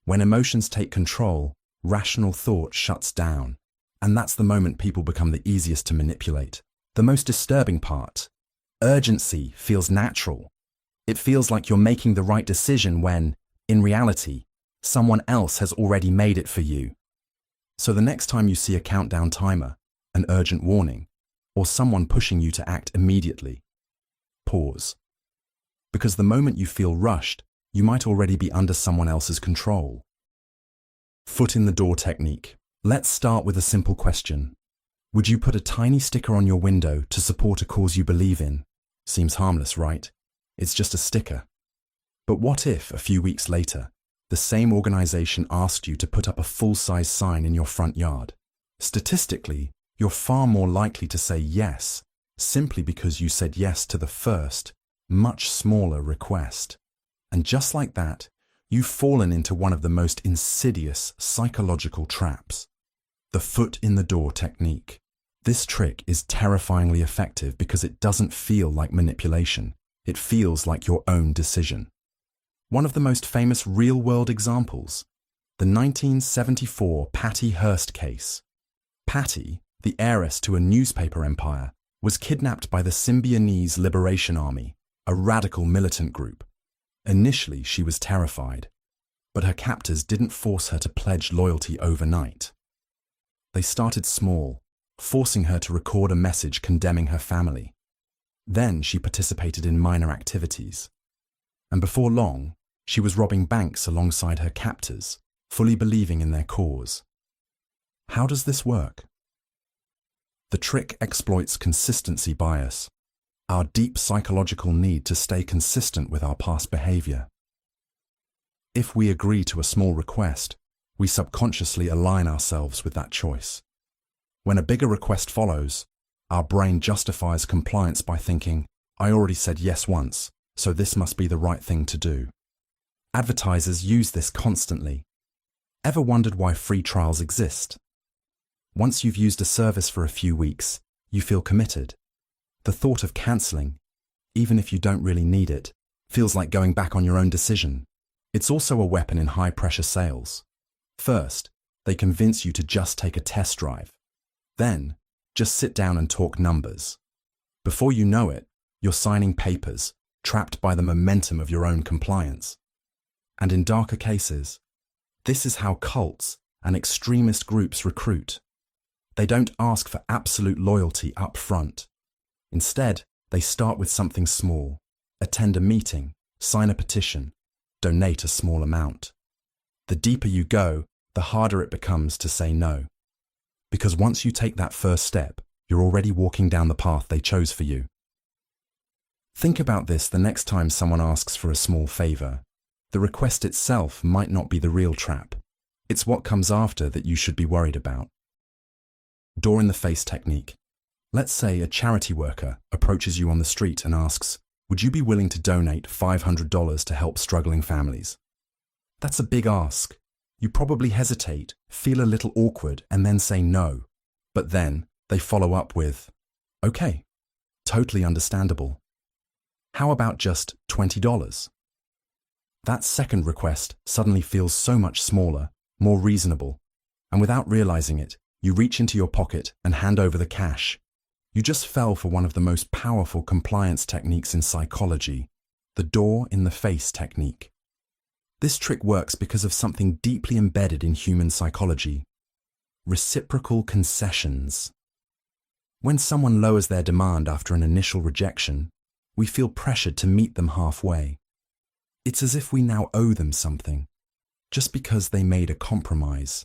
When emotions take control, rational thought shuts down. And that's the moment people become the easiest to manipulate. The most disturbing part, urgency feels natural. It feels like you're making the right decision when, in reality, someone else has already made it for you. So the next time you see a countdown timer, an urgent warning, or someone pushing you to act immediately, pause. Because the moment you feel rushed, you might already be under someone else's control. Foot in the door technique. Let's start with a simple question. Would you put a tiny sticker on your window to support a cause you believe in? Seems harmless, right? It's just a sticker. But what if, a few weeks later, the same organization asked you to put up a full-size sign in your front yard? Statistically, you're far more likely to say yes, simply because you said yes to the first, much smaller request. And just like that, you've fallen into one of the most insidious psychological traps. The foot in the door technique. This trick is terrifyingly effective because it doesn't feel like manipulation. It feels like your own decision. One of the most famous real-world examples, the 1974 Patty Hearst case. Patty, the heiress to a newspaper empire, was kidnapped by the Symbionese Liberation Army, a radical militant group. Initially, she was terrified, but her captors didn't force her to pledge loyalty overnight. They started small, forcing her to record a message condemning her family. Then she participated in minor activities. And before long, she was robbing banks alongside her captors, fully believing in their cause. How does this work? The trick exploits consistency bias, our deep psychological need to stay consistent with our past behavior. If we agree to a small request, we subconsciously align ourselves with that choice. When a bigger request follows, our brain justifies compliance by thinking, I already said yes once, so this must be the right thing to do. Advertisers use this constantly. Ever wondered why free trials exist? Once you've used a service for a few weeks, you feel committed. The thought of cancelling, even if you don't really need it, feels like going back on your own decision. It's also a weapon in high-pressure sales. First, they convince you to just take a test drive. Then, just sit down and talk numbers. Before you know it, you're signing papers, trapped by the momentum of your own compliance. And in darker cases, this is how cults and extremist groups recruit. They don't ask for absolute loyalty up front. Instead, they start with something small. Attend a meeting, sign a petition, donate a small amount. The deeper you go, the harder it becomes to say no. Because once you take that first step, you're already walking down the path they chose for you. Think about this the next time someone asks for a small favor. The request itself might not be the real trap. It's what comes after that you should be worried about. Door in the face technique. Let's say a charity worker approaches you on the street and asks, "Would you be willing to donate $500 to help struggling families?" That's a big ask. You probably hesitate, feel a little awkward, and then say no. But then they follow up with, "Okay, totally understandable. How about just $20? That second request suddenly feels so much smaller, more reasonable, and without realizing it, you reach into your pocket and hand over the cash. You just fell for one of the most powerful compliance techniques in psychology, the door-in-the-face technique. This trick works because of something deeply embedded in human psychology: reciprocal concessions. When someone lowers their demand after an initial rejection, we feel pressured to meet them halfway. It's as if we now owe them something, just because they made a compromise.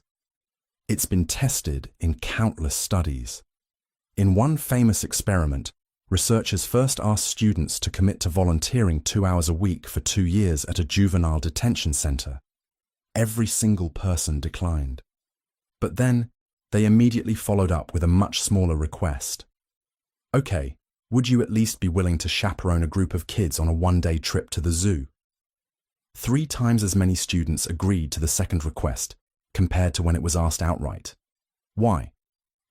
It's been tested in countless studies. In one famous experiment, researchers first asked students to commit to volunteering 2 hours a week for 2 years at a juvenile detention center. Every single person declined. But then, they immediately followed up with a much smaller request. "Okay, would you at least be willing to chaperone a group of kids on a one-day trip to the zoo?" 3 times as many students agreed to the second request compared to when it was asked outright. Why?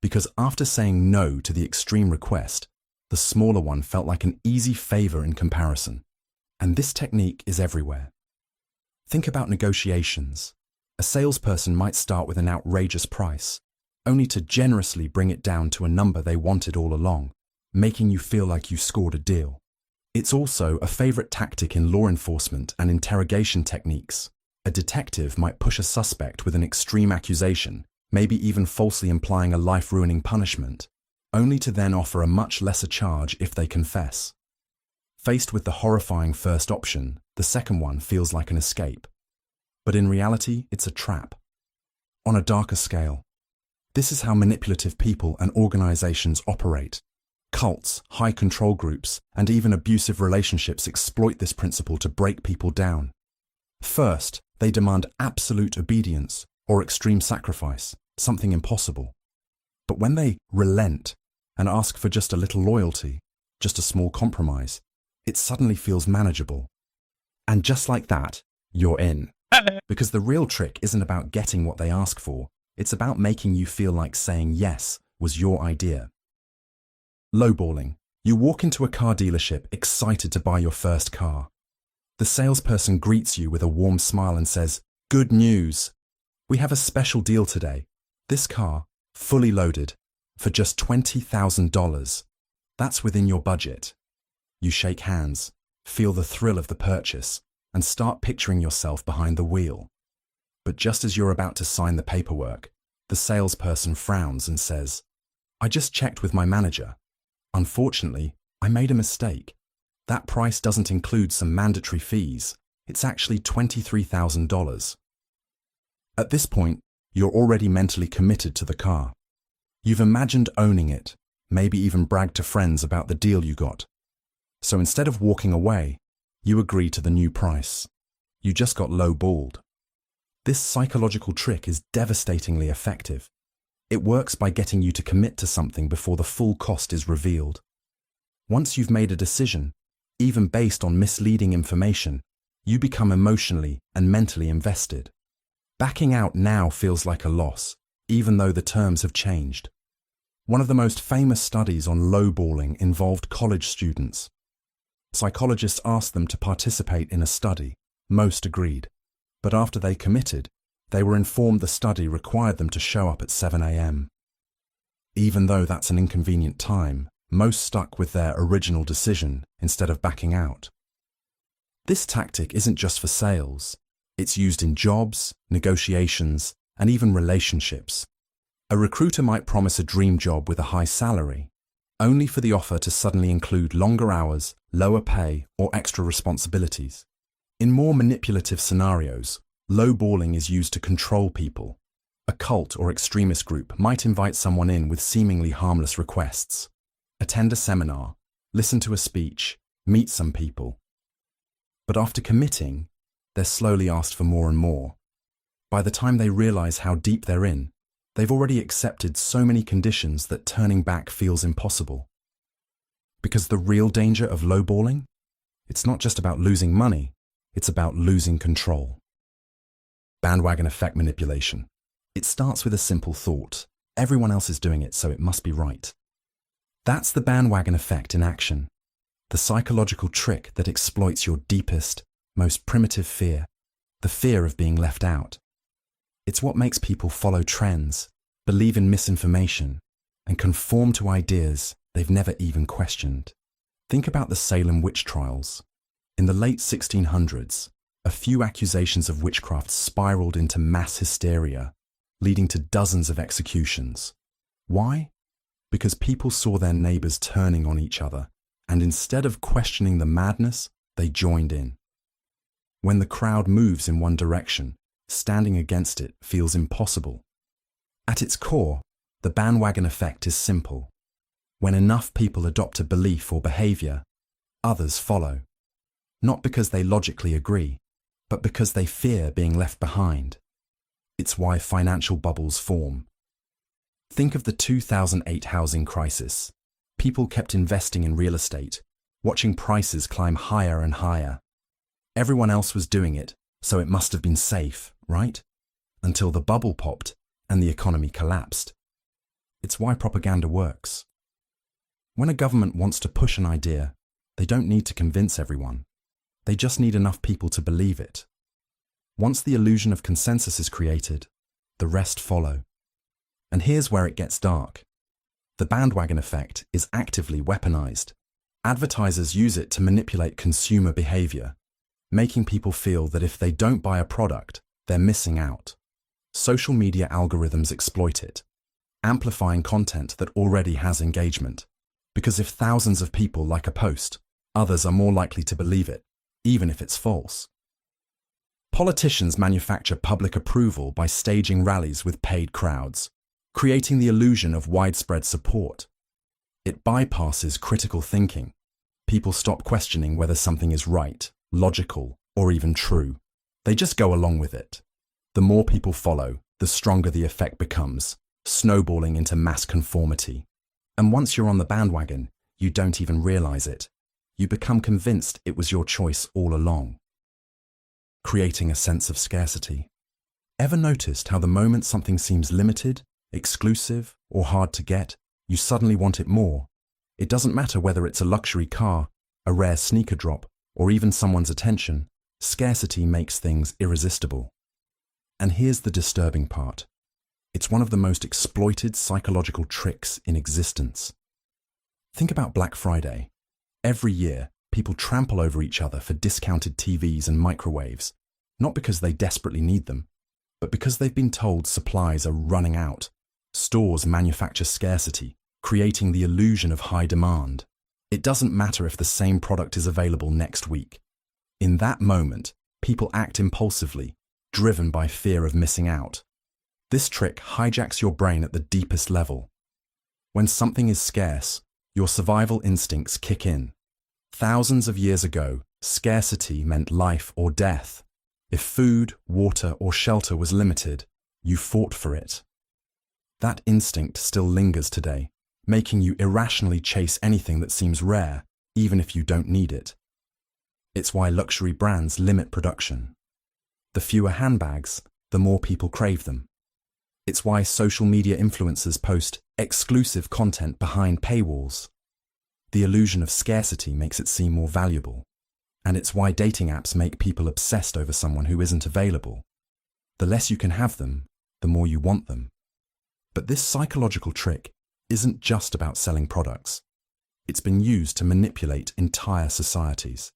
Because after saying no to the extreme request, the smaller one felt like an easy favor in comparison. And this technique is everywhere. Think about negotiations. A salesperson might start with an outrageous price, only to generously bring it down to a number they wanted all along, making you feel like you scored a deal. It's also a favorite tactic in law enforcement and interrogation techniques. A detective might push a suspect with an extreme accusation, maybe even falsely implying a life-ruining punishment, only to then offer a much lesser charge if they confess. Faced with the horrifying first option, the second one feels like an escape. But in reality, it's a trap. On a darker scale, this is how manipulative people and organizations operate. Cults, high control groups, and even abusive relationships exploit this principle to break people down. First, they demand absolute obedience or extreme sacrifice, something impossible. But when they relent and ask for just a little loyalty, just a small compromise, it suddenly feels manageable. And just like that, you're in. Because the real trick isn't about getting what they ask for, it's about making you feel like saying yes was your idea. Lowballing. You walk into a car dealership excited to buy your first car. The salesperson greets you with a warm smile and says, "Good news! We have a special deal today. This car, fully loaded, for just $20,000. That's within your budget." You shake hands, feel the thrill of the purchase, and start picturing yourself behind the wheel. But just as you're about to sign the paperwork, the salesperson frowns and says, "I just checked with my manager. Unfortunately, I made a mistake. That price doesn't include some mandatory fees. It's actually $23,000. At this point, you're already mentally committed to the car. You've imagined owning it, maybe even bragged to friends about the deal you got. So instead of walking away, you agree to the new price. You just got low-balled. This psychological trick is devastatingly effective. It works by getting you to commit to something before the full cost is revealed. Once you've made a decision, even based on misleading information, you become emotionally and mentally invested. Backing out now feels like a loss, even though the terms have changed. One of the most famous studies on lowballing involved college students. Psychologists asked them to participate in a study. Most agreed. But after they committed, they were informed the study required them to show up at 7 a.m. Even though that's an inconvenient time, most stuck with their original decision instead of backing out. This tactic isn't just for sales. It's used in jobs, negotiations, and even relationships. A recruiter might promise a dream job with a high salary, only for the offer to suddenly include longer hours, lower pay, or extra responsibilities. In more manipulative scenarios, lowballing is used to control people. A cult or extremist group might invite someone in with seemingly harmless requests. Attend a seminar, listen to a speech, meet some people. But after committing, they're slowly asked for more and more. By the time they realize how deep they're in, They've already accepted so many conditions that turning back feels impossible. Because the real danger of lowballing? It's not just about losing money, it's about losing control. Bandwagon effect manipulation. It starts with a simple thought. Everyone else is doing it, so it must be right. That's the bandwagon effect in action. The psychological trick that exploits your deepest, most primitive fear, the fear of being left out. It's what makes people follow trends, believe in misinformation, and conform to ideas they've never even questioned. Think about the Salem witch trials. In the late 1600s, a few accusations of witchcraft spiraled into mass hysteria, leading to dozens of executions. Why? Because people saw their neighbors turning on each other, and instead of questioning the madness, they joined in. When the crowd moves in one direction, standing against it feels impossible. At its core, the bandwagon effect is simple. When enough people adopt a belief or behavior, others follow. Not because they logically agree, but because they fear being left behind. It's why financial bubbles form. Think of the 2008 housing crisis. People kept investing in real estate, watching prices climb higher and higher. Everyone else was doing it, so it must have been safe, right? Until the bubble popped and the economy collapsed. It's why propaganda works. When a government wants to push an idea, they don't need to convince everyone. They just need enough people to believe it. Once the illusion of consensus is created, the rest follow. And here's where it gets dark. The bandwagon effect is actively weaponized. Advertisers use it to manipulate consumer behavior, making people feel that if they don't buy a product, they're missing out. Social media algorithms exploit it, amplifying content that already has engagement. Because if thousands of people like a post, others are more likely to believe it, even if it's false. Politicians manufacture public approval by staging rallies with paid crowds, creating the illusion of widespread support. It bypasses critical thinking. People stop questioning whether something is right, logical, or even true. They just go along with it. The more people follow, the stronger the effect becomes, snowballing into mass conformity. And once you're on the bandwagon, you don't even realize it. You become convinced it was your choice all along. Creating a sense of scarcity. Ever noticed how the moment something seems limited, exclusive, or hard to get, you suddenly want it more? It doesn't matter whether it's a luxury car, a rare sneaker drop, or even someone's attention. Scarcity makes things irresistible. And here's the disturbing part. It's one of the most exploited psychological tricks in existence. Think about Black Friday. Every year, people trample over each other for discounted TVs and microwaves, not because they desperately need them, but because they've been told supplies are running out. Stores manufacture scarcity, creating the illusion of high demand. It doesn't matter if the same product is available next week. In that moment, people act impulsively, driven by fear of missing out. This trick hijacks your brain at the deepest level. When something is scarce, your survival instincts kick in. Thousands of years ago, scarcity meant life or death. If food, water, or shelter was limited, you fought for it. That instinct still lingers today, making you irrationally chase anything that seems rare, even if you don't need it. It's why luxury brands limit production. The fewer handbags, the more people crave them. It's why social media influencers post exclusive content behind paywalls. The illusion of scarcity makes it seem more valuable. And it's why dating apps make people obsessed over someone who isn't available. The less you can have them, the more you want them. But this psychological trick isn't just about selling products. It's been used to manipulate entire societies.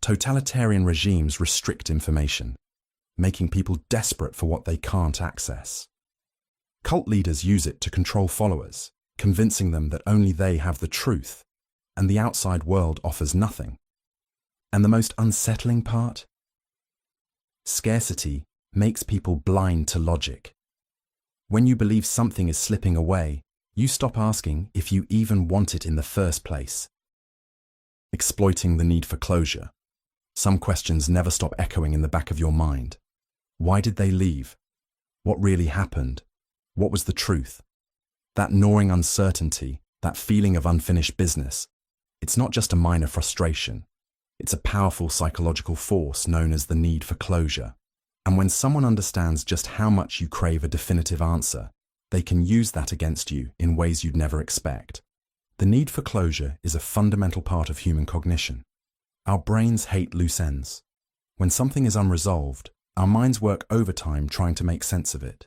Totalitarian regimes restrict information, making people desperate for what they can't access. Cult leaders use it to control followers, convincing them that only they have the truth, and the outside world offers nothing. And the most unsettling part? Scarcity makes people blind to logic. When you believe something is slipping away, you stop asking if you even want it in the first place. Exploiting the need for closure. Some questions never stop echoing in the back of your mind. Why did they leave? What really happened? What was the truth? That gnawing uncertainty, that feeling of unfinished business, it's not just a minor frustration. It's a powerful psychological force known as the need for closure. And when someone understands just how much you crave a definitive answer, they can use that against you in ways you'd never expect. The need for closure is a fundamental part of human cognition. Our brains hate loose ends. When something is unresolved, our minds work overtime trying to make sense of it.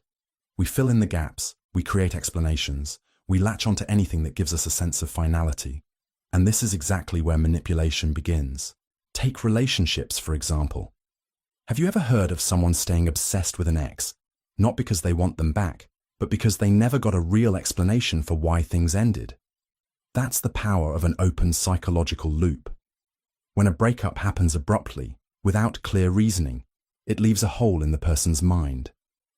We fill in the gaps, we create explanations, we latch onto anything that gives us a sense of finality. And this is exactly where manipulation begins. Take relationships, for example. Have you ever heard of someone staying obsessed with an ex, not because they want them back, but because they never got a real explanation for why things ended? That's the power of an open psychological loop. When a breakup happens abruptly, without clear reasoning, it leaves a hole in the person's mind.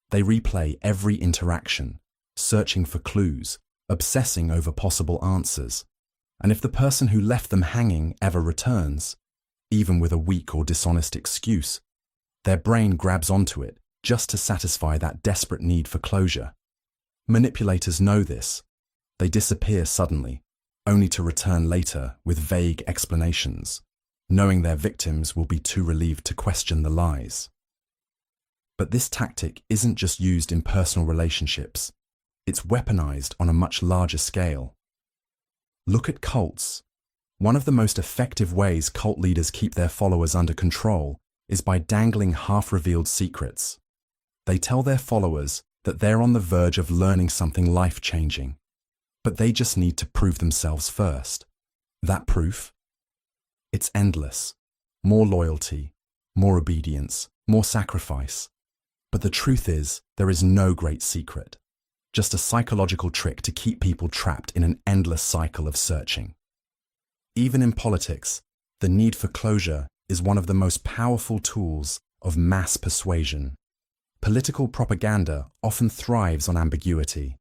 They replay every interaction, searching for clues, obsessing over possible answers. And if the person who left them hanging ever returns, even with a weak or dishonest excuse, their brain grabs onto it just to satisfy that desperate need for closure. Manipulators know this. They disappear suddenly, only to return later with vague explanations, knowing their victims will be too relieved to question the lies. But this tactic isn't just used in personal relationships. It's weaponized on a much larger scale. Look at cults. One of the most effective ways cult leaders keep their followers under control is by dangling half-revealed secrets. They tell their followers that they're on the verge of learning something life-changing, but they just need to prove themselves first. That proof? It's endless. More loyalty, more obedience, more sacrifice. But the truth is, there is no great secret. Just a psychological trick to keep people trapped in an endless cycle of searching. Even in politics, the need for closure is one of the most powerful tools of mass persuasion. Political propaganda often thrives on ambiguity.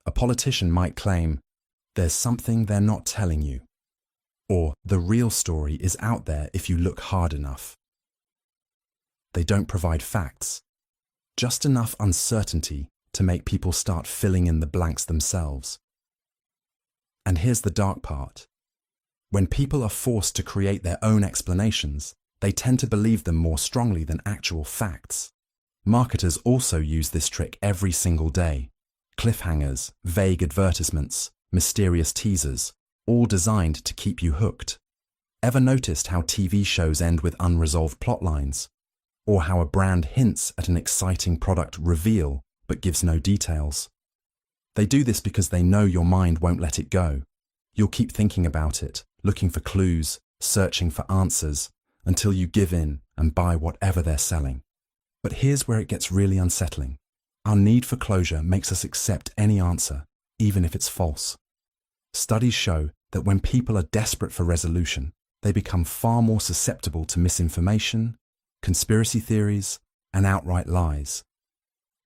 A politician might claim, "There's something they're not telling you," or "The real story is out there if you look hard enough." They don't provide facts, just enough uncertainty to make people start filling in the blanks themselves. And here's the dark part. When people are forced to create their own explanations, they tend to believe them more strongly than actual facts. Marketers also use this trick every single day. Cliffhangers, vague advertisements, mysterious teasers, all designed to keep you hooked. Ever noticed how TV shows end with unresolved plotlines? Or how a brand hints at an exciting product reveal but gives no details? They do this because they know your mind won't let it go. You'll keep thinking about it, looking for clues, searching for answers, until you give in and buy whatever they're selling. But here's where it gets really unsettling. Our need for closure makes us accept any answer, even if it's false. Studies show that when people are desperate for resolution, they become far more susceptible to misinformation, conspiracy theories, and outright lies.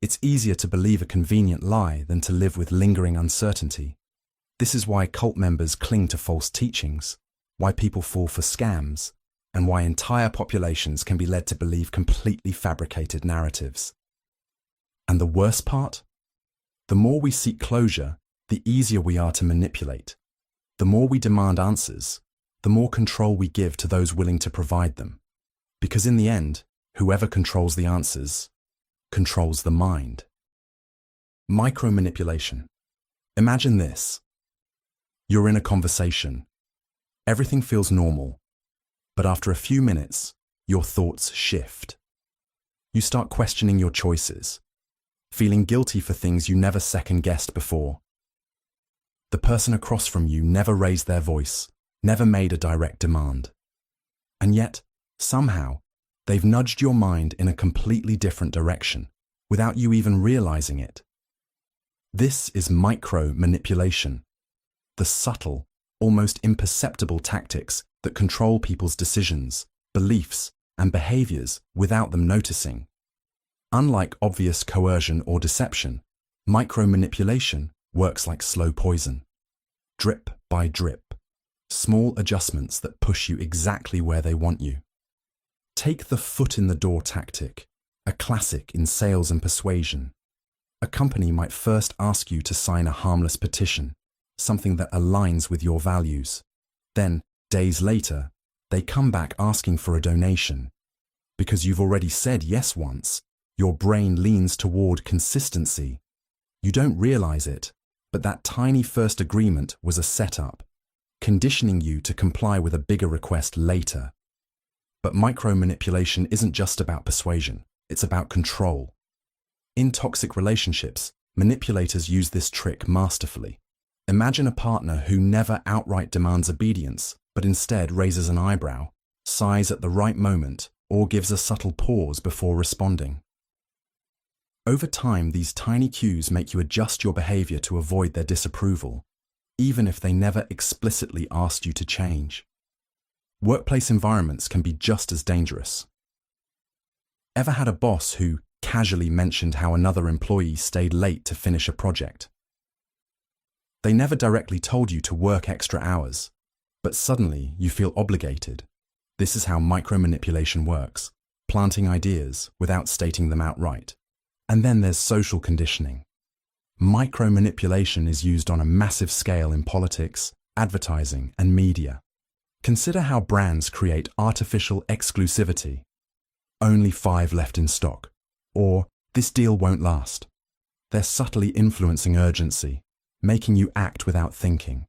It's easier to believe a convenient lie than to live with lingering uncertainty. This is why cult members cling to false teachings, why people fall for scams, and why entire populations can be led to believe completely fabricated narratives. And the worst part? The more we seek closure, the easier we are to manipulate. The more we demand answers, the more control we give to those willing to provide them. Because in the end, whoever controls the answers controls the mind. Micromanipulation. Imagine this. You're in a conversation. Everything feels normal. But after a few minutes, your thoughts shift. You start questioning your choices, feeling guilty for things you never second-guessed before. The person across from you never raised their voice, never made a direct demand. And yet, somehow, they've nudged your mind in a completely different direction, without you even realizing it. This is micro-manipulation, the subtle, almost imperceptible tactics that control people's decisions, beliefs, and behaviors without them noticing. Unlike obvious coercion or deception, micromanipulation works like slow poison. Drip by drip, small adjustments that push you exactly where they want you. Take the foot in the door tactic, a classic in sales and persuasion. A company might first ask you to sign a harmless petition, something that aligns with your values. Then, days later, they come back asking for a donation. Because you've already said yes once, your brain leans toward consistency. You don't realize it, but that tiny first agreement was a setup, conditioning you to comply with a bigger request later. But micromanipulation isn't just about persuasion, it's about control. In toxic relationships, manipulators use this trick masterfully. Imagine a partner who never outright demands obedience, but instead raises an eyebrow, sighs at the right moment, or gives a subtle pause before responding. Over time, these tiny cues make you adjust your behavior to avoid their disapproval, even if they never explicitly asked you to change. Workplace environments can be just as dangerous. Ever had a boss who casually mentioned how another employee stayed late to finish a project? They never directly told you to work extra hours, but suddenly you feel obligated. This is how micromanipulation works, planting ideas without stating them outright. And then there's social conditioning. Micromanipulation is used on a massive scale in politics, advertising, and media. Consider how brands create artificial exclusivity. Only 5 left in stock, or this deal won't last. They're subtly influencing urgency, making you act without thinking.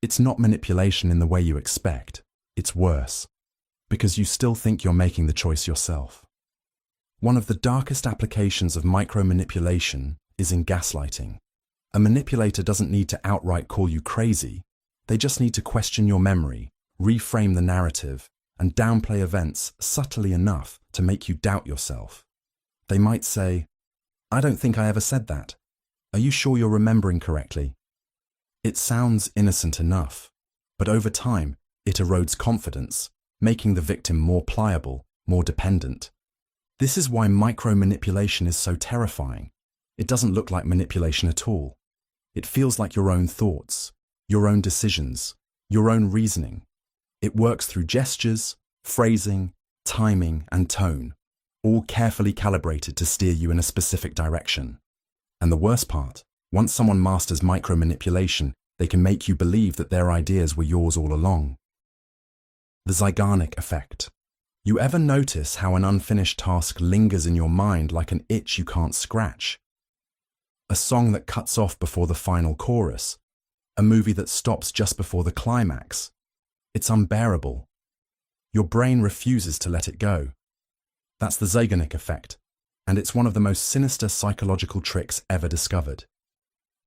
It's not manipulation in the way you expect, it's worse, because you still think you're making the choice yourself. One of the darkest applications of micromanipulation is in gaslighting. A manipulator doesn't need to outright call you crazy, they just need to question your memory, reframe the narrative, and downplay events subtly enough to make you doubt yourself. They might say, "I don't think I ever said that. Are you sure you're remembering correctly?" It sounds innocent enough, but over time, it erodes confidence, making the victim more pliable, more dependent. This is why micromanipulation is so terrifying. It doesn't look like manipulation at all. It feels like your own thoughts, your own decisions, your own reasoning. It works through gestures, phrasing, timing, and tone, all carefully calibrated to steer you in a specific direction. And the worst part, once someone masters micromanipulation, they can make you believe that their ideas were yours all along. The Zeigarnik effect. You ever notice how an unfinished task lingers in your mind like an itch you can't scratch? A song that cuts off before the final chorus, a movie that stops just before the climax. It's unbearable. Your brain refuses to let it go. That's the Zeigarnik effect, and it's one of the most sinister psychological tricks ever discovered.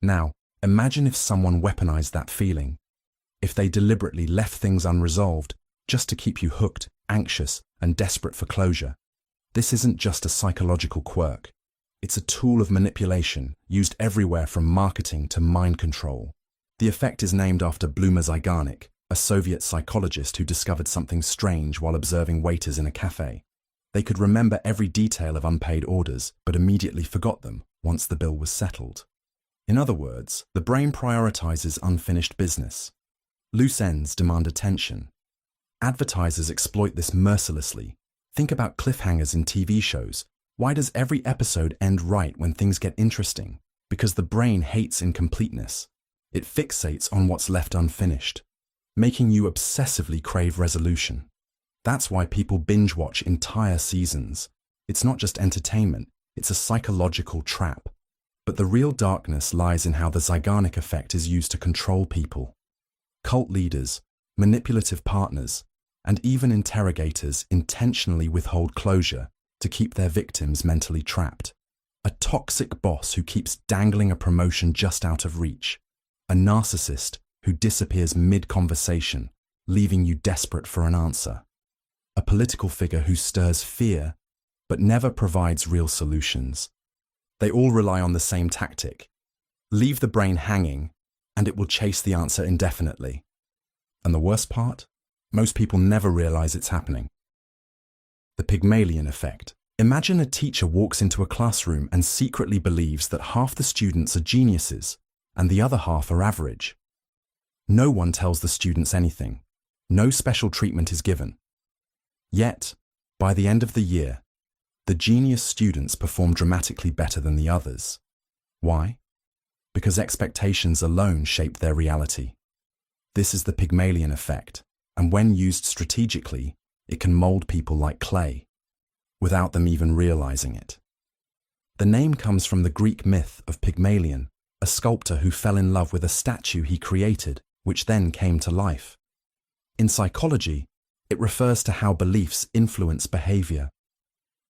Now, imagine if someone weaponized that feeling. If they deliberately left things unresolved just to keep you hooked, anxious, and desperate for closure. This isn't just a psychological quirk. It's a tool of manipulation used everywhere from marketing to mind control. The effect is named after Bluma Zeigarnik, a Soviet psychologist who discovered something strange while observing waiters in a cafe. They could remember every detail of unpaid orders, but immediately forgot them once the bill was settled. In other words, the brain prioritizes unfinished business. Loose ends demand attention. Advertisers exploit this mercilessly. Think about cliffhangers in TV shows. Why does every episode end right when things get interesting? Because the brain hates incompleteness. It fixates on what's left unfinished, making you obsessively crave resolution. That's why people binge watch entire seasons. It's not just entertainment, it's a psychological trap. But the real darkness lies in how the Zeigarnik effect is used to control people. Cult leaders, manipulative partners, and even interrogators intentionally withhold closure to keep their victims mentally trapped. A toxic boss who keeps dangling a promotion just out of reach. A narcissist who disappears mid-conversation, leaving you desperate for an answer. A political figure who stirs fear, but never provides real solutions. They all rely on the same tactic. Leave the brain hanging, and it will chase the answer indefinitely. And the worst part? Most people never realize it's happening. The Pygmalion effect. Imagine a teacher walks into a classroom and secretly believes that half the students are geniuses and the other half are average. No one tells the students anything. No special treatment is given. Yet, by the end of the year, the genius students perform dramatically better than the others. Why? Because expectations alone shape their reality. This is the Pygmalion effect, and when used strategically, it can mold people like clay, without them even realizing it. The name comes from the Greek myth of Pygmalion, a sculptor who fell in love with a statue he created, which then came to life. In psychology, it refers to how beliefs influence behavior.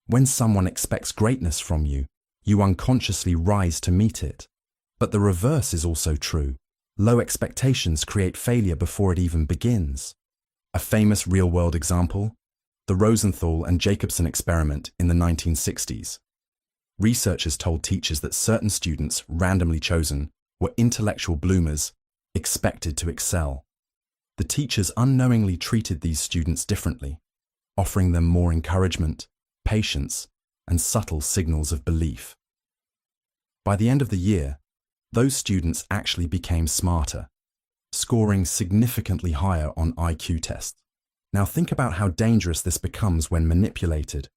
When someone expects greatness from you, you unconsciously rise to meet it. But the reverse is also true. Low expectations create failure before it even begins. A famous real-world example? The Rosenthal and Jacobson experiment in the 1960s. Researchers told teachers that certain students, randomly chosen, were intellectual bloomers, expected to excel. The teachers unknowingly treated these students differently, offering them more encouragement, patience, and subtle signals of belief. By the end of the year, those students actually became smarter, scoring significantly higher on IQ tests. Now think about how dangerous this becomes when manipulated.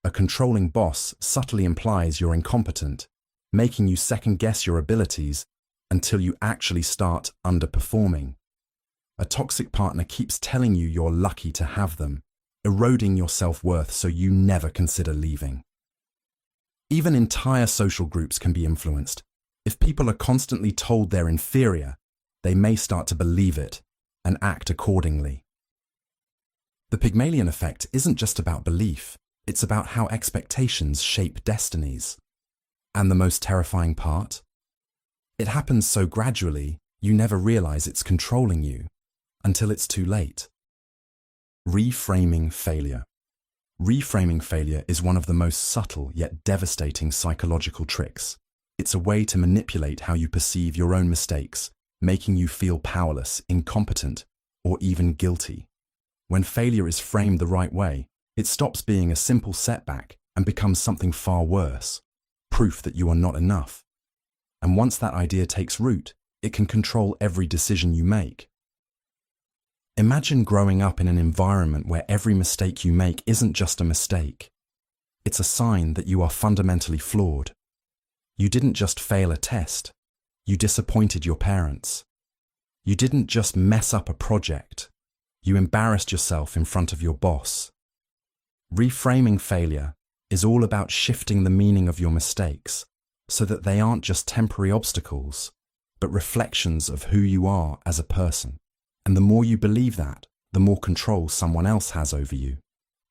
A controlling boss subtly implies you're incompetent, making you second-guess your abilities until you actually start underperforming. A toxic partner keeps telling you you're lucky to have them, eroding your self-worth so you never consider leaving. Even entire social groups can be influenced. If people are constantly told they're inferior, they may start to believe it and act accordingly. The Pygmalion effect isn't just about belief, it's about how expectations shape destinies. And the most terrifying part? It happens so gradually, you never realize it's controlling you, until it's too late. Reframing failure. Reframing failure is one of the most subtle yet devastating psychological tricks. It's a way to manipulate how you perceive your own mistakes, making you feel powerless, incompetent, or even guilty. When failure is framed the right way, it stops being a simple setback and becomes something far worse, proof that you are not enough. And once that idea takes root, it can control every decision you make. Imagine growing up in an environment where every mistake you make isn't just a mistake. It's a sign that you are fundamentally flawed. You didn't just fail a test. You disappointed your parents. You didn't just mess up a project. You embarrassed yourself in front of your boss. Reframing failure is all about shifting the meaning of your mistakes so that they aren't just temporary obstacles, but reflections of who you are as a person. And the more you believe that, the more control someone else has over you.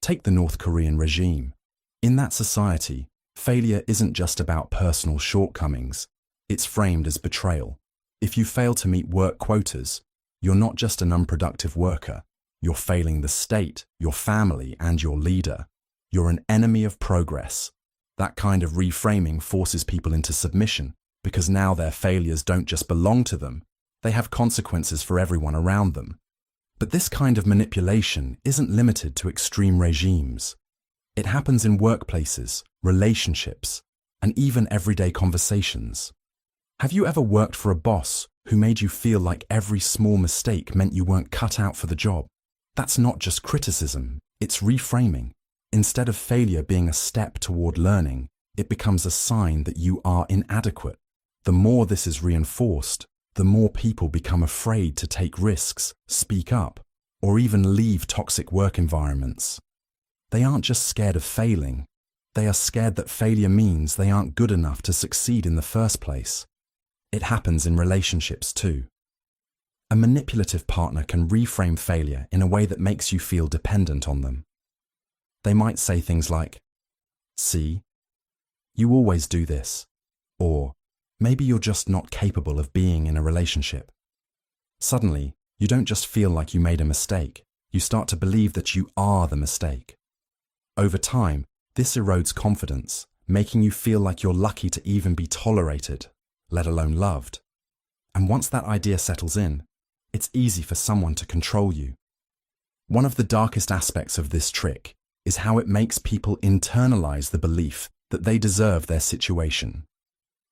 Take the North Korean regime. In that society, failure isn't just about personal shortcomings. It's framed as betrayal. If you fail to meet work quotas, you're not just an unproductive worker. You're failing the state, your family, and your leader. You're an enemy of progress. That kind of reframing forces people into submission because now their failures don't just belong to them. They have consequences for everyone around them. But this kind of manipulation isn't limited to extreme regimes. It happens in workplaces, relationships, and even everyday conversations. Have you ever worked for a boss who made you feel like every small mistake meant you weren't cut out for the job? That's not just criticism, it's reframing. Instead of failure being a step toward learning, it becomes a sign that you are inadequate. The more this is reinforced, the more people become afraid to take risks, speak up, or even leave toxic work environments. They aren't just scared of failing, they are scared that failure means they aren't good enough to succeed in the first place. It happens in relationships too. A manipulative partner can reframe failure in a way that makes you feel dependent on them. They might say things like, "See, you always do this," or "Maybe you're just not capable of being in a relationship." Suddenly, you don't just feel like you made a mistake, you start to believe that you are the mistake. Over time, this erodes confidence, making you feel like you're lucky to even be tolerated, let alone loved. And once that idea settles in, it's easy for someone to control you. One of the darkest aspects of this trick is how it makes people internalize the belief that they deserve their situation.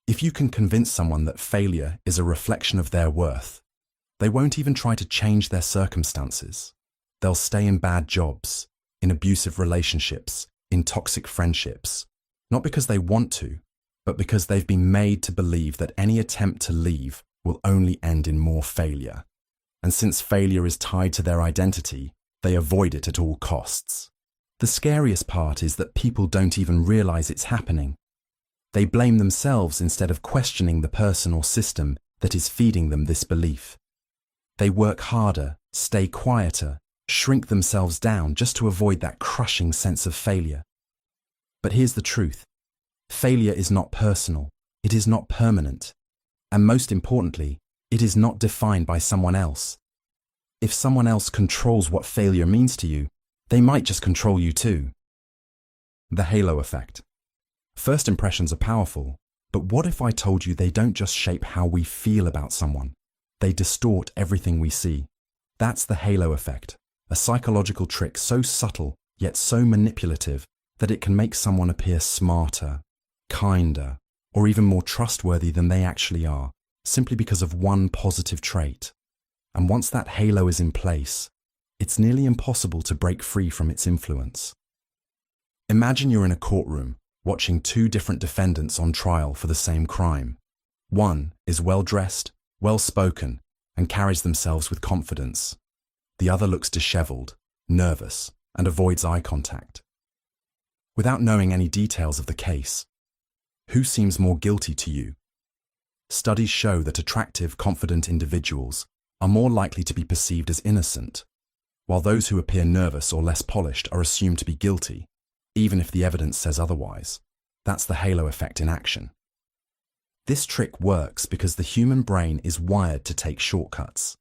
If you can convince someone that failure is a reflection of their worth, they won't even try to change their circumstances. They'll stay in bad jobs, in abusive relationships, in toxic friendships, not because they want to, but because they've been made to believe that any attempt to leave will only end in more failure. And since failure is tied to their identity, they avoid it at all costs. The scariest part is that people don't even realize it's happening. They blame themselves instead of questioning the person or system that is feeding them this belief. They work harder, stay quieter, shrink themselves down just to avoid that crushing sense of failure. But here's the truth. Failure is not personal. It is not permanent. And most importantly, it is not defined by someone else. If someone else controls what failure means to you, they might just control you too. The halo effect. First impressions are powerful, but what if I told you they don't just shape how we feel about someone? They distort everything we see. That's the halo effect, a psychological trick so subtle yet so manipulative that it can make someone appear smarter, kinder, or even more trustworthy than they actually are, simply because of one positive trait. And once that halo is in place, it's nearly impossible to break free from its influence. Imagine you're in a courtroom, watching two different defendants on trial for the same crime. One is well-dressed, well-spoken, and carries themselves with confidence. The other looks disheveled, nervous, and avoids eye contact. Without knowing any details of the case, who seems more guilty to you? Studies show that attractive, confident individuals are more likely to be perceived as innocent, while those who appear nervous or less polished are assumed to be guilty, even if the evidence says otherwise. That's the halo effect in action. This trick works because the human brain is wired to take shortcuts.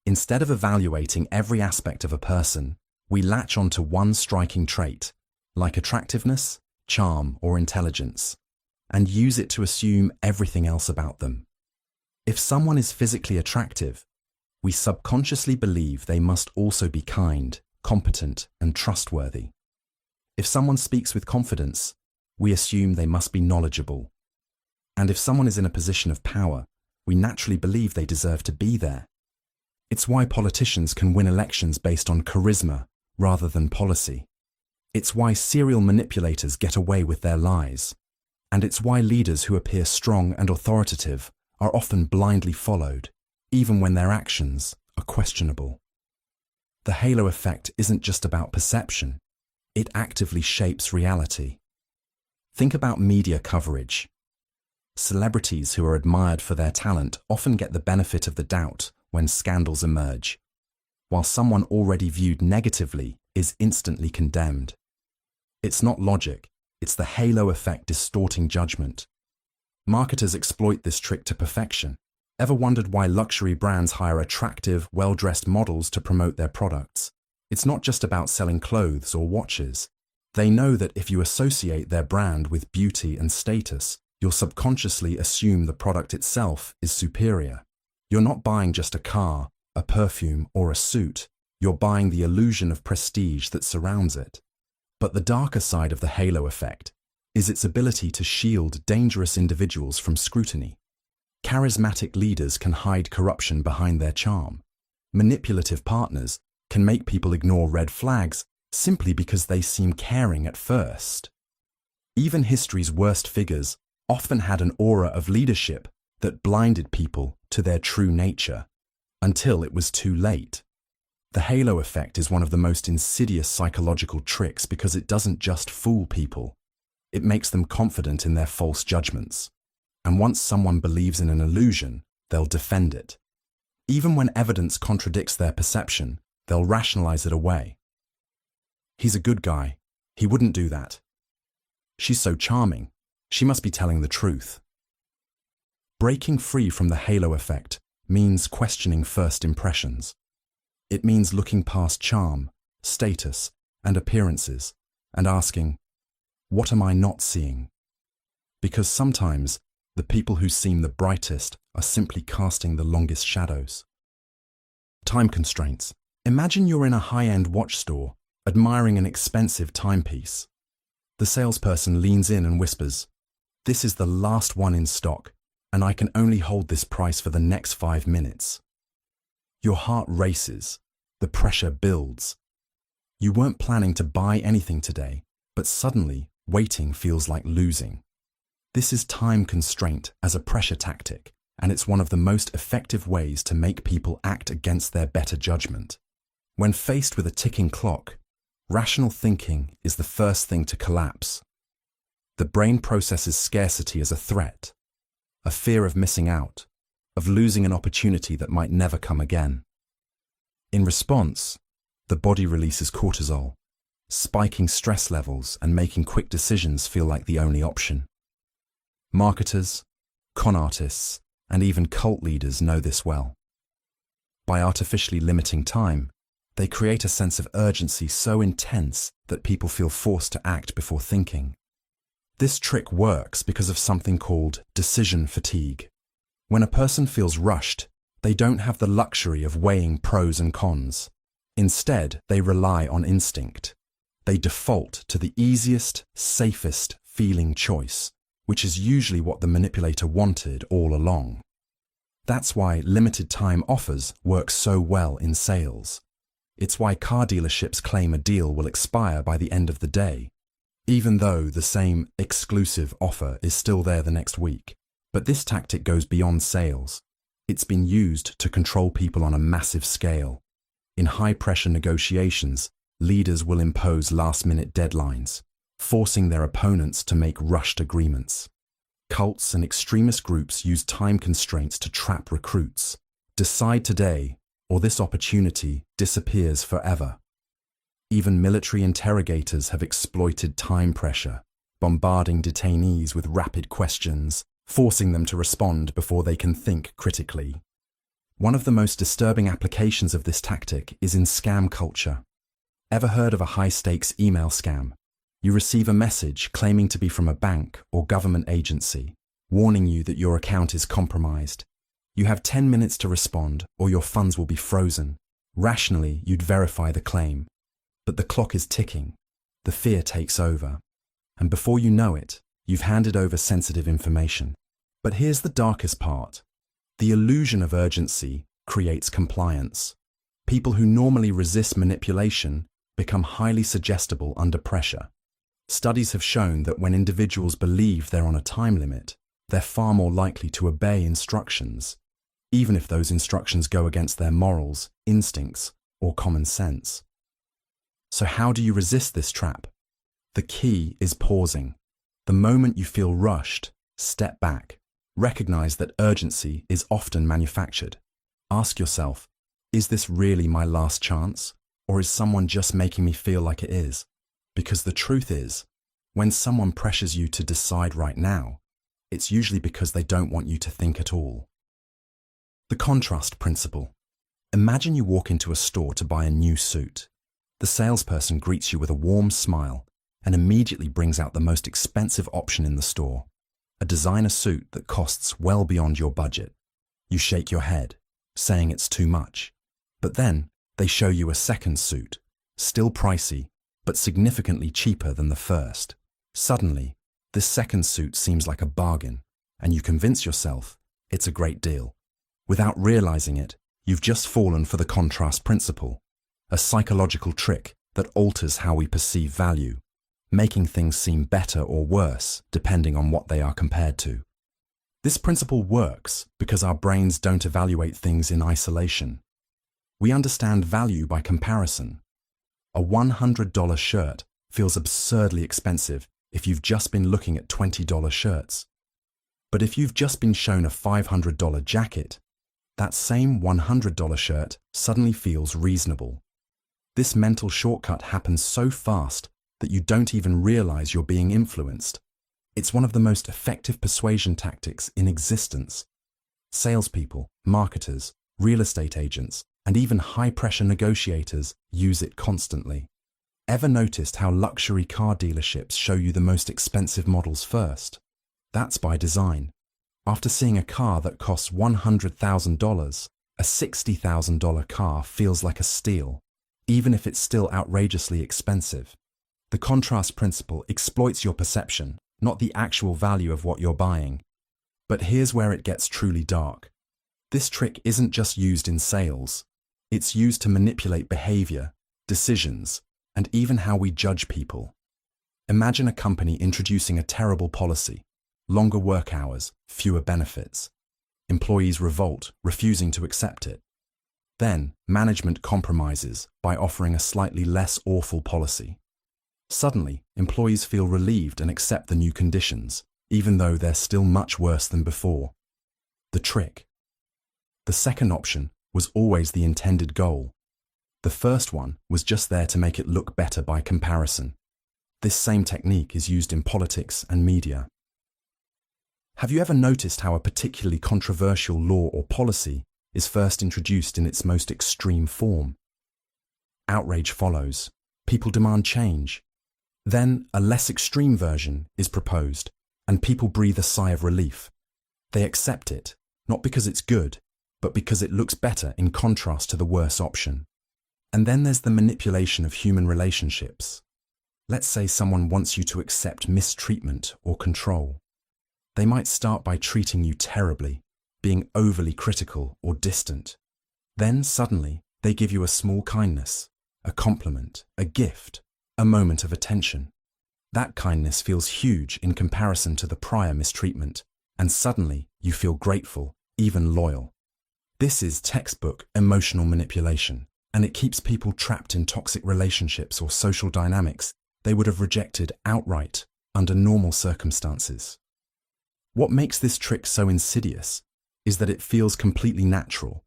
Instead of evaluating every aspect of a person, we latch onto one striking trait, like attractiveness, charm, or intelligence, and use it to assume everything else about them. If someone is physically attractive, we subconsciously believe they must also be kind, competent, and trustworthy. If someone speaks with confidence, we assume they must be knowledgeable. And if someone is in a position of power, we naturally believe they deserve to be there. It's why politicians can win elections based on charisma rather than policy. It's why serial manipulators get away with their lies. And it's why leaders who appear strong and authoritative are often blindly followed, even when their actions are questionable. The halo effect isn't just about perception. It actively shapes reality. Think about media coverage. Celebrities who are admired for their talent often get the benefit of the doubt when scandals emerge, while someone already viewed negatively is instantly condemned. It's not logic, it's the halo effect distorting judgment. Marketers exploit this trick to perfection. Ever wondered why luxury brands hire attractive, well-dressed models to promote their products? It's not just about selling clothes or watches. They know that if you associate their brand with beauty and status, you'll subconsciously assume the product itself is superior. You're not buying just a car, a perfume, or a suit. You're buying the illusion of prestige that surrounds it. But the darker side of the halo effect is its ability to shield dangerous individuals from scrutiny. Charismatic leaders can hide corruption behind their charm. Manipulative partners can make people ignore red flags simply because they seem caring at first. Even history's worst figures often had an aura of leadership that blinded people to their true nature, until it was too late. The halo effect is one of the most insidious psychological tricks because it doesn't just fool people. It makes them confident in their false judgments. And once someone believes in an illusion, they'll defend it. Even when evidence contradicts their perception, they'll rationalize it away. He's a good guy. He wouldn't do that. She's so charming. She must be telling the truth. Breaking free from the halo effect means questioning first impressions. It means looking past charm, status, and appearances and asking, what am I not seeing? Because sometimes the people who seem the brightest are simply casting the longest shadows. Time constraints. Imagine you're in a high-end watch store, admiring an expensive timepiece. The salesperson leans in and whispers, "This is the last one in stock, and I can only hold this price for the next 5 minutes." Your heart races. The pressure builds. You weren't planning to buy anything today, but suddenly, waiting feels like losing. This is time constraint as a pressure tactic, and it's one of the most effective ways to make people act against their better judgment. When faced with a ticking clock, rational thinking is the first thing to collapse. The brain processes scarcity as a threat, a fear of missing out, of losing an opportunity that might never come again. In response, the body releases cortisol, spiking stress levels and making quick decisions feel like the only option. Marketers, con artists, and even cult leaders know this well. By artificially limiting time, they create a sense of urgency so intense that people feel forced to act before thinking. This trick works because of something called decision fatigue. When a person feels rushed, they don't have the luxury of weighing pros and cons. Instead, they rely on instinct. They default to the easiest, safest feeling choice, which is usually what the manipulator wanted all along. That's why limited time offers work so well in sales. It's why car dealerships claim a deal will expire by the end of the day, even though the same exclusive offer is still there the next week. But this tactic goes beyond sales. It's been used to control people on a massive scale. In high-pressure negotiations, leaders will impose last-minute deadlines, forcing their opponents to make rushed agreements. Cults and extremist groups use time constraints to trap recruits. Decide today, or this opportunity disappears forever. Even military interrogators have exploited time pressure, bombarding detainees with rapid questions, forcing them to respond before they can think critically. One of the most disturbing applications of this tactic is in scam culture. Ever heard of a high-stakes email scam? You receive a message claiming to be from a bank or government agency, warning you that your account is compromised. You have 10 minutes to respond or your funds will be frozen. Rationally, you'd verify the claim. But the clock is ticking. The fear takes over. And before you know it, you've handed over sensitive information. But here's the darkest part. The illusion of urgency creates compliance. People who normally resist manipulation become highly suggestible under pressure. Studies have shown that when individuals believe they're on a time limit, they're far more likely to obey instructions, even if those instructions go against their morals, instincts, or common sense. So how do you resist this trap? The key is pausing. The moment you feel rushed, step back. Recognize that urgency is often manufactured. Ask yourself, is this really my last chance? Or is someone just making me feel like it is? Because the truth is, when someone pressures you to decide right now, it's usually because they don't want you to think at all. The contrast principle. Imagine you walk into a store to buy a new suit. The salesperson greets you with a warm smile and immediately brings out the most expensive option in the store, a designer suit that costs well beyond your budget. You shake your head, saying it's too much. But then they show you a second suit, still pricey, but significantly cheaper than the first. Suddenly, this second suit seems like a bargain, and you convince yourself it's a great deal. Without realizing it, you've just fallen for the contrast principle, a psychological trick that alters how we perceive value, making things seem better or worse depending on what they are compared to. This principle works because our brains don't evaluate things in isolation. We understand value by comparison. A $100 shirt feels absurdly expensive if you've just been looking at $20 shirts. But if you've just been shown a $500 jacket, that same $100 shirt suddenly feels reasonable. This mental shortcut happens so fast that you don't even realize you're being influenced. It's one of the most effective persuasion tactics in existence. Salespeople, marketers, real estate agents, and even high-pressure negotiators use it constantly. Ever noticed how luxury car dealerships show you the most expensive models first? That's by design. After seeing a car that costs $100,000, a $60,000 car feels like a steal, even if it's still outrageously expensive. The contrast principle exploits your perception, not the actual value of what you're buying. But here's where it gets truly dark. This trick isn't just used in sales. It's used to manipulate behavior, decisions, and even how we judge people. Imagine a company introducing a terrible policy, longer work hours, fewer benefits. Employees revolt, refusing to accept it. Then, management compromises by offering a slightly less awful policy. Suddenly, employees feel relieved and accept the new conditions, even though they're still much worse than before. The trick. The second option was always the intended goal. The first one was just there to make it look better by comparison. This same technique is used in politics and media. Have you ever noticed how a particularly controversial law or policy is first introduced in its most extreme form? Outrage follows. People demand change. Then a less extreme version is proposed, and people breathe a sigh of relief. They accept it, not because it's good, but because it looks better in contrast to the worse option. And then there's the manipulation of human relationships. Let's say someone wants you to accept mistreatment or control. They might start by treating you terribly, being overly critical or distant. Then suddenly, they give you a small kindness, a compliment, a gift, a moment of attention. That kindness feels huge in comparison to the prior mistreatment, and suddenly you feel grateful, even loyal. This is textbook emotional manipulation, and it keeps people trapped in toxic relationships or social dynamics they would have rejected outright under normal circumstances. What makes this trick so insidious is that it feels completely natural.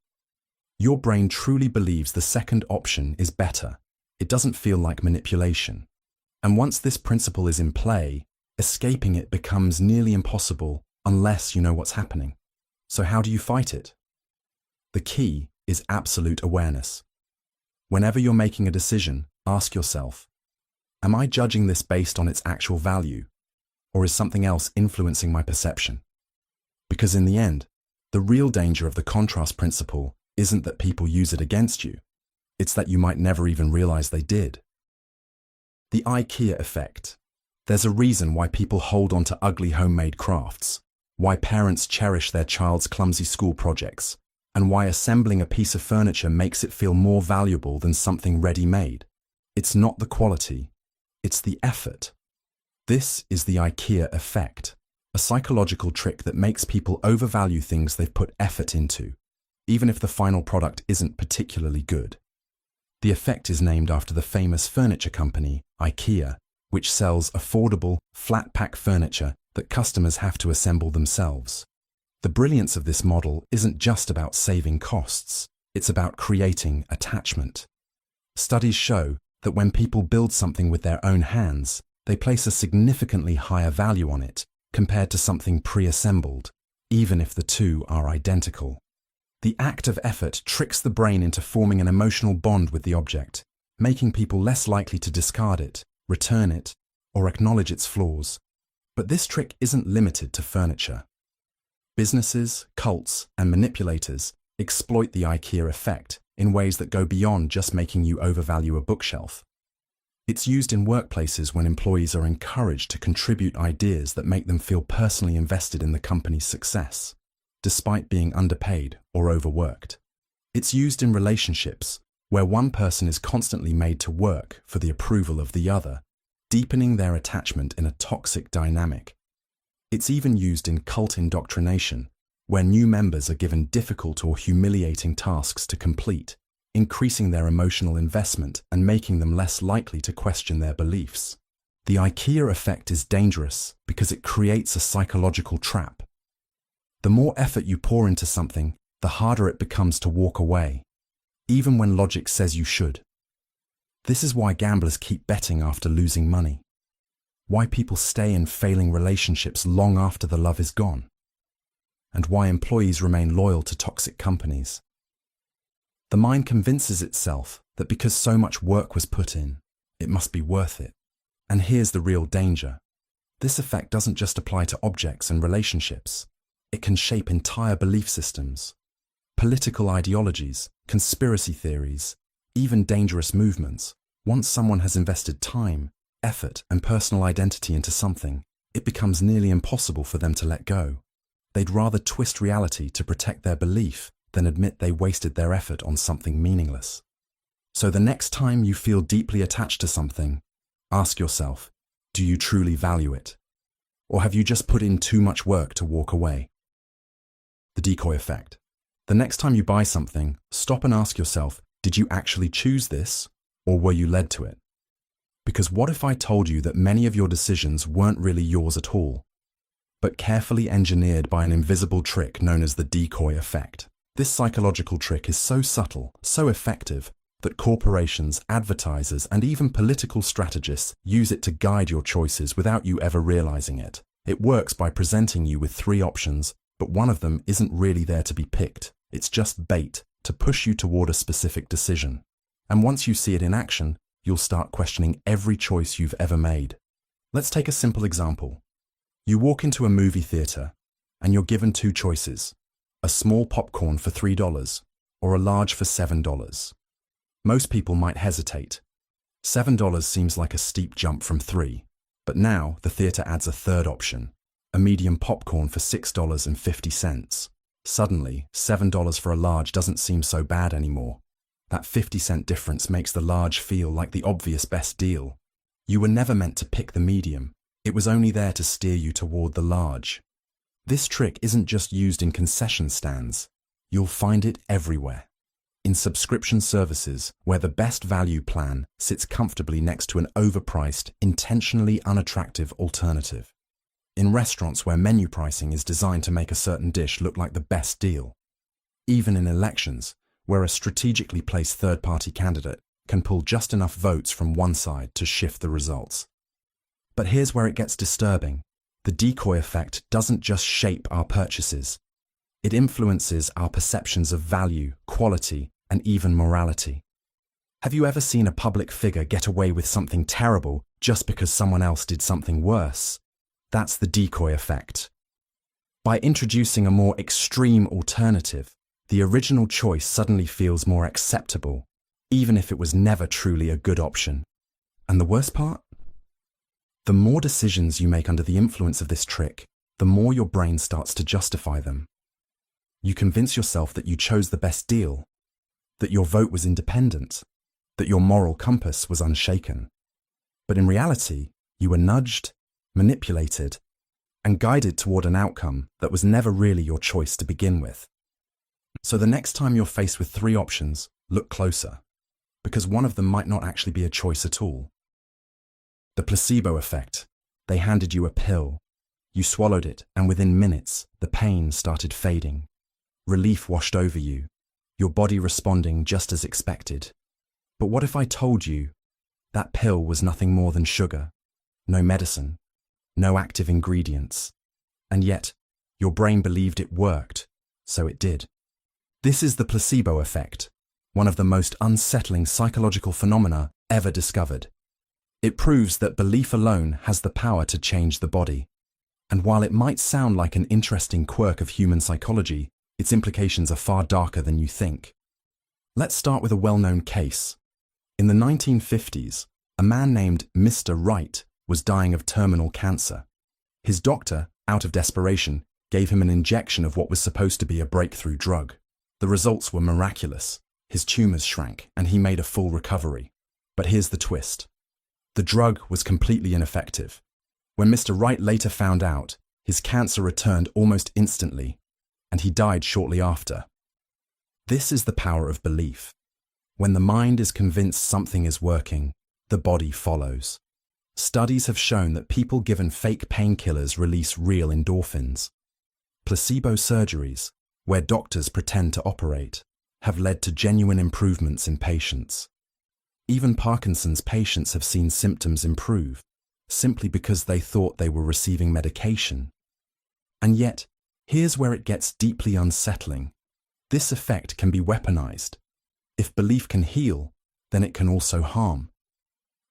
Your brain truly believes the second option is better. It doesn't feel like manipulation. And once this principle is in play, escaping it becomes nearly impossible unless you know what's happening. So how do you fight it? The key is absolute awareness. Whenever you're making a decision, ask yourself, am I judging this based on its actual value, or is something else influencing my perception? Because in the end, the real danger of the contrast principle isn't that people use it against you. It's that you might never even realize they did. The IKEA effect. There's a reason why people hold on to ugly homemade crafts, why parents cherish their child's clumsy school projects, and why assembling a piece of furniture makes it feel more valuable than something ready-made. It's not the quality, it's the effort. This is the IKEA effect, a psychological trick that makes people overvalue things they've put effort into, even if the final product isn't particularly good. The effect is named after the famous furniture company, IKEA, which sells affordable, flat-pack furniture that customers have to assemble themselves. The brilliance of this model isn't just about saving costs, it's about creating attachment. Studies show that when people build something with their own hands, they place a significantly higher value on it compared to something pre-assembled, even if the two are identical. The act of effort tricks the brain into forming an emotional bond with the object, making people less likely to discard it, return it, or acknowledge its flaws. But this trick isn't limited to furniture. Businesses, cults, and manipulators exploit the IKEA effect in ways that go beyond just making you overvalue a bookshelf. It's used in workplaces when employees are encouraged to contribute ideas that make them feel personally invested in the company's success, despite being underpaid or overworked. It's used in relationships where one person is constantly made to work for the approval of the other, deepening their attachment in a toxic dynamic. It's even used in cult indoctrination, where new members are given difficult or humiliating tasks to complete, increasing their emotional investment and making them less likely to question their beliefs. The IKEA effect is dangerous because it creates a psychological trap. The more effort you pour into something, the harder it becomes to walk away, even when logic says you should. This is why gamblers keep betting after losing money, why people stay in failing relationships long after the love is gone, and why employees remain loyal to toxic companies. The mind convinces itself that because so much work was put in, it must be worth it. And here's the real danger. This effect doesn't just apply to objects and relationships. It can shape entire belief systems, political ideologies, conspiracy theories, even dangerous movements. Once someone has invested time, effort, and personal identity into something, it becomes nearly impossible for them to let go. They'd rather twist reality to protect their belief than admit they wasted their effort on something meaningless. So the next time you feel deeply attached to something, ask yourself, do you truly value it? Or have you just put in too much work to walk away? The decoy effect. The next time you buy something, stop and ask yourself, did you actually choose this, or were you led to it? Because what if I told you that many of your decisions weren't really yours at all, but carefully engineered by an invisible trick known as the decoy effect? This psychological trick is so subtle, so effective, that corporations, advertisers, and even political strategists use it to guide your choices without you ever realizing it. It works by presenting you with 3 options, but one of them isn't really there to be picked. It's just bait to push you toward a specific decision. And once you see it in action, you'll start questioning every choice you've ever made. Let's take a simple example. You walk into a movie theater, and you're given 2 choices: a small popcorn for $3 or a large for $7. Most people might hesitate. $7 seems like a steep jump from 3, but now the theater adds a third option, a medium popcorn for $6.50. Suddenly, $7 for a large doesn't seem so bad anymore. That 50-cent difference makes the large feel like the obvious best deal. You were never meant to pick the medium. It was only there to steer you toward the large. This trick isn't just used in concession stands. You'll find it everywhere. In subscription services, where the best value plan sits comfortably next to an overpriced, intentionally unattractive alternative. In restaurants where menu pricing is designed to make a certain dish look like the best deal. Even in elections, where a strategically placed third-party candidate can pull just enough votes from one side to shift the results. But here's where it gets disturbing. The decoy effect doesn't just shape our purchases. It influences our perceptions of value, quality, and even morality. Have you ever seen a public figure get away with something terrible just because someone else did something worse? That's the decoy effect. By introducing a more extreme alternative, the original choice suddenly feels more acceptable, even if it was never truly a good option. And the worst part? The more decisions you make under the influence of this trick, the more your brain starts to justify them. You convince yourself that you chose the best deal, that your vote was independent, that your moral compass was unshaken. But in reality, you were nudged, manipulated, and guided toward an outcome that was never really your choice to begin with. So the next time you're faced with 3 options, look closer, because one of them might not actually be a choice at all. The placebo effect. They handed you a pill. You swallowed it, and within minutes, the pain started fading. Relief washed over you, your body responding just as expected. But what if I told you that pill was nothing more than sugar, no medicine, no active ingredients, and yet your brain believed it worked, so it did? This is the placebo effect, one of the most unsettling psychological phenomena ever discovered. It proves that belief alone has the power to change the body. And while it might sound like an interesting quirk of human psychology, its implications are far darker than you think. Let's start with a well-known case. In the 1950s, a man named Mr. Wright was dying of terminal cancer. His doctor, out of desperation, gave him an injection of what was supposed to be a breakthrough drug. The results were miraculous. His tumors shrank, and he made a full recovery. But here's the twist. The drug was completely ineffective. When Mr. Wright later found out, his cancer returned almost instantly, and he died shortly after. This is the power of belief. When the mind is convinced something is working, the body follows. Studies have shown that people given fake painkillers release real endorphins. Placebo surgeries, where doctors pretend to operate, have led to genuine improvements in patients. Even Parkinson's patients have seen symptoms improve, simply because they thought they were receiving medication. And yet, here's where it gets deeply unsettling. This effect can be weaponized. If belief can heal, then it can also harm.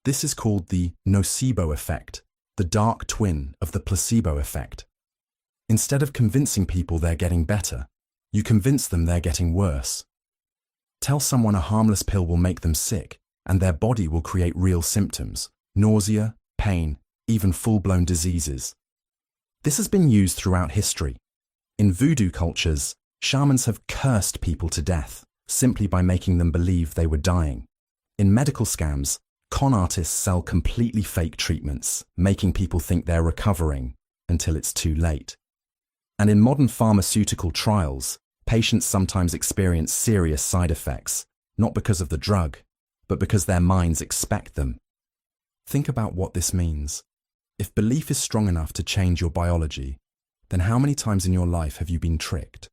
This is called the nocebo effect, the dark twin of the placebo effect. Instead of convincing people they're getting better, you convince them they're getting worse. Tell someone a harmless pill will make them sick, and their body will create real symptoms, nausea, pain, even full-blown diseases. This has been used throughout history. In voodoo cultures, shamans have cursed people to death simply by making them believe they were dying. In medical scams, con artists sell completely fake treatments, making people think they're recovering, until it's too late. And in modern pharmaceutical trials, patients sometimes experience serious side effects, not because of the drug, but because their minds expect them. Think about what this means. If belief is strong enough to change your biology, then how many times in your life have you been tricked?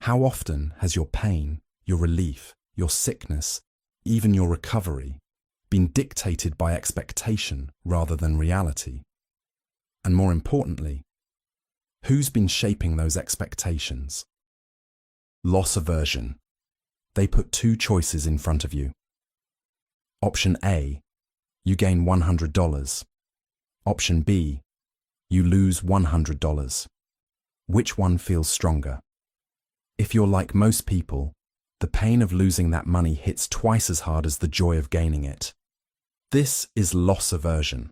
How often has your pain, your relief, your sickness, even your recovery, been dictated by expectation rather than reality? And more importantly, who's been shaping those expectations? Loss aversion. They put two choices in front of you. Option A, you gain $100. Option B, you lose $100. Which one feels stronger? If you're like most people, the pain of losing that money hits twice as hard as the joy of gaining it. This is loss aversion,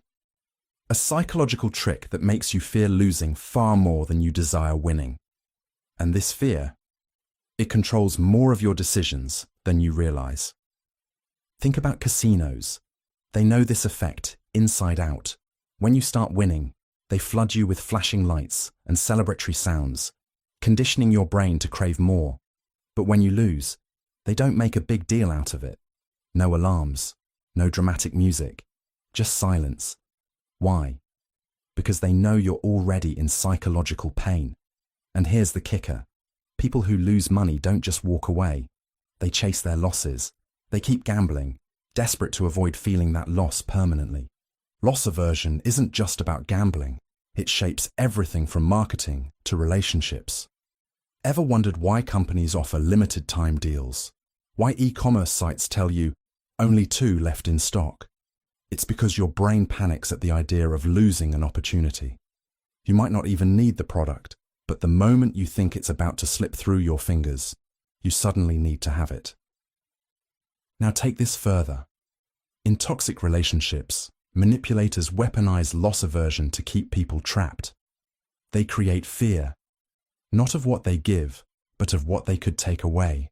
a psychological trick that makes you fear losing far more than you desire winning. And this fear, it controls more of your decisions than you realize. Think about casinos. They know this effect inside out. When you start winning, they flood you with flashing lights and celebratory sounds, conditioning your brain to crave more. But when you lose, they don't make a big deal out of it. No alarms, no dramatic music, just silence. Why? Because they know you're already in psychological pain. And here's the kicker. People who lose money don't just walk away. They chase their losses. They keep gambling, desperate to avoid feeling that loss permanently. Loss aversion isn't just about gambling. It shapes everything from marketing to relationships. Ever wondered why companies offer limited time deals? Why e-commerce sites tell you, only 2 left in stock? It's because your brain panics at the idea of losing an opportunity. You might not even need the product, but the moment you think it's about to slip through your fingers, you suddenly need to have it. Now take this further. In toxic relationships, manipulators weaponize loss aversion to keep people trapped. They create fear, not of what they give, but of what they could take away.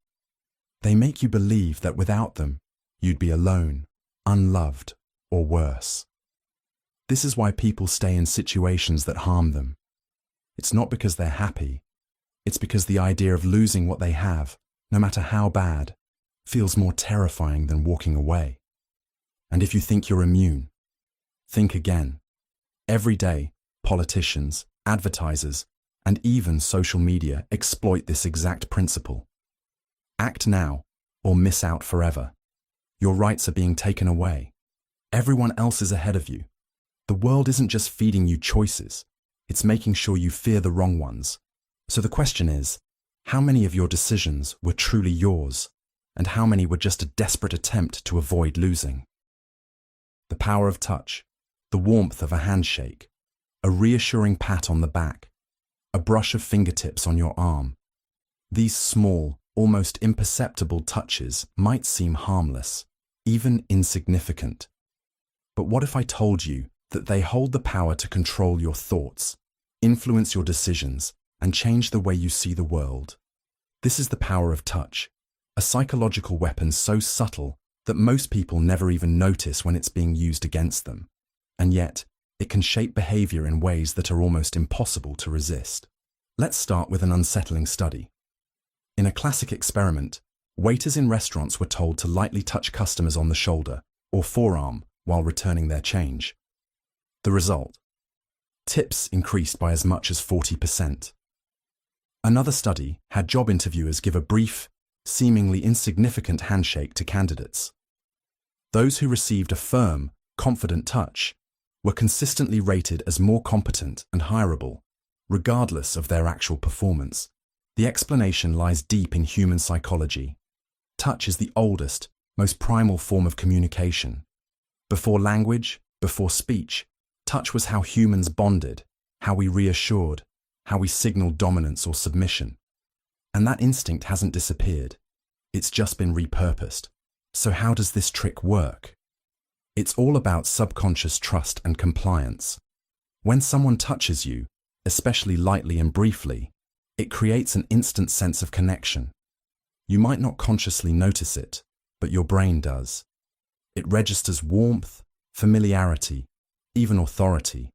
They make you believe that without them, you'd be alone, unloved, or worse. This is why people stay in situations that harm them. It's not because they're happy. It's because the idea of losing what they have, no matter how bad, feels more terrifying than walking away. And if you think you're immune, think again. Every day, politicians, advertisers, and even social media exploit this exact principle. Act now, or miss out forever. Your rights are being taken away. Everyone else is ahead of you. The world isn't just feeding you choices, it's making sure you fear the wrong ones. So the question is, how many of your decisions were truly yours, and how many were just a desperate attempt to avoid losing? The power of touch, the warmth of a handshake, a reassuring pat on the back, a brush of fingertips on your arm. These small, almost imperceptible touches might seem harmless, even insignificant. But what if I told you that they hold the power to control your thoughts, influence your decisions, and change the way you see the world? This is the power of touch, a psychological weapon so subtle that most people never even notice when it's being used against them. And yet, it can shape behavior in ways that are almost impossible to resist. Let's start with an unsettling study. In a classic experiment, waiters in restaurants were told to lightly touch customers on the shoulder or forearm while returning their change. The result? Tips increased by as much as 40%. Another study had job interviewers give a brief, seemingly insignificant handshake to candidates. Those who received a firm, confident touch were consistently rated as more competent and hireable, regardless of their actual performance. The explanation lies deep in human psychology. Touch is the oldest, most primal form of communication. Before language, before speech, touch was how humans bonded, how we reassured, how we signaled dominance or submission. And that instinct hasn't disappeared. It's just been repurposed. So how does this trick work? It's all about subconscious trust and compliance. When someone touches you, especially lightly and briefly, it creates an instant sense of connection. You might not consciously notice it, but your brain does. It registers warmth, familiarity, even authority.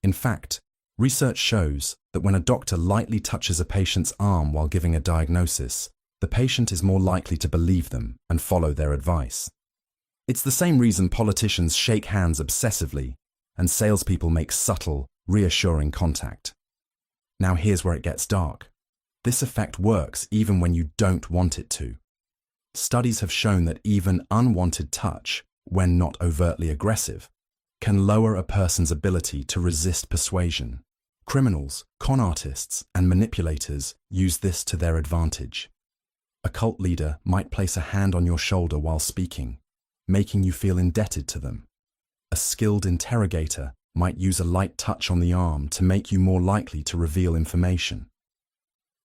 In fact, Research shows that when a doctor lightly touches a patient's arm while giving a diagnosis, the patient is more likely to believe them and follow their advice. It's the same reason politicians shake hands obsessively and salespeople make subtle, reassuring contact. Now here's where it gets dark. This effect works even when you don't want it to. Studies have shown that even unwanted touch, when not overtly aggressive, can lower a person's ability to resist persuasion. Criminals, con artists, and manipulators use this to their advantage. A cult leader might place a hand on your shoulder while speaking, making you feel indebted to them. A skilled interrogator might use a light touch on the arm to make you more likely to reveal information.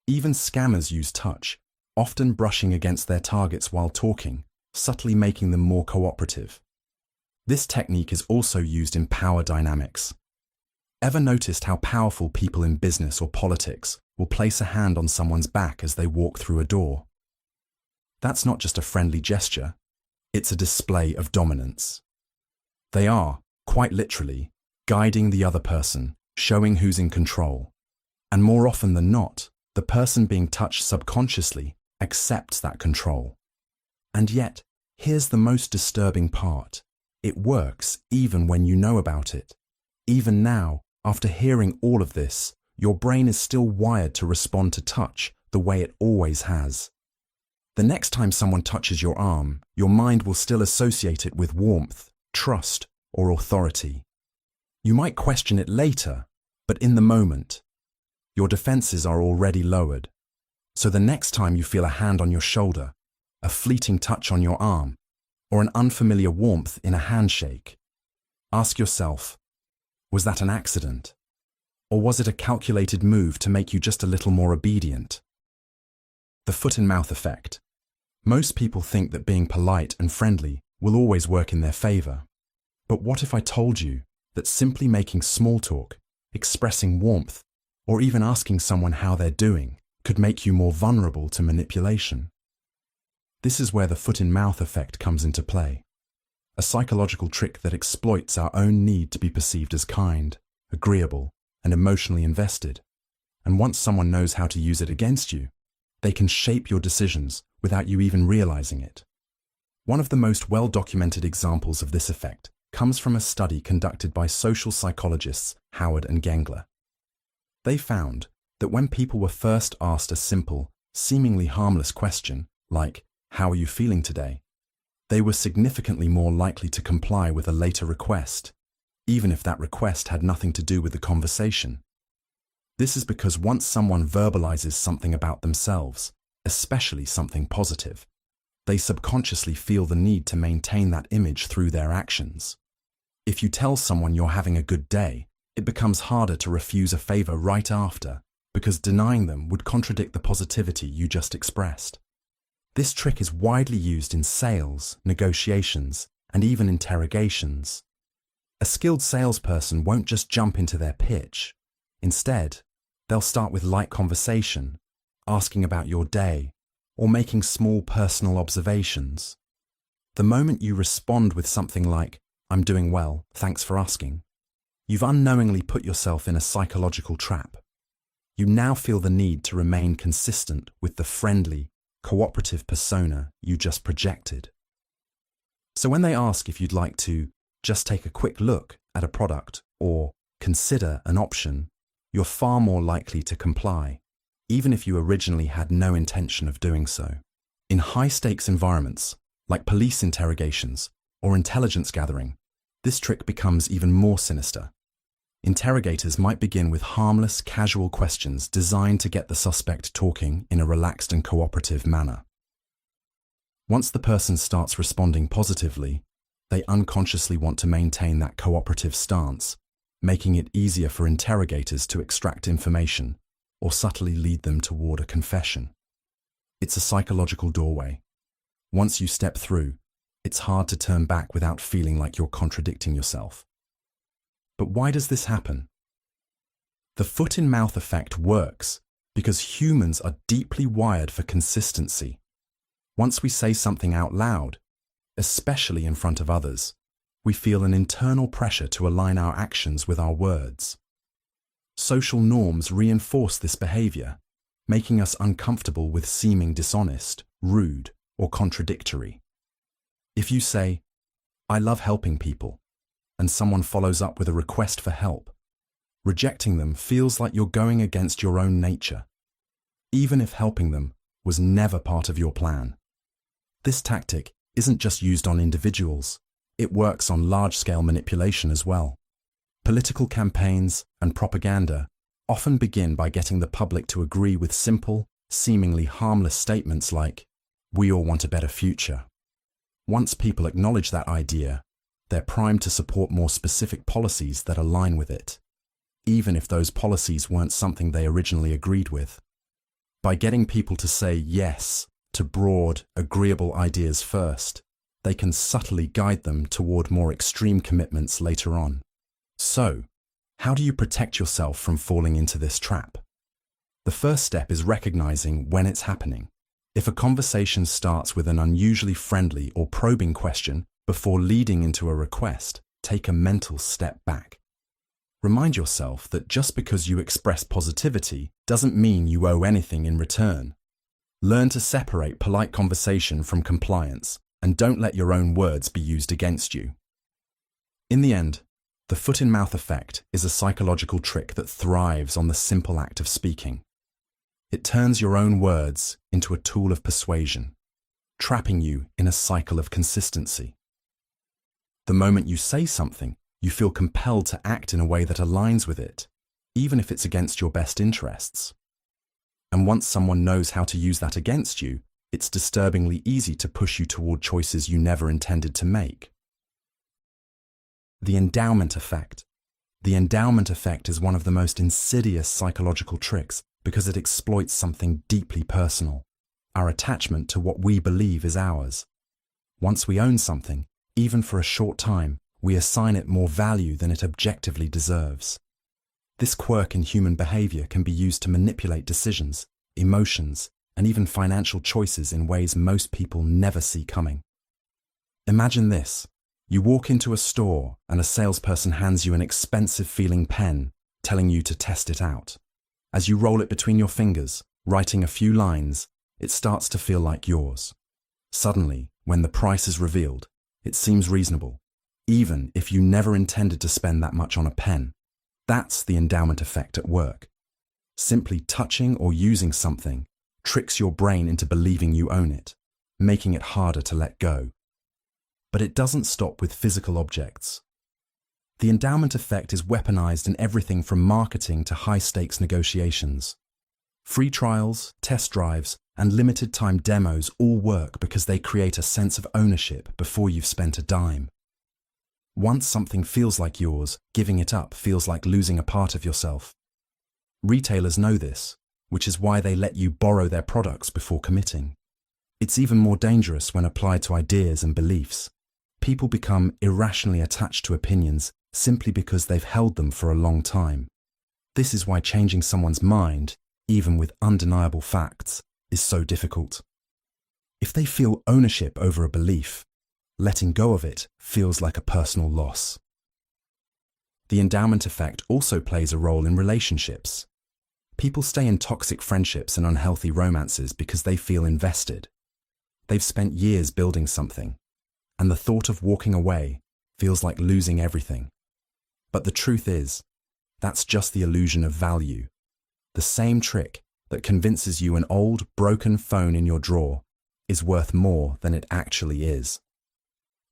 Even scammers use touch, often brushing against their targets while talking, subtly making them more cooperative. This technique is also used in power dynamics. Ever noticed how powerful people in business or politics will place a hand on someone's back as they walk through a door? That's not just a friendly gesture, it's a display of dominance. They are, quite literally, guiding the other person, showing who's in control. And more often than not, the person being touched subconsciously accepts that control. And yet, here's the most disturbing part. It works even when you know about it. Even now, after hearing all of this, your brain is still wired to respond to touch the way it always has. The next time someone touches your arm, your mind will still associate it with warmth, trust, or authority. You might question it later, but in the moment, your defenses are already lowered. So the next time you feel a hand on your shoulder, a fleeting touch on your arm, or an unfamiliar warmth in a handshake, ask yourself, was that an accident? Or was it a calculated move to make you just a little more obedient? The foot-and-mouth effect. Most people think that being polite and friendly will always work in their favor. But what if I told you that simply making small talk, expressing warmth, or even asking someone how they're doing could make you more vulnerable to manipulation? This is where the foot-in-mouth effect comes into play. A psychological trick that exploits our own need to be perceived as kind, agreeable, and emotionally invested. And once someone knows how to use it against you, they can shape your decisions without you even realizing it. One of the most well-documented examples of this effect comes from a study conducted by social psychologists Howard and Gengler. They found that when people were first asked a simple, seemingly harmless question, like, "How are you feeling today?" they were significantly more likely to comply with a later request, even if that request had nothing to do with the conversation. This is because once someone verbalizes something about themselves, especially something positive, they subconsciously feel the need to maintain that image through their actions. If you tell someone you're having a good day, it becomes harder to refuse a favor right after, because denying them would contradict the positivity you just expressed. This trick is widely used in sales, negotiations, and even interrogations. A skilled salesperson won't just jump into their pitch. Instead, they'll start with light conversation, asking about your day, or making small personal observations. The moment you respond with something like, "I'm doing well, thanks for asking," you've unknowingly put yourself in a psychological trap. You now feel the need to remain consistent with the friendly, cooperative persona you just projected. So when they ask if you'd like to just take a quick look at a product or consider an option, you're far more likely to comply, even if you originally had no intention of doing so. In high-stakes environments, like police interrogations or intelligence gathering, this trick becomes even more sinister. Interrogators might begin with harmless, casual questions designed to get the suspect talking in a relaxed and cooperative manner. Once the person starts responding positively, they unconsciously want to maintain that cooperative stance, making it easier for interrogators to extract information or subtly lead them toward a confession. It's a psychological doorway. Once you step through, it's hard to turn back without feeling like you're contradicting yourself. But why does this happen? The foot-in-mouth effect works because humans are deeply wired for consistency. Once we say something out loud, especially in front of others, we feel an internal pressure to align our actions with our words. Social norms reinforce this behavior, making us uncomfortable with seeming dishonest, rude, or contradictory. If you say, "I love helping people," and someone follows up with a request for help, rejecting them feels like you're going against your own nature, even if helping them was never part of your plan. This tactic isn't just used on individuals, it works on large-scale manipulation as well. Political campaigns and propaganda often begin by getting the public to agree with simple, seemingly harmless statements like, "We all want a better future." Once people acknowledge that idea, they're primed to support more specific policies that align with it, even if those policies weren't something they originally agreed with. By getting people to say yes to broad, agreeable ideas first, they can subtly guide them toward more extreme commitments later on. So, how do you protect yourself from falling into this trap? The first step is recognizing when it's happening. If a conversation starts with an unusually friendly or probing question before leading into a request, take a mental step back. Remind yourself that just because you express positivity doesn't mean you owe anything in return. Learn to separate polite conversation from compliance, and don't let your own words be used against you. In the end, the foot-in-mouth effect is a psychological trick that thrives on the simple act of speaking. It turns your own words into a tool of persuasion, trapping you in a cycle of consistency. The moment you say something, you feel compelled to act in a way that aligns with it, even if it's against your best interests. And once someone knows how to use that against you, it's disturbingly easy to push you toward choices you never intended to make. The endowment effect. The endowment effect is one of the most insidious psychological tricks because it exploits something deeply personal, our attachment to what we believe is ours. Once we own something, even for a short time, we assign it more value than it objectively deserves. This quirk in human behavior can be used to manipulate decisions, emotions, and even financial choices in ways most people never see coming. Imagine this. You walk into a store and a salesperson hands you an expensive-feeling pen, telling you to test it out. As you roll it between your fingers, writing a few lines, it starts to feel like yours. Suddenly, when the price is revealed, it seems reasonable, even if you never intended to spend that much on a pen. That's the endowment effect at work. Simply touching or using something tricks your brain into believing you own it, making it harder to let go. But it doesn't stop with physical objects. The endowment effect is weaponized in everything from marketing to high-stakes negotiations. Free trials, test drives, and limited-time demos all work because they create a sense of ownership before you've spent a dime. Once something feels like yours, giving it up feels like losing a part of yourself. Retailers know this, which is why they let you borrow their products before committing. It's even more dangerous when applied to ideas and beliefs. People become irrationally attached to opinions simply because they've held them for a long time. This is why changing someone's mind, even with undeniable facts, is so difficult. If they feel ownership over a belief, letting go of it feels like a personal loss. The endowment effect also plays a role in relationships. People stay in toxic friendships and unhealthy romances because they feel invested. They've spent years building something, and the thought of walking away feels like losing everything. But the truth is, that's just the illusion of value. The same trick that convinces you an old, broken phone in your drawer is worth more than it actually is.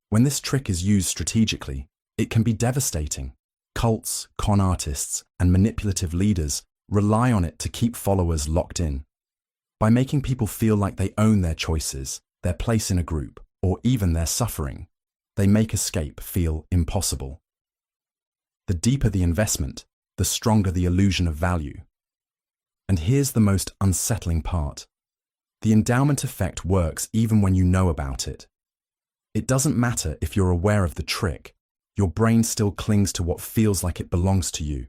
When this trick is used strategically, it can be devastating. Cults, con artists, and manipulative leaders rely on it to keep followers locked in. By making people feel like they own their choices, their place in a group, or even their suffering, they make escape feel impossible. The deeper the investment, the stronger the illusion of value. And here's the most unsettling part. The endowment effect works even when you know about it. It doesn't matter if you're aware of the trick, your brain still clings to what feels like it belongs to you.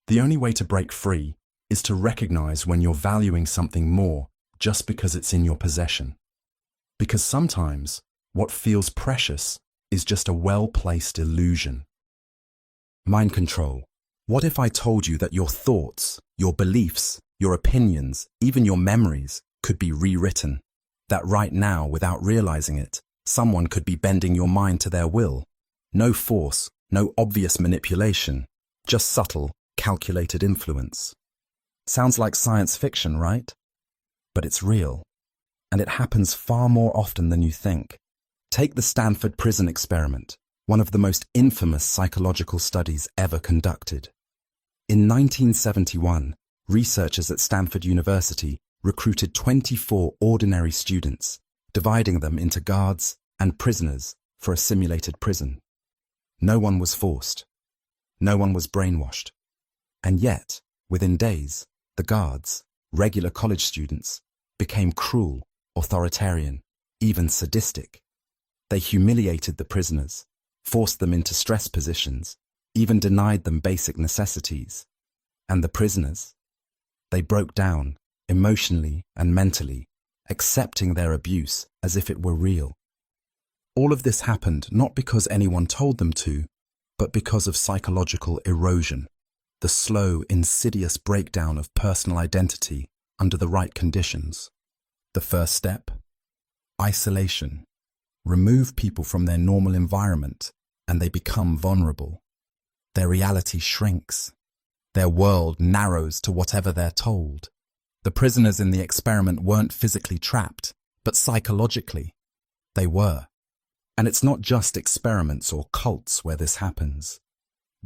The only way to break free is to recognize when you're valuing something more just because it's in your possession. Because sometimes what feels precious is just a well-placed illusion. Mind control. What if I told you that your thoughts, your beliefs, your opinions, even your memories could be rewritten? That right now, without realizing it, someone could be bending your mind to their will. No force, no obvious manipulation, just subtle, calculated influence. Sounds like science fiction, right? But it's real. And it happens far more often than you think. Take the Stanford prison experiment, one of the most infamous psychological studies ever conducted. In 1971, researchers at Stanford University recruited 24 ordinary students, dividing them into guards and prisoners for a simulated prison. No one was forced. No one was brainwashed. And yet, within days, the guards, regular college students, became cruel, authoritarian, even sadistic. They humiliated the prisoners, forced them into stress positions, even denied them basic necessities. And the prisoners? They broke down, emotionally and mentally, accepting their abuse as if it were real. All of this happened not because anyone told them to, but because of psychological erosion, the slow, insidious breakdown of personal identity under the right conditions. The first step? Isolation. Remove people from their normal environment, and they become vulnerable. Their reality shrinks. Their world narrows to whatever they're told. The prisoners in the experiment weren't physically trapped, but psychologically, they were. And it's not just experiments or cults where this happens.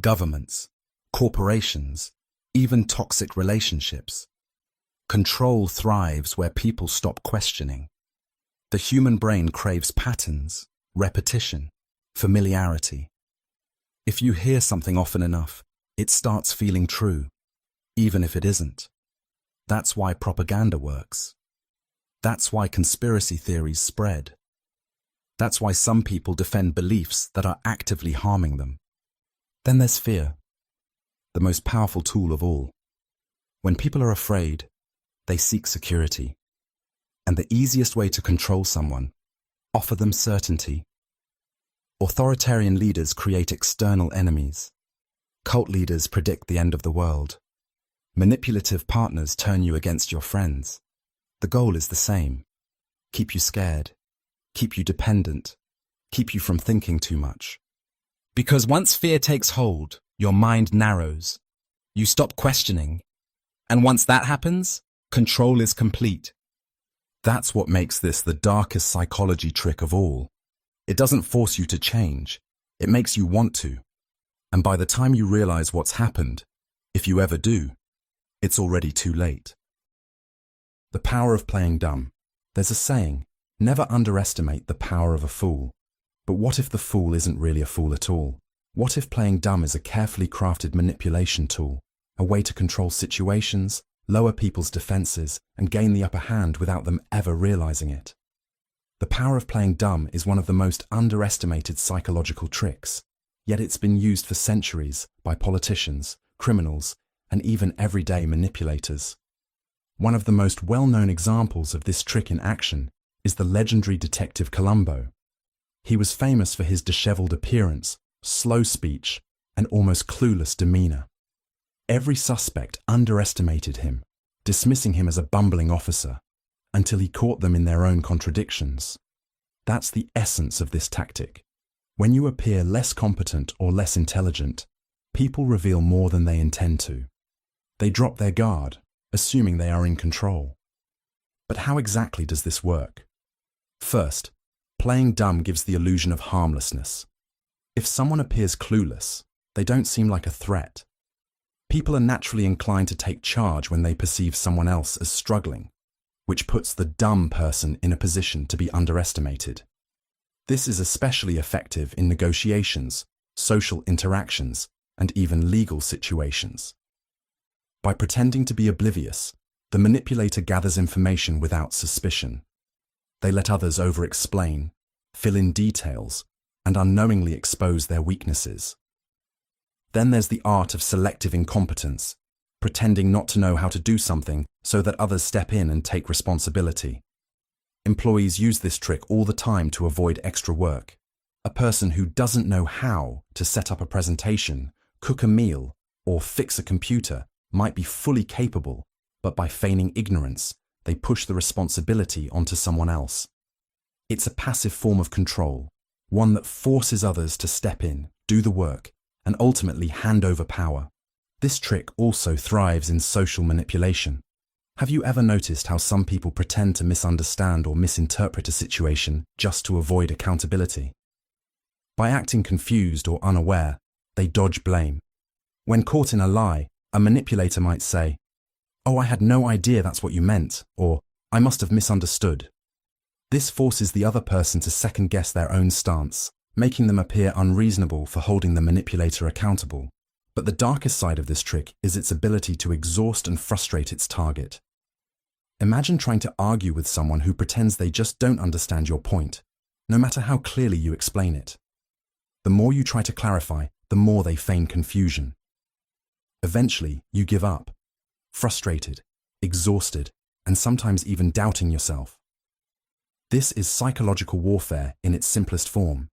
Governments, corporations, even toxic relationships. Control thrives where people stop questioning. The human brain craves patterns, repetition, familiarity. If you hear something often enough, it starts feeling true, even if it isn't. That's why propaganda works. That's why conspiracy theories spread. That's why some people defend beliefs that are actively harming them. Then there's fear, the most powerful tool of all. When people are afraid, they seek security. And the easiest way to control someone, offer them certainty. Authoritarian leaders create external enemies. Cult leaders predict the end of the world. Manipulative partners turn you against your friends. The goal is the same. Keep you scared. Keep you dependent. Keep you from thinking too much. Because once fear takes hold, your mind narrows. You stop questioning. And once that happens, control is complete. That's what makes this the darkest psychology trick of all. It doesn't force you to change. It makes you want to. And by the time you realize what's happened, if you ever do, it's already too late. The power of playing dumb. There's a saying, never underestimate the power of a fool. But what if the fool isn't really a fool at all? What if playing dumb is a carefully crafted manipulation tool, a way to control situations, lower people's defenses, and gain the upper hand without them ever realizing it? The power of playing dumb is one of the most underestimated psychological tricks, yet it's been used for centuries by politicians, criminals, and even everyday manipulators. One of the most well-known examples of this trick in action is the legendary detective Columbo. He was famous for his disheveled appearance, slow speech, and almost clueless demeanor. Every suspect underestimated him, dismissing him as a bumbling officer, until he caught them in their own contradictions. That's the essence of this tactic. When you appear less competent or less intelligent, people reveal more than they intend to. They drop their guard, assuming they are in control. But how exactly does this work? First, playing dumb gives the illusion of harmlessness. If someone appears clueless, they don't seem like a threat. People are naturally inclined to take charge when they perceive someone else as struggling, which puts the dumb person in a position to be underestimated. This is especially effective in negotiations, social interactions, and even legal situations. By pretending to be oblivious, the manipulator gathers information without suspicion. They let others over-explain, fill in details, and unknowingly expose their weaknesses. Then there's the art of selective incompetence, pretending not to know how to do something so that others step in and take responsibility. Employees use this trick all the time to avoid extra work. A person who doesn't know how to set up a presentation, cook a meal, or fix a computer might be fully capable, but by feigning ignorance, they push the responsibility onto someone else. It's a passive form of control, one that forces others to step in, do the work, and ultimately hand over power. This trick also thrives in social manipulation. Have you ever noticed how some people pretend to misunderstand or misinterpret a situation just to avoid accountability? By acting confused or unaware, they dodge blame. When caught in a lie, a manipulator might say, "Oh, I had no idea that's what you meant," or "I must have misunderstood." This forces the other person to second-guess their own stance, making them appear unreasonable for holding the manipulator accountable. But the darkest side of this trick is its ability to exhaust and frustrate its target. Imagine trying to argue with someone who pretends they just don't understand your point, no matter how clearly you explain it. The more you try to clarify, the more they feign confusion. Eventually, you give up, frustrated, exhausted, and sometimes even doubting yourself. This is psychological warfare in its simplest form.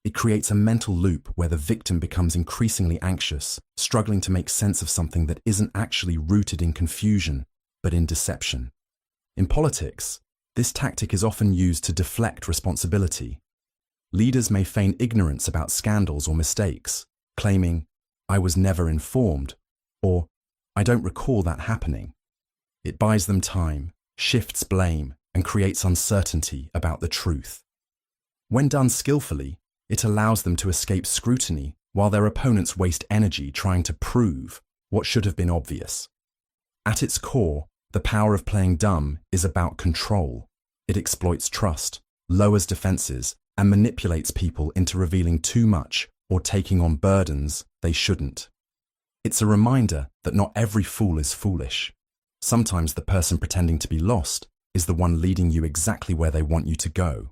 It creates a mental loop where the victim becomes increasingly anxious, struggling to make sense of something that isn't actually rooted in confusion, but in deception. In politics, this tactic is often used to deflect responsibility. Leaders may feign ignorance about scandals or mistakes, claiming, "I was never informed," or "I don't recall that happening." It buys them time, shifts blame, and creates uncertainty about the truth. When done skillfully, it allows them to escape scrutiny while their opponents waste energy trying to prove what should have been obvious. At its core, the power of playing dumb is about control. It exploits trust, lowers defenses, and manipulates people into revealing too much or taking on burdens they shouldn't. It's a reminder that not every fool is foolish. Sometimes the person pretending to be lost is the one leading you exactly where they want you to go.